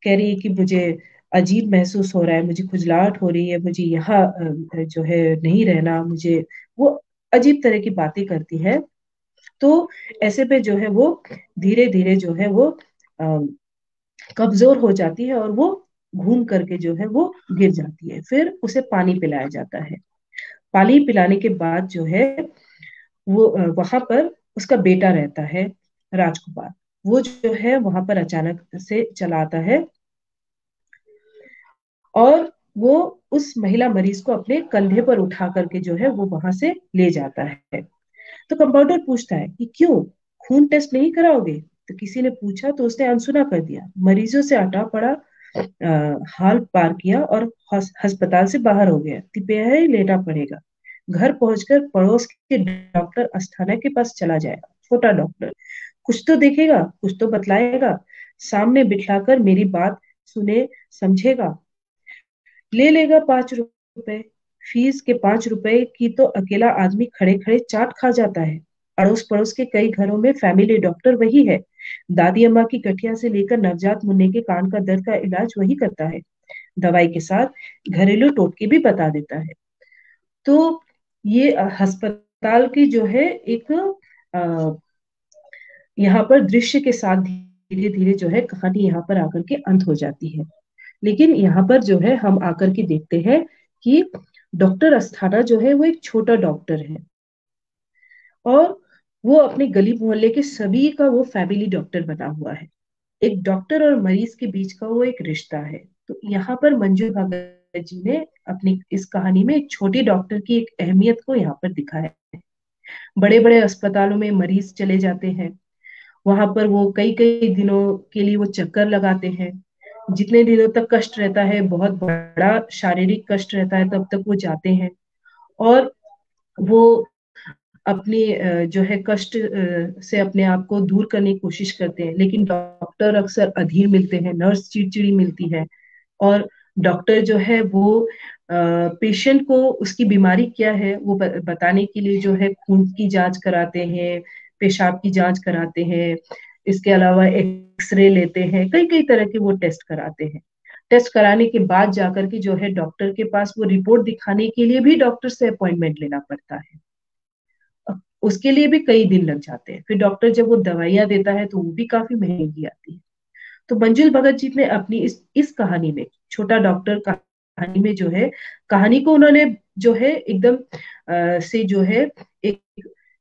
रही है कि मुझे अजीब महसूस हो रहा है, मुझे खुजलाहट हो रही है, मुझे यहाँ जो है नहीं रहना, मुझे वो अजीब तरह की बातें करती है। तो ऐसे पे जो है वो धीरे धीरे जो है वो अ, कमजोर हो जाती है और वो घूम करके जो है वो गिर जाती है। फिर उसे पानी पिलाया जाता है। पानी पिलाने के बाद जो है वो वहां पर उसका बेटा रहता है, राजकुमार। वो जो है वहां पर अचानक से चला आता है और वो उस महिला मरीज को अपने कंधे पर उठा करके जो है वो वहां से ले जाता है। तो कंपाउंडर पूछता है कि क्यों, खून टेस्ट नहीं कराओगे? तो किसी ने पूछा तो उसने अनसुना कर दिया, मरीजों से अटा पड़ा हाल पार किया और अस्पताल से बाहर हो गया, तिपैया लेटा पड़ेगा। घर पहुंचकर पड़ोस के डॉक्टर अस्थाना के पास चला जाएगा। छोटा डॉक्टर कुछ तो देखेगा, कुछ तो बतलाएगा, सामने बिठाकर मेरी बात सुने, समझेगा, ले लेगा 5 रुपए। फीस के 5 रुपए की तो अकेला आदमी खड़े खड़े चाट खा जाता है। अड़ोस पड़ोस के कई घरों में फैमिली डॉक्टर वही है। दादी अम्मा की गठिया से लेकर नवजात मुन्ने के कान का दर्द का इलाज वही करता है। दवाई के साथ घरेलू टोटके भी बता देता है। तो ये अस्पताल की जो है एक अ, यहाँ पर दृश्य के साथ धीरे धीरे जो है कहानी यहाँ पर आकर के अंत हो जाती है। लेकिन यहाँ पर जो है हम आकर के देखते हैं कि डॉक्टर अस्थाना जो है वो एक छोटा डॉक्टर है और वो अपने गली मोहल्ले के सभी का वो फैमिली डॉक्टर बना हुआ है। एक डॉक्टर और मरीज के बीच का वो एक रिश्ता है। तो यहाँ पर मंजू भगत जी ने अपनी इस कहानी में एक छोटे डॉक्टर की एक अहमियत को यहाँ पर दिखाया है। बड़े बड़े अस्पतालों में मरीज चले जाते हैं, वहां पर वो कई कई दिनों के लिए वो चक्कर लगाते हैं। जितने दिनों तक कष्ट रहता है, बहुत बड़ा शारीरिक कष्ट रहता है, तब तक वो जाते हैं और वो अपनी जो है कष्ट से अपने आप को दूर करने की कोशिश करते हैं। लेकिन डॉक्टर अक्सर अधीर मिलते हैं, नर्स चिड़चिड़ी मिलती है और डॉक्टर जो है वो पेशेंट को उसकी बीमारी क्या है वो बताने के लिए जो है खून की जांच कराते हैं, पेशाब की जांच कराते हैं, इसके अलावा एक्सरे लेते हैं, कई कई तरह के वो टेस्ट कराते हैं। टेस्ट कराने के बाद जाकर के जो है डॉक्टर के पास वो रिपोर्ट दिखाने के लिए भी डॉक्टर से अपॉइंटमेंट लेना पड़ता है। उसके लिए भी कई दिन लग जाते हैं। फिर डॉक्टर जब वो दवाइयां देता है तो वो भी काफी महंगी आती है। तो मंजुल भगत जी ने अपनी इस कहानी में, छोटा डॉक्टर कहानी में जो है, कहानी को उन्होंने जो है एकदम से जो है एक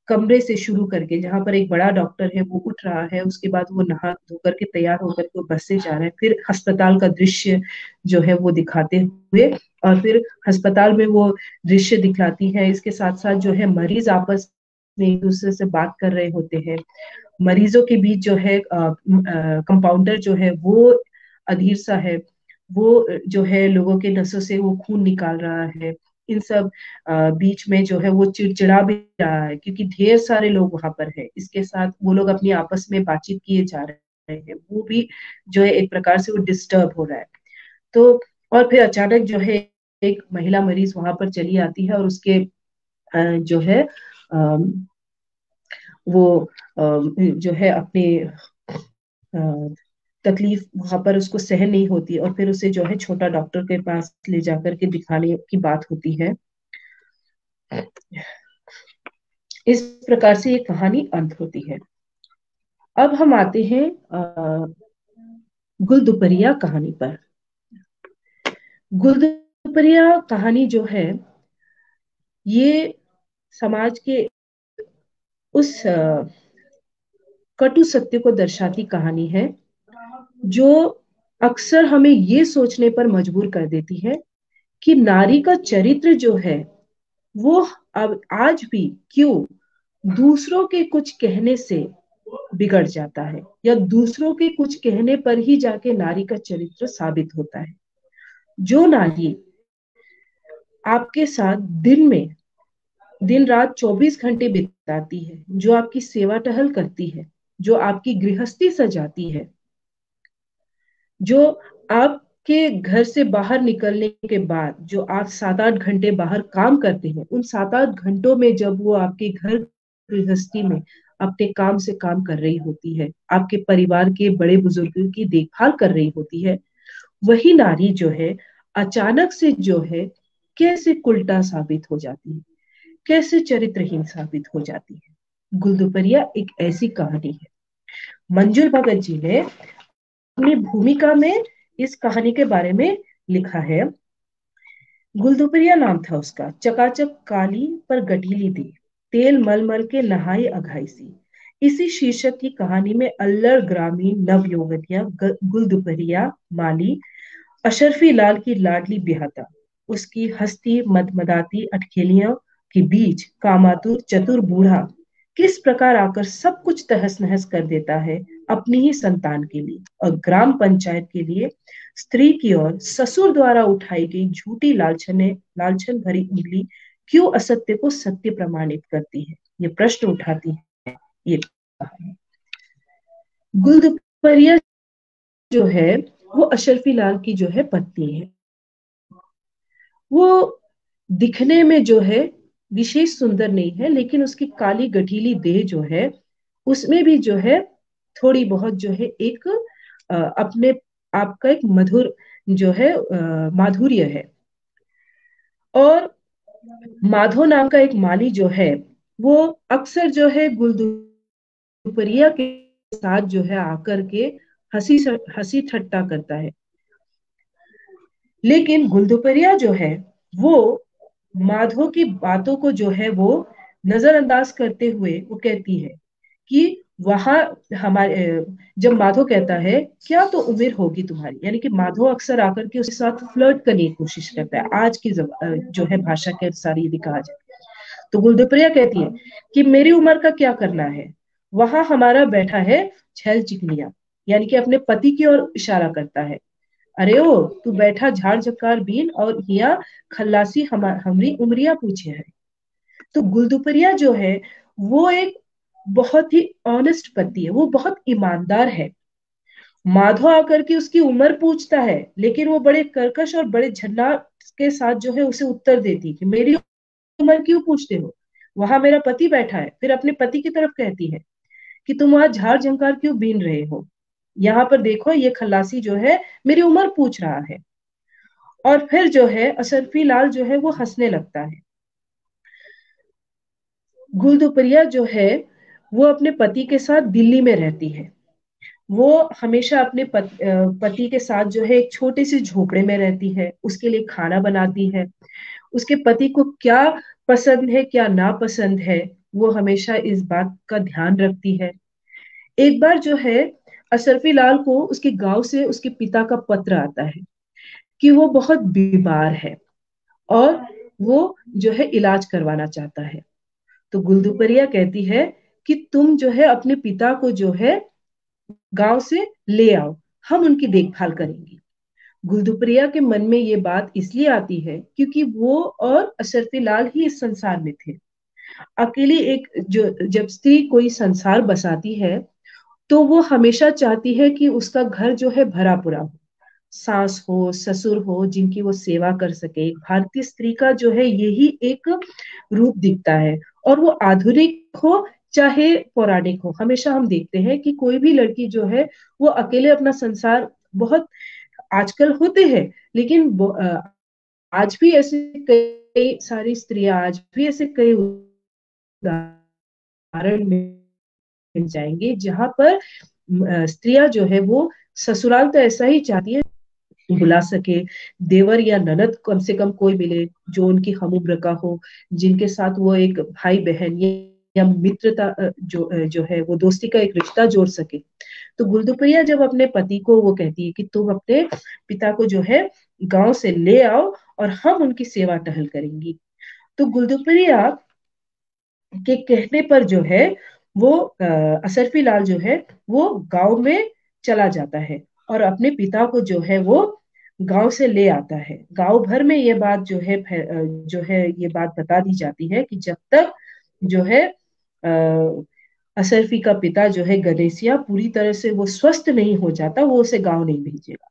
कमरे से शुरू करके, जहां पर एक बड़ा डॉक्टर है वो उठ रहा है, उसके बाद वो नहा धो करके तैयार होकर के वो बस से जा रहा है, फिर अस्पताल का दृश्य जो है वो दिखाते हुए, और फिर अस्पताल में वो दृश्य दिखलाती है, इसके साथ साथ जो है मरीज आपस में एक दूसरे से बात कर रहे होते हैं। मरीजों के बीच जो है कंपाउंडर जो है वो अधीर सा है, वो जो है लोगों के नसों से वो खून निकाल रहा है। इन सब बीच में जो है वो चिड़चिड़ा भी रहा है क्योंकि ढेर सारे लोग वहां पर है। इसके साथ वो लोग अपनी आपस में बातचीत किए जा रहे हैं, वो भी जो है एक प्रकार से वो डिस्टर्ब हो रहा है। तो और फिर अचानक जो है एक महिला मरीज वहां पर चली आती है और उसके जो है वो जो है अपनी तकलीफ वहां पर उसको सहन नहीं होती और फिर उसे जो है छोटा डॉक्टर के पास ले जाकर के दिखाने की बात होती है। इस प्रकार से ये कहानी अंत होती है। अब हम आते हैं गुल दुपहिया कहानी पर। गुल दुपहिया कहानी जो है ये समाज के उस कटु सत्य को दर्शाती कहानी है जो अक्सर हमें ये सोचने पर मजबूर कर देती है कि नारी का चरित्र जो है वो अब आज भी क्यों दूसरों के कुछ कहने से बिगड़ जाता है, या दूसरों के कुछ कहने पर ही जाके नारी का चरित्र साबित होता है। जो नारी आपके साथ दिन में दिन रात 24 घंटे बिताती है, जो आपकी सेवा टहल करती है, जो आपकी गृहस्थी सजाती है, जो आपके घर से बाहर निकलने के बाद जो आप 7-8 घंटे बाहर काम करते हैं, उन 7-8 घंटों में जब वो आपके घर गृहस्थी में अपने काम से काम कर रही होती है, आपके परिवार के बड़े बुजुर्गों की देखभाल कर रही होती है, वही नारी जो है अचानक से जो है कैसे उल्टा साबित हो जाती है, कैसे चरित्रहीन साबित हो जाती है। गुलदुपरिया एक ऐसी कहानी है। मंजुल भगत जी ने अपनी भूमिका में इस कहानी के बारे में लिखा है। गुलदुपरिया नाम था उसका, चकाचक काली पर गठीली थी, तेल मल मल के नहाई अघाई सी। इसी शीर्षक की कहानी में अल्लड़ ग्रामीण नवयौवनिया गुलदुपरिया माली अशरफी लाल की लाडली बिहाता, उसकी हस्ती मदमदाती अटखेलियों के बीच कामातुर चतुर बूढ़ा किस प्रकार आकर सब कुछ तहस नहस कर देता है अपनी ही संतान के लिए, और ग्राम पंचायत के लिए स्त्री की ओर ससुर द्वारा उठाई गई झूठी लालछन भरी उंगली क्यों असत्य को सत्य प्रमाणित करती है, ये प्रश्न उठाती है ये कहानी। गुलदुपरिया जो है वो अशरफी लाल की जो है पत्नी है। वो दिखने में जो है विशेष सुंदर नहीं है, लेकिन उसकी काली गठीली देह जो है उसमें भी जो है थोड़ी बहुत जो है एक अपने आप का एक मधुर जो है माधुर्य है। और माधो नाम का एक माली जो है वो अक्सर जो है गुलदुपरिया के साथ जो है आकर के हंसी हंसी ठट्टा करता है। लेकिन गुलदुपरिया जो है वो माधो की बातों को जो है वो नजरअंदाज करते हुए वो कहती है कि वहां हमारे जब माधो कहता है क्या तो उम्र होगी तुम्हारी, यानी कि माधो अक्सर आकर के उसके साथ फ्लर्ट करने की कोशिश करता है, आज की जो है भाषा के अनुसार यदि कहा जाए। तो गुलदुपरिया कहती है कि मेरी उम्र का क्या करना है, वहां हमारा बैठा है छैल चिकनिया, यानी कि अपने पति की ओर इशारा करता है। अरे ओ तू बैठा झाड़ झपकार बीन और हिया खल्लासी हमरी उमरिया पूछे है। तो गुलदुपरिया जो है वो एक बहुत ही ऑनेस्ट पति है, वो बहुत ईमानदार है। माधव आकर के उसकी उम्र पूछता है, लेकिन वो बड़े कर्कश और बड़े झन्ना के साथ जो है उसे उत्तर देती है कि मेरी उम्र क्यों पूछते हो, वहां मेरा पति बैठा है। फिर अपने पति की तरफ कहती है कि तुम वहां झाड़ झंकार क्यों बीन रहे हो, यहाँ पर देखो ये खल्लासी जो है मेरी उम्र पूछ रहा है। और फिर जो है अशरफी लाल जो है वो हंसने लगता है। गुलदुपरिया जो है वो अपने पति के साथ दिल्ली में रहती है। वो हमेशा अपने पति के साथ जो है एक छोटे से झोपड़े में रहती है, उसके लिए खाना बनाती है। उसके पति को क्या पसंद है क्या नापसंद है वो हमेशा इस बात का ध्यान रखती है। एक बार जो है अशरफी लाल को उसके गांव से उसके पिता का पत्र आता है कि वो बहुत बीमार है और वो जो है इलाज करवाना चाहता है। तो गुलदुपरिया कहती है कि तुम जो है अपने पिता को जो है गांव से ले आओ, हम उनकी देखभाल करेंगे। गुलदुपरिया के मन में ये बात इसलिए आती है क्योंकि वो और अशरफी लाल ही इस संसार में थे। अकेली एक जो जब स्त्री कोई संसार बसाती है तो वो हमेशा चाहती है कि उसका घर जो है भरा पूरा हो, सास हो ससुर हो जिनकी वो सेवा कर सके। भारतीय स्त्री का जो है यही एक रूप दिखता है, और वो आधुनिक हो चाहे पौराणिक हो, हमेशा हम देखते हैं कि कोई भी लड़की जो है वो अकेले अपना संसार बहुत आजकल होते हैं, लेकिन आज भी ऐसे कई सारी स्त्रियां, आज भी ऐसे कई उदाहरण मिल जाएंगे जहां पर स्त्रियां जो है वो ससुराल तो ऐसा ही चाहती है बुला सके, देवर या ननद कम से कम कोई मिले जो उनकी हम उम्र का हो, जिनके साथ वो एक भाई बहन या मित्रता जो है वो दोस्ती का एक रिश्ता जोड़ सके। तो गुलदुपरिया जब अपने पति को वो कहती है कि तुम अपने पिता को जो है गांव से ले आओ और हम उनकी सेवा टहल करेंगी, तो गुलदुपरिया के कहने पर जो है वो अशरफी लाल जो है वो गांव में चला जाता है और अपने पिता को जो है वो गांव से ले आता है। गांव भर में ये बात जो है ये बात बता दी जाती है कि जब तक जो है अशरफी का पिता जो है गणेशिया पूरी तरह से वो स्वस्थ नहीं हो जाता, वो उसे गांव नहीं भेजेगा।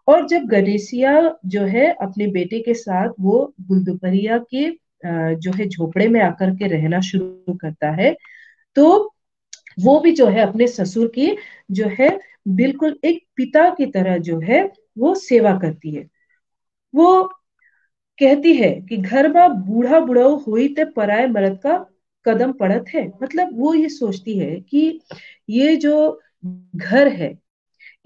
और जब गणेशिया जो है अपने बेटे के साथ वो गुलदुपरिया के जो है झोपड़े में आकर के रहना शुरू करता है, तो वो भी जो है अपने ससुर की जो है बिल्कुल एक पिता की तरह जो है वो सेवा करती है। वो कहती है कि घर में बूढ़ा बुढ़ाऊ हुई ते पराए मर्द का कदम पड़त है। मतलब वो ये सोचती है कि ये जो घर है,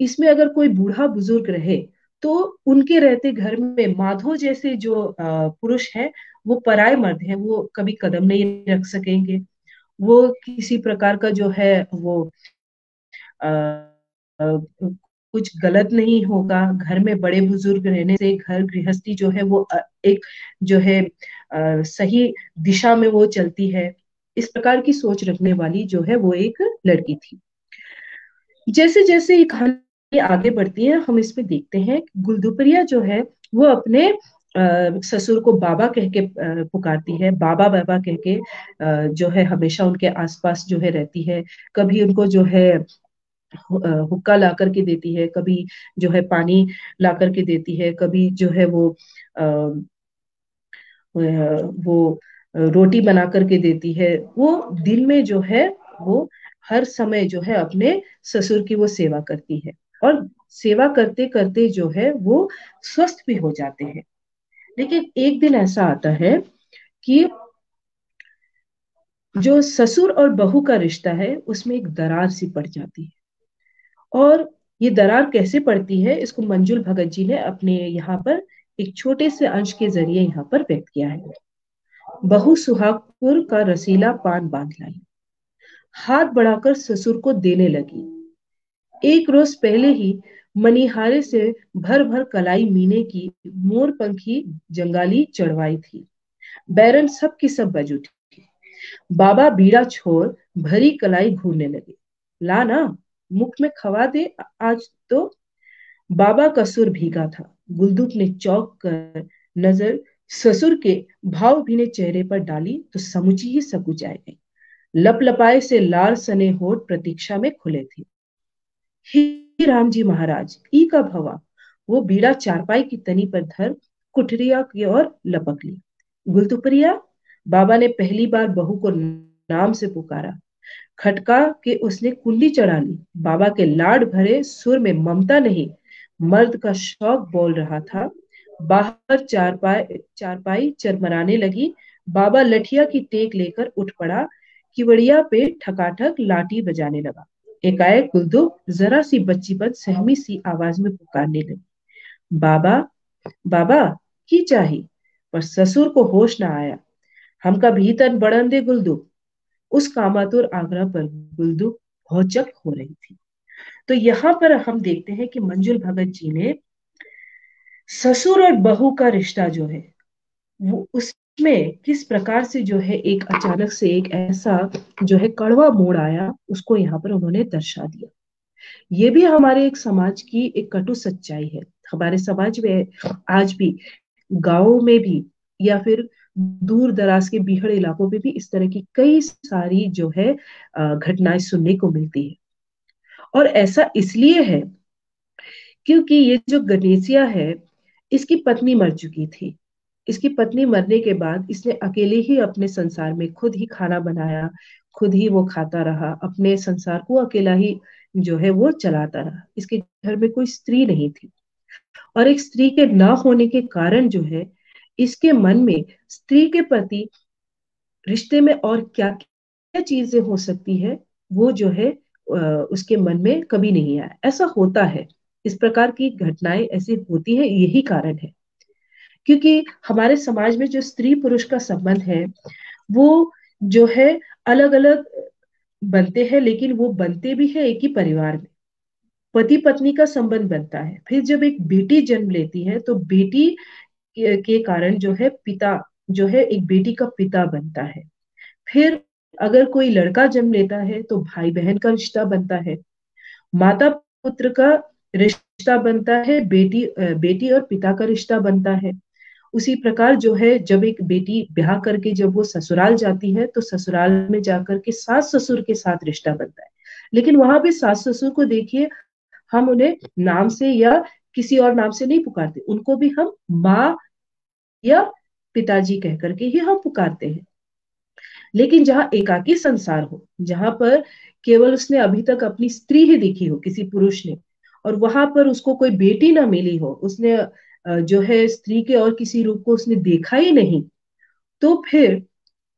इसमें अगर कोई बूढ़ा बुजुर्ग रहे तो उनके रहते घर में माधो जैसे जो पुरुष है वो पराए मर्द हैं, वो कभी कदम नहीं रख सकेंगे। वो किसी प्रकार का जो है वो अ, अ, कुछ गलत नहीं होगा। घर में बड़े बुजुर्ग रहने से घर गृहस्थी जो है वो एक जो है सही दिशा में वो चलती है। इस प्रकार की सोच रखने वाली जो है वो एक लड़की थी। जैसे जैसे ये कहानी आगे बढ़ती है हम इसमें देखते हैं कि गुलदुपरिया जो है वो अपने ससुर को बाबा कह के पुकारती है, बाबा बाबा कह के जो है हमेशा उनके आसपास जो है रहती है। कभी उनको जो है हुक्का ला करके देती है, कभी जो है पानी ला करके देती है, कभी जो है अ, वो रोटी बना करके देती है। वो दिन में जो है वो हर समय जो है अपने ससुर की वो सेवा करती है, और सेवा करते करते जो है वो स्वस्थ भी हो जाते हैं। लेकिन एक दिन ऐसा आता है कि जो ससुर और बहू का रिश्ता है उसमें एक दरार सी पड़ जाती है। और ये दरार कैसे पड़ती है इसको मंजुल भगत जी ने अपने यहाँ पर एक छोटे से अंश के जरिए यहाँ पर व्यक्त किया है। बहू सुहागपुर का रसीला पान बांध लाई, हाथ बढ़ाकर ससुर को देने लगी। एक रोज पहले ही मनिहारे से भर भर कलाई मीने की मोर पंखी जंगाली चढ़वाई थी। बैरन सब की सब बज उठी। बाबा बीड़ा छोड़ भरी कलाई घूरने लगे। ला ना, मुख में खवा दे आज तो। बाबा का सुर भीगा था। गुलदुक ने चौंक कर नजर ससुर के भाव भीने चेहरे पर डाली तो समुची ही सकुचाई गई। लपलपाए से लाल सने होठ प्रतीक्षा में खुले थे। ही राम जी महाराज, ई का भवा। वो बीड़ा चारपाई की तनी पर धर कुठरिया की ओर लपक ली। गुलतुपरिया, बाबा ने पहली बार बहू को नाम से पुकारा। खटका के उसने कुंडी चढ़ा ली। बाबा के लाड भरे सुर में ममता नहीं, मर्द का शौक बोल रहा था। बाहर चारपाई चारपाई चरमराने लगी। बाबा लठिया की टेक लेकर उठ पड़ा। किवड़िया पे ठकाठक लाठी बजाने लगा। एकाएक गुलदुब जरा सी बच्ची बद सहमी सी आवाज में पुकारने लगी, बाबा, बाबा की चाही। पर ससुर को होश ना आया। हमका भीतर बढ़न दे गुलदुब। उस कामातुर आग्रह पर गुलदुब भौचक हो रही थी। तो यहाँ पर हम देखते हैं कि मंजुल भगत जी ने ससुर और बहू का रिश्ता जो है वो उसमें किस प्रकार से जो है एक अचानक से एक ऐसा जो है कड़वा मोड़ आया, उसको यहाँ पर उन्होंने दर्शा दिया। ये भी हमारे एक समाज की एक कटु सच्चाई है। हमारे समाज में आज भी गांवों में भी या फिर दूर दराज के बीहड़ इलाकों में भी इस तरह की कई सारी जो है घटनाएं सुनने को मिलती है। और ऐसा इसलिए है क्योंकि ये जो गणेशिया है इसकी पत्नी मर चुकी थी। इसकी पत्नी मरने के बाद इसने अकेले ही अपने संसार में खुद ही खाना बनाया, खुद ही वो खाता रहा, अपने संसार को अकेला ही जो है वो चलाता रहा। इसके घर में कोई स्त्री नहीं थी। और एक स्त्री के न होने के कारण जो है इसके मन में स्त्री के प्रति रिश्ते में और क्या क्या चीजें हो सकती है वो जो है उसके मन में कभी नहीं आया। ऐसा होता है, इस प्रकार की घटनाएं ऐसी होती है, यही कारण है। क्योंकि हमारे समाज में जो स्त्री पुरुष का संबंध है वो जो है अलग अलग बनते हैं, लेकिन वो बनते भी है एक ही परिवार में। पति पत्नी का संबंध बनता है। फिर जब एक बेटी जन्म लेती है तो बेटी के कारण जो है पिता जो है एक बेटी का पिता बनता है। फिर अगर कोई लड़का जन्म लेता है तो भाई बहन का रिश्ता बनता है। माता पुत्र का रिश्ता बनता है, बेटी और पिता का रिश्ता बनता है। उसी प्रकार जो है जब एक बेटी ब्याह करके जब वो ससुराल जाती है तो ससुराल में जाकर के सास ससुर के साथ रिश्ता बनता है। लेकिन वहां भी सास ससुर को देखिए, हम उन्हें नाम से या किसी और नाम से नहीं पुकारते, उनको भी हम माँ या पिताजी कह करके ही हम पुकारते हैं। लेकिन जहाँ एकाकी संसार हो, जहां पर केवल उसने अभी तक अपनी स्त्री ही देखी हो किसी पुरुष ने, और वहां पर उसको कोई बेटी ना मिली हो, उसने जो है स्त्री के और किसी रूप को उसने देखा ही नहीं, तो फिर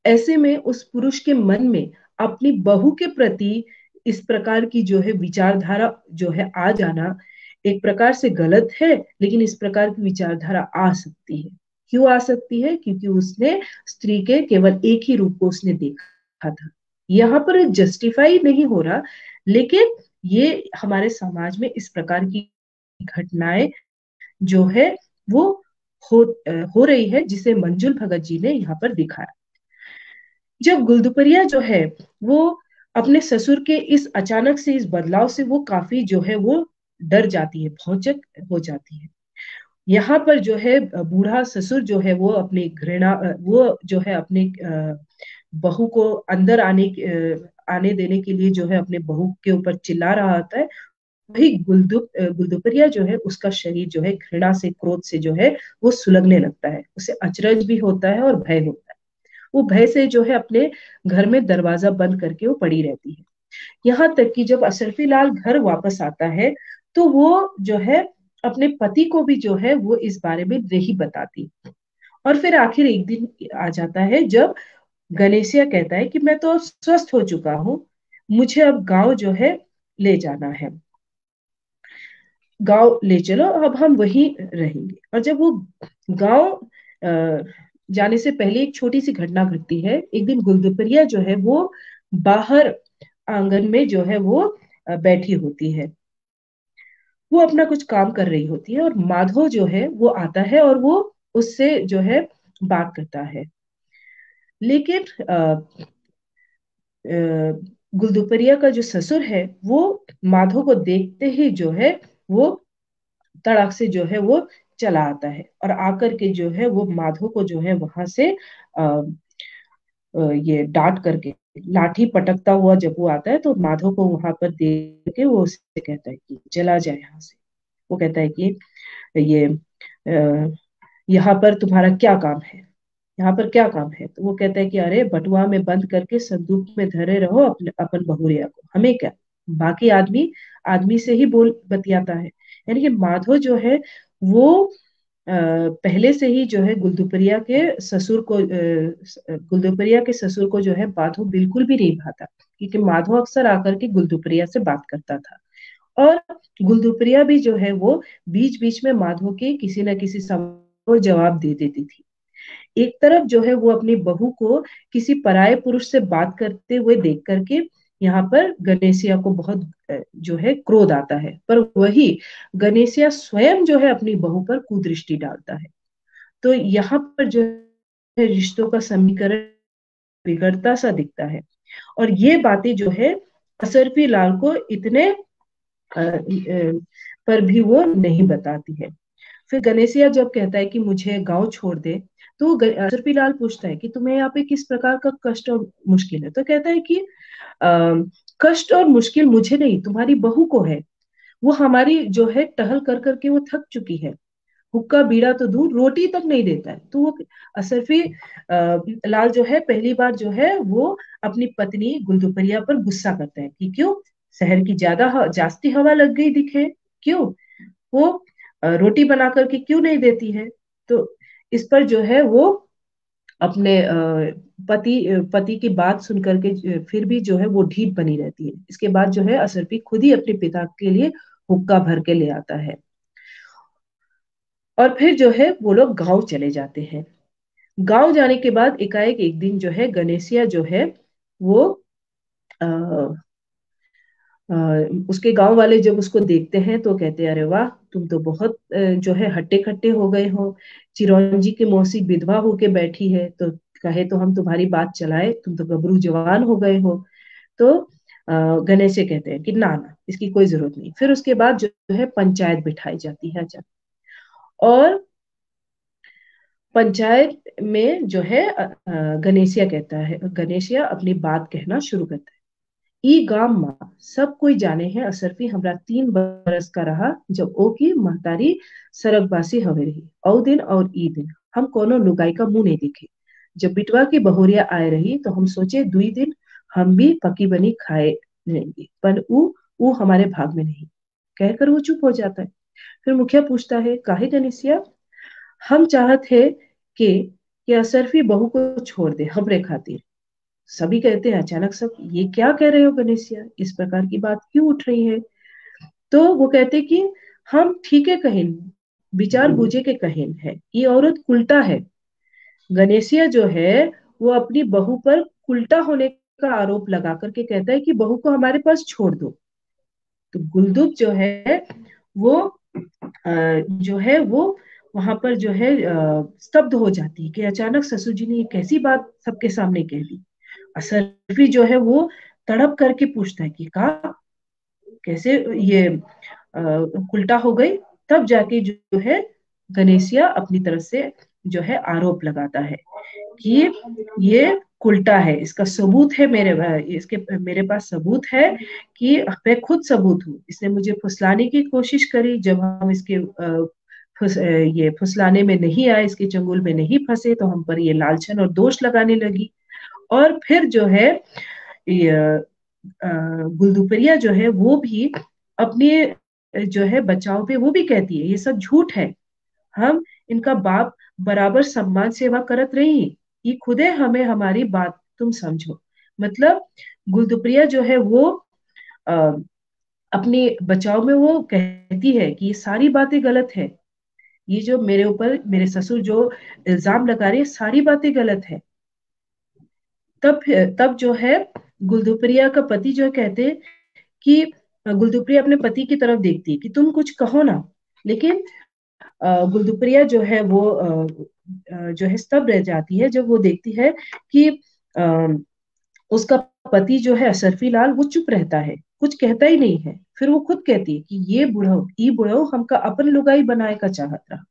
ऐसे में उस पुरुष के मन में अपनी बहू के प्रति इस प्रकार की जो है विचारधारा जो है आ जाना एक प्रकार से गलत है। लेकिन इस प्रकार की विचारधारा आ सकती है। क्यों आ सकती है? क्योंकि उसने स्त्री के केवल एक ही रूप को उसने देखा था। यहाँ पर जस्टिफाई नहीं हो रहा, लेकिन ये हमारे समाज में इस प्रकार की घटनाएं जो है वो हो हो रही है, जिसे मंजुल भगत जी ने यहाँ पर दिखाया। जब गुलदुपरिया जो है वो अपने ससुर के इस अचानक से इस बदलाव से वो काफी जो है वो डर जाती है, भौचक हो जाती है। यहाँ पर जो है बूढ़ा ससुर जो है वो अपनी घृणा वो जो है अपने बहू को अंदर आने देने के लिए जो है अपने बहू के ऊपर चिल्ला रहा होता है। वही गुलदुपरिया जो है उसका शरीर जो है घृणा से, क्रोध से जो है वो सुलगने लगता है। उसे अचरज भी होता है और भय होता है। वो भय से जो है अपने घर में दरवाजा बंद करके वो पड़ी रहती है। यहाँ तक कि जब अशरफी लाल घर वापस आता है तो वो जो है अपने पति को भी जो है वो इस बारे में नहीं बताती। और फिर आखिर एक दिन आ जाता है जब गणेशिया कहता है कि मैं तो स्वस्थ हो चुका हूँ, मुझे अब गांव जो है ले जाना है, गांव ले चलो, अब हम वहीं रहेंगे। और जब वो गांव जाने से पहले एक छोटी सी घटना घटती है। एक दिन गुलदुपरिया जो है वो बाहर आंगन में जो है वो बैठी होती है। वो अपना कुछ काम कर रही होती है और माधव जो है वो आता है और वो उससे जो है बात करता है। लेकिन गुलदुपरिया का जो ससुर है वो माधव को देखते ही जो है वो तड़ाक से जो है वो चला आता है और आकर के जो है वो माधव को जो है वहां से ये डांट करके लाठी पटकता हुआ जब वो आता है तो माधव को वहां पर देख के वो उससे कहता है कि चला जाए यहाँ से। वो कहता है कि ये यहाँ पर तुम्हारा क्या काम है, यहाँ पर क्या काम है? तो वो कहता है कि अरे बटुआ में बंद करके संदूक में धरे रहो अपने अपन बहुरिया को, हमें क्या? बाकी आदमी आदमी से ही बोल बतियाता है। यानी कि माधव जो है वो पहले से ही जो है गुलदुपरिया के ससुर को गुलदुपरिया के ससुर को जो है माधव बिल्कुल भी नहीं भाता, क्योंकि माधव अक्सर आकर के गुलदुपरिया से बात करता था। और गुलदुपरिया भी जो है वो बीच बीच में माधव के किसी न किसी सवाल को जवाब दे देती थी। एक तरफ जो है वो अपनी बहू को किसी पराये पुरुष से बात करते हुए देख करके यहाँ पर गणेशिया को बहुत जो है क्रोध आता है, पर वही गणेशिया स्वयं जो है अपनी बहू पर कुदृष्टि डालता है। तो यहाँ पर जो है रिश्तों का समीकरण बिगड़ता सा दिखता है। और ये बातें जो है असरफी लाल को इतने पर भी वो नहीं बताती है। फिर गणेशिया जब कहता है कि मुझे गांव छोड़ दे, तो असरफी लाल पूछता है कि तुम्हें यहाँ पे किस प्रकार का कष्ट और मुश्किल है? तो कहता है कि कष्ट और मुश्किल मुझे नहीं, तुम्हारी बहू को है। वो हमारी जो है टहल कर करके वो थक चुकी है, हुक्का बीड़ा तो दूर रोटी तक नहीं देता है। तो वो असरफी लाल जो है पहली बार जो है वो अपनी पत्नी गुलदुपरिया पर गुस्सा करता है कि क्यों शहर की जास्ती हवा लग गई दिखे, क्यों वो रोटी बना करके क्यों नहीं देती है? तो इस पर जो है वो अपने पति की बात सुन करके फिर भी जो है वो ढीठ बनी रहती है। इसके बाद जो है असरफी खुद ही अपने पिता के लिए हुक्का भर के ले आता है। और फिर जो है वो लोग गांव चले जाते हैं। गांव जाने के बाद एकाएक एक दिन जो है गणेशिया जो है वो आ, आ, उसके गांव वाले जब उसको देखते हैं तो कहते हैं अरे वाह, तुम तो बहुत जो है हट्टे खट्टे हो गए हो। चिरंजी की मौसी विधवा होके बैठी है तो कहे तो हम तुम्हारी बात चलाए, तुम तो गबरू जवान हो गए हो। तो गणेश जी कहते हैं कि ना ना, इसकी कोई जरूरत नहीं। फिर उसके बाद जो है पंचायत बिठाई जाती है। अच्छा, और पंचायत में जो है गणेशिया कहता है, गणेशिया अपनी बात कहना शुरू करता है। ई गाम माँ सब कोई जाने हैं असरफी हमरा 3 बरस का रहा जब ओ की महतारी सरगबासी हवे रही। औ दिन और ई दिन हम कोनो लुगाई का मुंह नहीं देखे। जब बिटवा की बहुरिया आए रही तो हम सोचे 2 दिन हम भी पकी बनी खाए लेंगे, पर ऊ हमारे भाग में नहीं, कहकर वो चुप हो जाता है। फिर मुखिया पूछता है, काहे गनेसिया? हम चाहत है कि असरफी बहू को छोड़ दे हमरे खातिर। सभी कहते हैं अचानक, सब ये क्या कह रहे हो गनेसिया, इस प्रकार की बात क्यों उठ रही है? तो वो कहते कि हम ठीक है कहें, विचार बूझे के कहें है, ये औरत उल्टा है। गनेशिया जो है वो अपनी बहू पर उल्टा होने का आरोप लगा करके कहता है कि बहू को हमारे पास छोड़ दो। तो गुलदुब जो है वो जो है वो वहां पर जो है स्तब्ध हो जाती है कि अचानक ससुर जी ने ये कैसी बात सबके सामने कह दी। असरफी जो है वो तड़प करके पूछता है कि का कैसे ये उल्टा हो गई। तब जाके जो है गनेशिया अपनी तरफ से जो है आरोप लगाता है कि ये उल्टा है, इसका सबूत है इसके मेरे पास सबूत है कि मैं खुद सबूत हूँ। इसने मुझे फुसलाने की कोशिश करी, जब हम इसके ये फुसलाने में नहीं आए, इसके चंगुल में नहीं फंसे, तो हम पर ये लालचन और दोष लगाने लगी। और फिर जो है ये गुलदुपरिया जो है वो भी अपने जो है बचाव पे वो भी कहती है ये सब झूठ है, हम इनका बाप बराबर सम्मान सेवा करत रही, ये खुदे हमें हमारी बात तुम समझो। मतलब गुलदुपरिया जो है वो अ, अपने बचाव में वो कहती है कि ये सारी बातें गलत है, ये जो मेरे ऊपर मेरे ससुर जो इल्जाम लगा रहे हैं सारी बातें गलत है। तब जो है गुलदुपरिया का पति जो कहते हैं कि गुलदुपरिया अपने पति की तरफ देखती है कि तुम कुछ कहो ना, लेकिन गुलदुपरिया जो है वो जो है स्तब्ध रह जाती है जब वो देखती है कि अ, उसका पति जो है असरफी लाल वो चुप रहता है, कुछ कहता ही नहीं है। फिर वो खुद कहती है कि ये बुढ़ऊ हमका अपन लुगाई बनाए का चाहत रहा।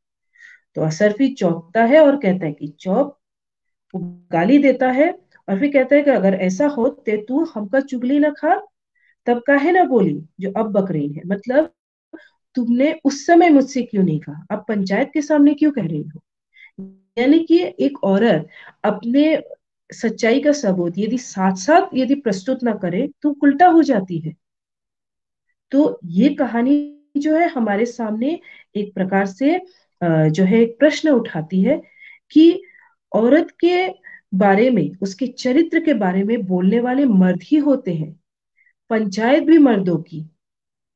तो असरफी चौंकता है और कहता है कि चौप, वो गाली देता है और फिर कहता है कि अगर ऐसा हो ते तू हमका चुगली ना खा, तब काहे ना बोली जो अब बक रही है। मतलब तुमने उस समय मुझसे क्यों नहीं कहा, अब पंचायत के सामने क्यों कह रही हो? यानी कि एक औरत अपने सच्चाई का सबूत यदि साथ साथ यदि प्रस्तुत ना करे तो उल्टा हो जाती है। तो ये कहानी जो है हमारे सामने एक प्रकार से जो है एक प्रश्न उठाती है कि औरत के बारे में, उसके चरित्र के बारे में बोलने वाले मर्द ही होते हैं, पंचायत भी मर्दों की,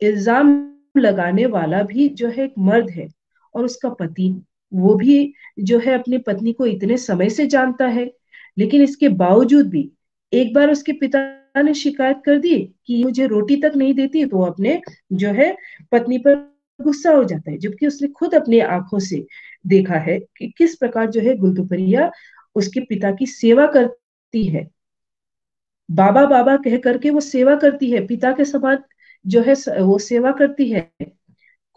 इल्जाम लगाने वाला भी जो है एक मर्द है, और उसका पति वो भी जो है अपनी पत्नी को इतने समय से जानता है। लेकिन इसके बावजूद भी एक बार उसके पिता ने शिकायत कर दी कि मुझे रोटी तक नहीं देती, तो वो अपने जो है पत्नी पर गुस्सा हो जाता है, जबकि उसने खुद अपनी आंखों से देखा है कि किस प्रकार जो है गुलदुपरिया उसके पिता की सेवा करती है, बाबा बाबा कह करके वो सेवा करती है, पिता के समान जो है वो सेवा करती है।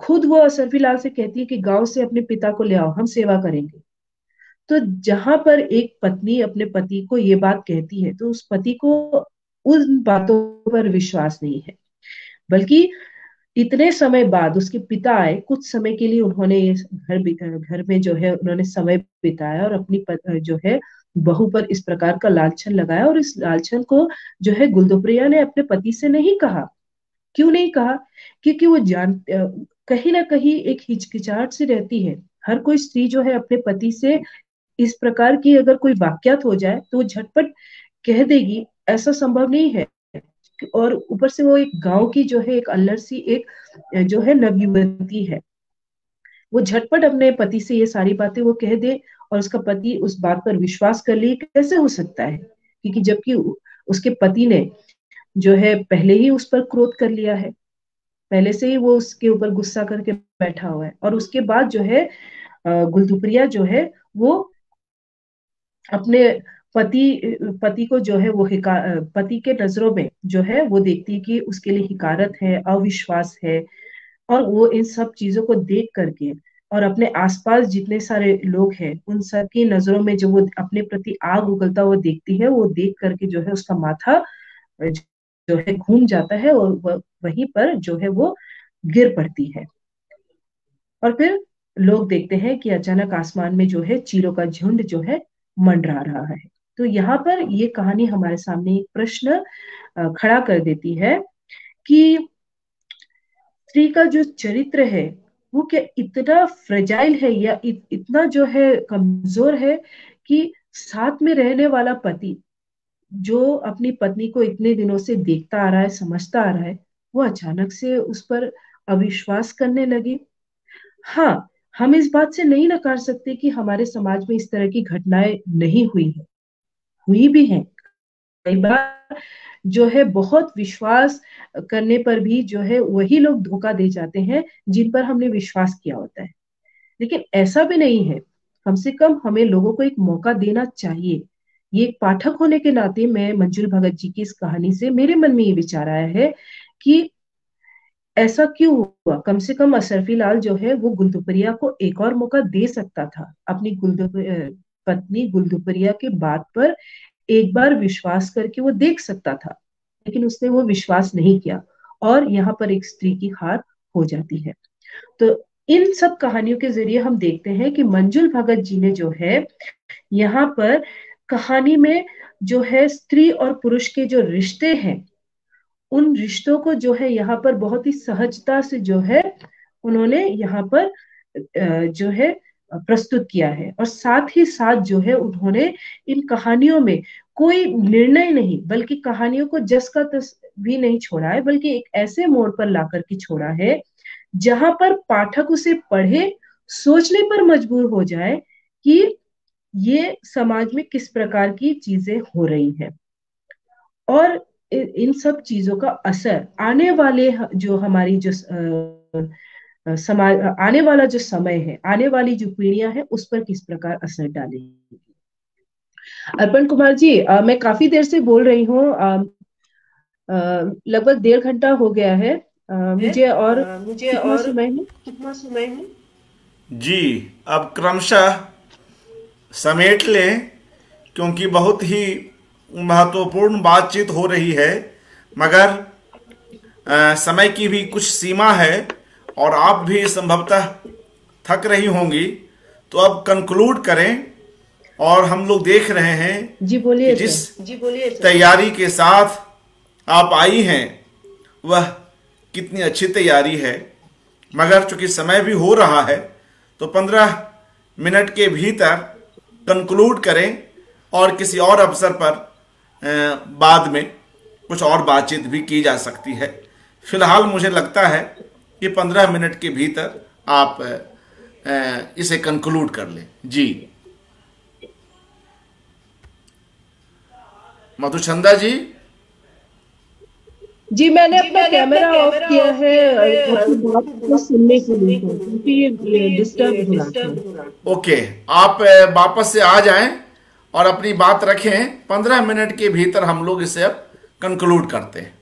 खुद वो असरफी लाल से कहती है कि गांव से अपने पिता को ले आओ, हम सेवा करेंगे। तो जहां पर एक पत्नी अपने पति को ये बात कहती है तो उस पति को उन बातों पर विश्वास नहीं है, बल्कि इतने समय बाद उसके पिता आए, कुछ समय के लिए उन्होंने ये घर में जो है उन्होंने समय बिताया और अपनी जो है बहू पर इस प्रकार का लालछन लगाया, और इस लालछन को जो है गुलदुपरिया ने अपने पति से नहीं कहा। क्यों नहीं कहा? क्योंकि वो कहीं ना कहीं एक हिचकिचाहट सी रहती है। हर कोई स्त्री जो है अपने पति से इस प्रकार की अगर कोई वाक्यात हो जाए तो वो झटपट कह देगी, ऐसा संभव नहीं है। और ऊपर से वो एक गांव की जो है एक अल्लड़ सी एक जो है नवयुवती है, वो झटपट अपने पति से ये सारी बातें वो कह दे और उसका पति उस बात पर विश्वास कर लिए, कैसे हो सकता है? क्योंकि जबकि उसके पति ने जो है पहले ही उस पर क्रोध कर लिया है, पहले से ही वो उसके ऊपर गुस्सा करके बैठा हुआ है, और उसके बाद जो है गुलदुपरिया जो है वो अपने पति पति को जो है वो पति के नजरों में जो है वो देखती है कि उसके लिए हिकारत है, अविश्वास है। और वो इन सब चीजों को देख करके और अपने आसपास जितने सारे लोग हैं उन सब की नजरों में जो वो अपने प्रति आग उगलता हुआ देखती है, वो देख करके जो है उसका माथा जो है घूम जाता है और वहीं पर जो है वो गिर पड़ती है। और फिर लोग देखते हैं कि अचानक आसमान में जो है चीलों का झुंड जो है मंडरा रहा है। तो यहाँ पर ये कहानी हमारे सामने एक प्रश्न खड़ा कर देती है कि स्त्री का जो चरित्र है वो क्या इतना फ्रेजाइल है या इतना जो है कमजोर है कि साथ में रहने वाला पति जो अपनी पत्नी को इतने दिनों से देखता आ रहा है, समझता आ रहा है, वो अचानक से उस पर अविश्वास करने लगे। हाँ, हम इस बात से नहीं नकार सकते कि हमारे समाज में इस तरह की घटनाएं नहीं हुई है, हुई भी हैं। कई बार जो है बहुत विश्वास करने पर भी जो है वही लोग धोखा दे जाते हैं जिन पर हमने विश्वास किया होता है। लेकिन ऐसा भी नहीं है। कम से कम हमें लोगों को एक मौका देना चाहिए। ये एक पाठक होने के नाते मैं मंजुल भगत जी की इस कहानी से मेरे मन में ये विचार आया है कि ऐसा क्यों हुआ। कम से कम अशरफी लाल जो है वो गुलदुपरिया को एक और मौका दे सकता था। अपनी पत्नी गुलदुपरिया के बात पर एक बार विश्वास करके वो देख सकता था, लेकिन उसने वो विश्वास नहीं किया और यहाँ पर एक स्त्री की हार हो जाती है। तो इन सब कहानियों के जरिए हम देखते हैं कि मंजुल भगत जी ने जो है यहाँ पर कहानी में जो है स्त्री और पुरुष के जो रिश्ते हैं उन रिश्तों को जो है यहाँ पर बहुत ही सहजता से जो है उन्होंने यहाँ पर जो है प्रस्तुत किया है। और साथ ही साथ जो है उन्होंने इन कहानियों में कोई निर्णय नहीं बल्कि कहानियों को जस का तस भी नहीं छोड़ा है, बल्कि एक ऐसे मोड़ पर लाकर के छोड़ा है जहां पर पाठक उसे पढ़े सोचने पर मजबूर हो जाए कि ये समाज में किस प्रकार की चीजें हो रही हैं और इन सब चीजों का असर आने वाले जो हमारी जो समाज आने वाला जो समय है, आने वाली जो पीढ़ियां हैं उस पर किस प्रकार असर डालेगी। अर्पण कुमार जी, मैं काफी देर से बोल रही हूँ, लगभग 1.5 घंटा हो गया है। मुझे और कितना समय है? जी, अब क्रमशः समेट लें, क्योंकि बहुत ही महत्वपूर्ण बातचीत हो रही है, मगर समय की भी कुछ सीमा है और आप भी संभवतः थक रही होंगी। तो अब कंक्लूड करें। और हम लोग देख रहे हैं जी बोलिए कि जिस तैयारी के साथ आप आई हैं वह कितनी अच्छी तैयारी है, मगर चूंकि समय भी हो रहा है तो 15 मिनट के भीतर कंक्लूड करें और किसी और अवसर पर बाद में कुछ और बातचीत भी की जा सकती है। फिलहाल मुझे लगता है कि 15 मिनट के भीतर आप इसे कंक्लूड कर लें। जी मधुचंदा जी। जी, मैंने अपना कैमरा ऑफ किया है आपकी बात को सुनने के लिए, क्योंकि ये डिस्टर्ब हो रहा था। ओके, आप वापस से आ जाएं और अपनी बात रखें। 15 मिनट के भीतर हम लोग इसे अब कंक्लूड करते हैं।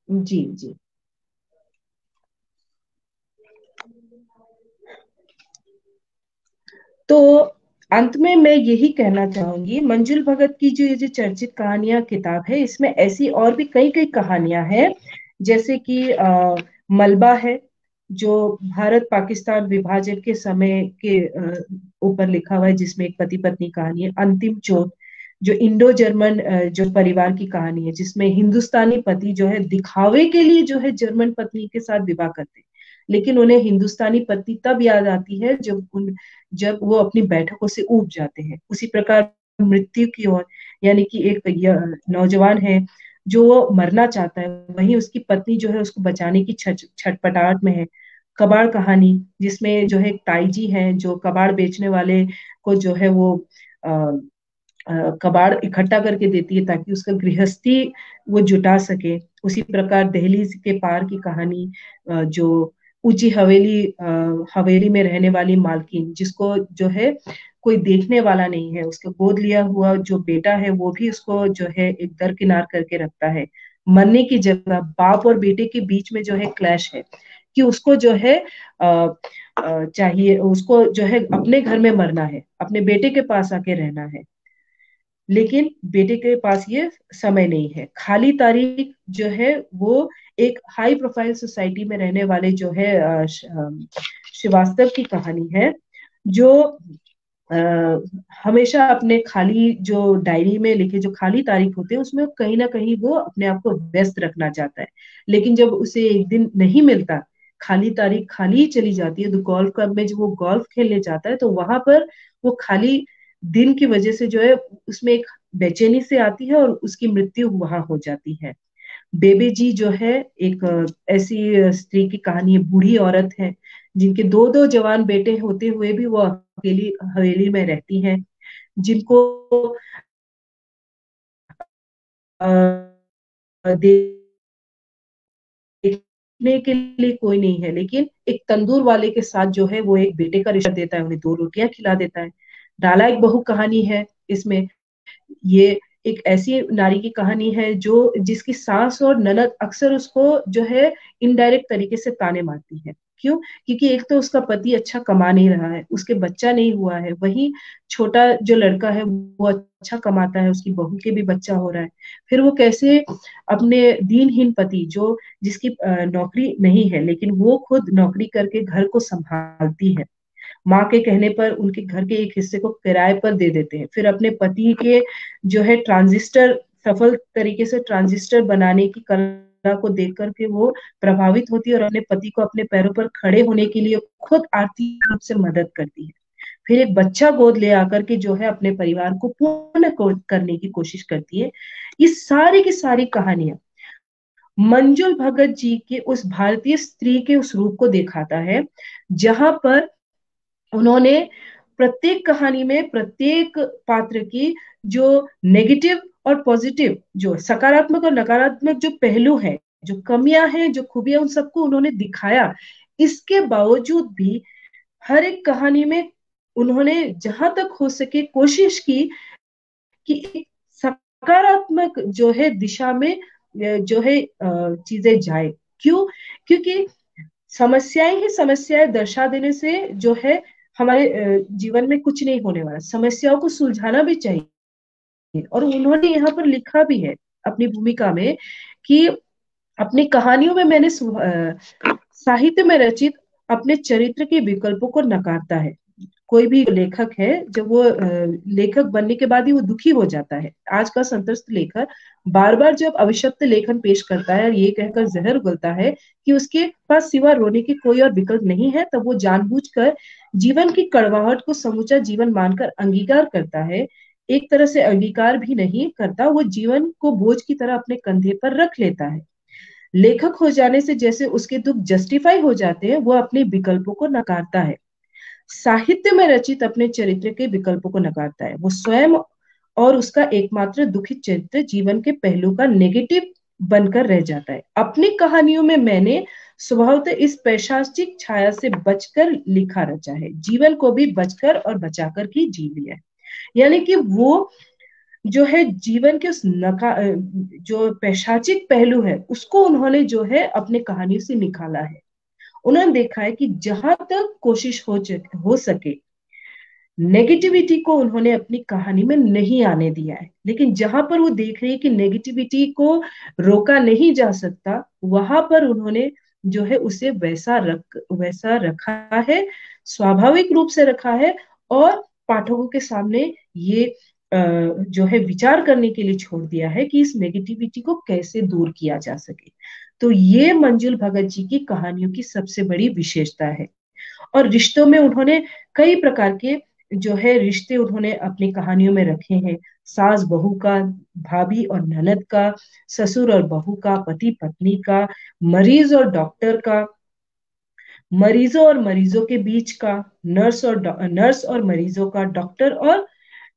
जी जी। तो अंत में मैं यही कहना चाहूंगी, मंजुल भगत की जो ये जो चर्चित कहानियां किताब है, इसमें ऐसी और भी कई कई कहानियां हैं, जैसे कि मलबा है जो भारत पाकिस्तान विभाजन के समय के ऊपर लिखा हुआ है, जिसमें एक पति पत्नी कहानी है। अंतिम चोट जो इंडो जर्मन जो परिवार की कहानी है, जिसमें हिंदुस्तानी पति जो है दिखावे के लिए जो है जर्मन पत्नी के साथ विवाह करते हैं, लेकिन उन्हें हिंदुस्तानी पत्नी तब याद आती है जब वो अपनी बैठकों से ऊब जाते हैं। उसी प्रकार मृत्यु की ओर, यानी कि एक नौजवान है जो वो मरना चाहता है, वहीं उसकी पत्नी जो है उसको बचाने की छटपटाहट में है। कबाड़ कहानी, जिसमें जो है एक ताई जी है जो कबाड़ बेचने वाले को जो है वो कबाड़ इकट्ठा करके देती है ताकि उसका गृहस्थी वो जुटा सके। उसी प्रकार दहलीज के पार की कहानी, जो ऊंची हवेली में रहने वाली मालकिन, जिसको जो है कोई देखने वाला नहीं है, उसका गोद लिया हुआ जो बेटा है वो भी उसको जो है एक दरकिनार करके रखता है। मरने की जगह बाप और बेटे के बीच में जो है क्लैश है कि उसको जो है चाहिए, उसको जो है अपने घर में मरना है, अपने बेटे के पास आके रहना है, लेकिन बेटे के पास ये समय नहीं है। खाली तारीख जो है वो एक हाई प्रोफाइल सोसाइटी में रहने वाले जो है श्रीवास्तव की कहानी है, जो आ, हमेशा अपने खाली जो डायरी में लिखे जो खाली तारीख होते हैं उसमें कहीं ना कहीं वो अपने आप को व्यस्त रखना चाहता है। लेकिन जब उसे एक दिन नहीं मिलता, खाली तारीख खाली ही चली जाती है, तो गोल्फ क्लब में जब वो गोल्फ खेलने जाता है तो वहां पर वो खाली दिन की वजह से जो है उसमें एक बेचैनी से आती है और उसकी मृत्यु वहां हो जाती है। बेबी जी जो है एक ऐसी स्त्री की कहानी है, बूढ़ी औरत है जिनके दो दो जवान बेटे होते हुए भी वो अकेली हवेली में रहती हैं, जिनको देखने के लिए कोई नहीं है, लेकिन एक तंदूर वाले के साथ जो है वो एक बेटे का रिश्ता देता है, उन्हें दो रोटियां खिला देता है। डाला एक बहू कहानी है इसमें। ये एक ऐसी नारी की कहानी है जो जिसकी सास और ननद अक्सर उसको जो है इनडायरेक्ट तरीके से ताने मारती है। क्यों? क्योंकि एक तो उसका पति अच्छा कमा नहीं रहा है, उसके बच्चा नहीं हुआ है, वही छोटा जो लड़का है वो अच्छा कमाता है, उसकी बहू के भी बच्चा हो रहा है। फिर वो कैसे अपने दीनहीन पति जो जिसकी नौकरी नहीं है लेकिन वो खुद नौकरी करके घर को संभालती है, माँ के कहने पर उनके घर के एक हिस्से को किराए पर दे देते हैं, फिर अपने पति के जो है ट्रांजिस्टर सफल तरीके से ट्रांजिस्टर बनाने की कला को देख करके वो प्रभावित होती है और अपने पति को अपने पैरों पर खड़े होने के लिए खुद आर्थिक रूप से मदद करती है। फिर एक बच्चा गोद ले आकर के जो है अपने परिवार को पूर्ण करने की कोशिश करती है। ये सारी की सारी कहानियां मंजुल भगत जी के उस भारतीय स्त्री के उस रूप को दिखाता है, जहां पर उन्होंने प्रत्येक कहानी में प्रत्येक पात्र की जो नेगेटिव और पॉजिटिव, जो सकारात्मक और नकारात्मक जो पहलू है, जो कमियां हैं, जो खूबियां, उन सबको उन्होंने दिखाया। इसके बावजूद भी हर एक कहानी में उन्होंने जहां तक हो सके कोशिश की कि एक सकारात्मक जो है दिशा में जो है चीजें जाए। क्यों? क्योंकि समस्याएं ही समस्याएं दर्शा देने से जो है हमारे जीवन में कुछ नहीं होने वाला, समस्याओं को सुलझाना भी चाहिए। और उन्होंने यहाँ पर लिखा भी है अपनी भूमिका में कि अपनी कहानियों में मैंने साहित्य में रचित अपने चरित्र के विकल्पों को नकारता है। कोई भी लेखक है, जब वो लेखक बनने के बाद ही वो दुखी हो जाता है। आज का संत्रस्त लेखक बार बार जब अभिशप्त लेखन पेश करता है और ये कहकर जहर उगलता है कि उसके पास सिवा रोने की कोई और विकल्प नहीं है, तब वो जानबूझकर जीवन की कड़वाहट को समूचा जीवन मानकर अंगीकार करता है। एक तरह से अंगीकार भी नहीं करता, वो जीवन को बोझ की तरह अपने कंधे पर रख लेता है। लेखक हो जाने से जैसे उसके दुख जस्टिफाई हो जाते हैं, वो अपने विकल्पों को नकारता है। साहित्य में रचित अपने चरित्र के विकल्पों को नकारता है। वो स्वयं और उसका एकमात्र दुखित चरित्र जीवन के पहलू का नेगेटिव बनकर रह जाता है। अपनी कहानियों में मैंने स्वभावतः इस पैशाचिक छाया से बचकर लिखा रचा है, जीवन को भी बचकर और बचाकर ही जी लिया है। यानी कि वो जो है जीवन के उस जो पैशाचिक पहलू है उसको उन्होंने जो है अपने कहानी से निकाला है। उन्होंने देखा है कि जहां तक कोशिश हो सके नेगेटिविटी को उन्होंने अपनी कहानी में नहीं आने दिया है, लेकिन जहां पर वो देख रहे हैं कि नेगेटिविटी को रोका नहीं जा सकता, वहां पर उन्होंने जो है उसे वैसा रखा है, स्वाभाविक रूप से रखा है, और पाठकों के सामने ये जो है विचार करने के लिए छोड़ दिया है कि इस नेगेटिविटी को कैसे दूर किया जा सके। तो ये मंजुल भगत जी की कहानियों की सबसे बड़ी विशेषता है। और रिश्तों में उन्होंने कई प्रकार के जो है रिश्ते उन्होंने अपनी कहानियों में रखे हैं। सास बहू का, भाभी और ननद का, ससुर और बहू का, पति पत्नी का, मरीज और डॉक्टर का, मरीजों और मरीजों के बीच का, नर्स और मरीजों का, डॉक्टर और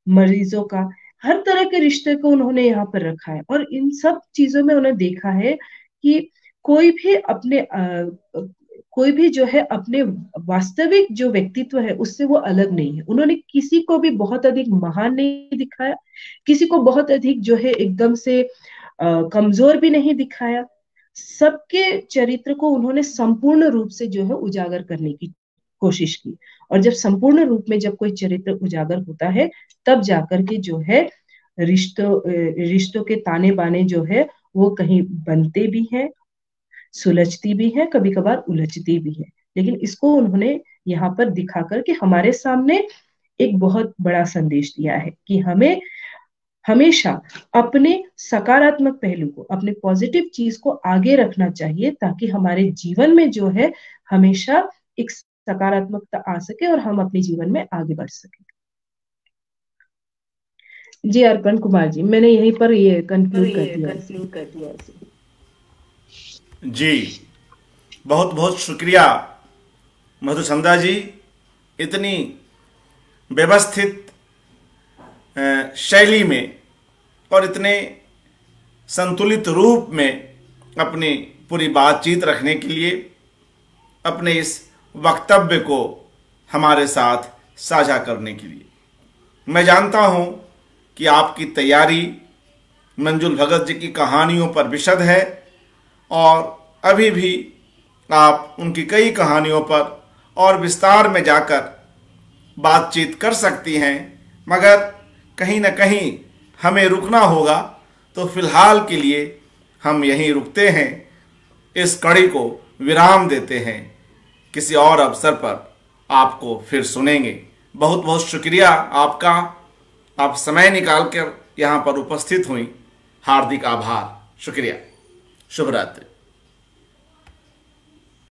मरीजों का, हर तरह के रिश्ते को उन्होंने यहाँ पर रखा है। और इन सब चीजों में उन्होंने देखा है कि कोई भी अपने कोई भी जो है अपने वास्तविक जो व्यक्तित्व है उससे वो अलग नहीं है। उन्होंने किसी को भी बहुत अधिक महान नहीं दिखाया, किसी को बहुत अधिक जो है एकदम से कमजोर भी नहीं दिखाया। सबके चरित्र को उन्होंने संपूर्ण रूप से जो है उजागर करने की कोशिश की। और जब संपूर्ण रूप में जब कोई चरित्र उजागर होता है, तब जाकर के जो है रिश्तों के ताने बाने जो है वो कहीं बनते भी हैं, सुलझती भी है, कभी कभार उलझती भी है। लेकिन इसको उन्होंने यहाँ पर दिखाकर के हमारे सामने एक बहुत बड़ा संदेश दिया है कि हमें हमेशा अपने सकारात्मक पहलू को, अपने पॉजिटिव चीज को आगे रखना चाहिए, ताकि हमारे जीवन में जो है हमेशा एक सकारात्मकता आ सके और हम अपने जीवन में आगे बढ़ सके। जी अर्पण कुमार जी, मैंने यहीं पर ये कंक्लूड कर दिया जी, बहुत बहुत शुक्रिया मधुचंदा जी, इतनी व्यवस्थित शैली में और इतने संतुलित रूप में अपनी पूरी बातचीत रखने के लिए, अपने इस वक्तव्य को हमारे साथ साझा करने के लिए। मैं जानता हूं कि आपकी तैयारी मंजुल भगत जी की कहानियों पर विशद है और अभी भी आप उनकी कई कहानियों पर और विस्तार में जाकर बातचीत कर सकती हैं, मगर कहीं ना कहीं हमें रुकना होगा, तो फिलहाल के लिए हम यहीं रुकते हैं, इस कड़ी को विराम देते हैं। किसी और अवसर पर आपको फिर सुनेंगे। बहुत बहुत शुक्रिया आपका, आप समय निकाल कर यहाँ पर उपस्थित हुई, हार्दिक आभार, शुक्रिया। शुभ रात्रि।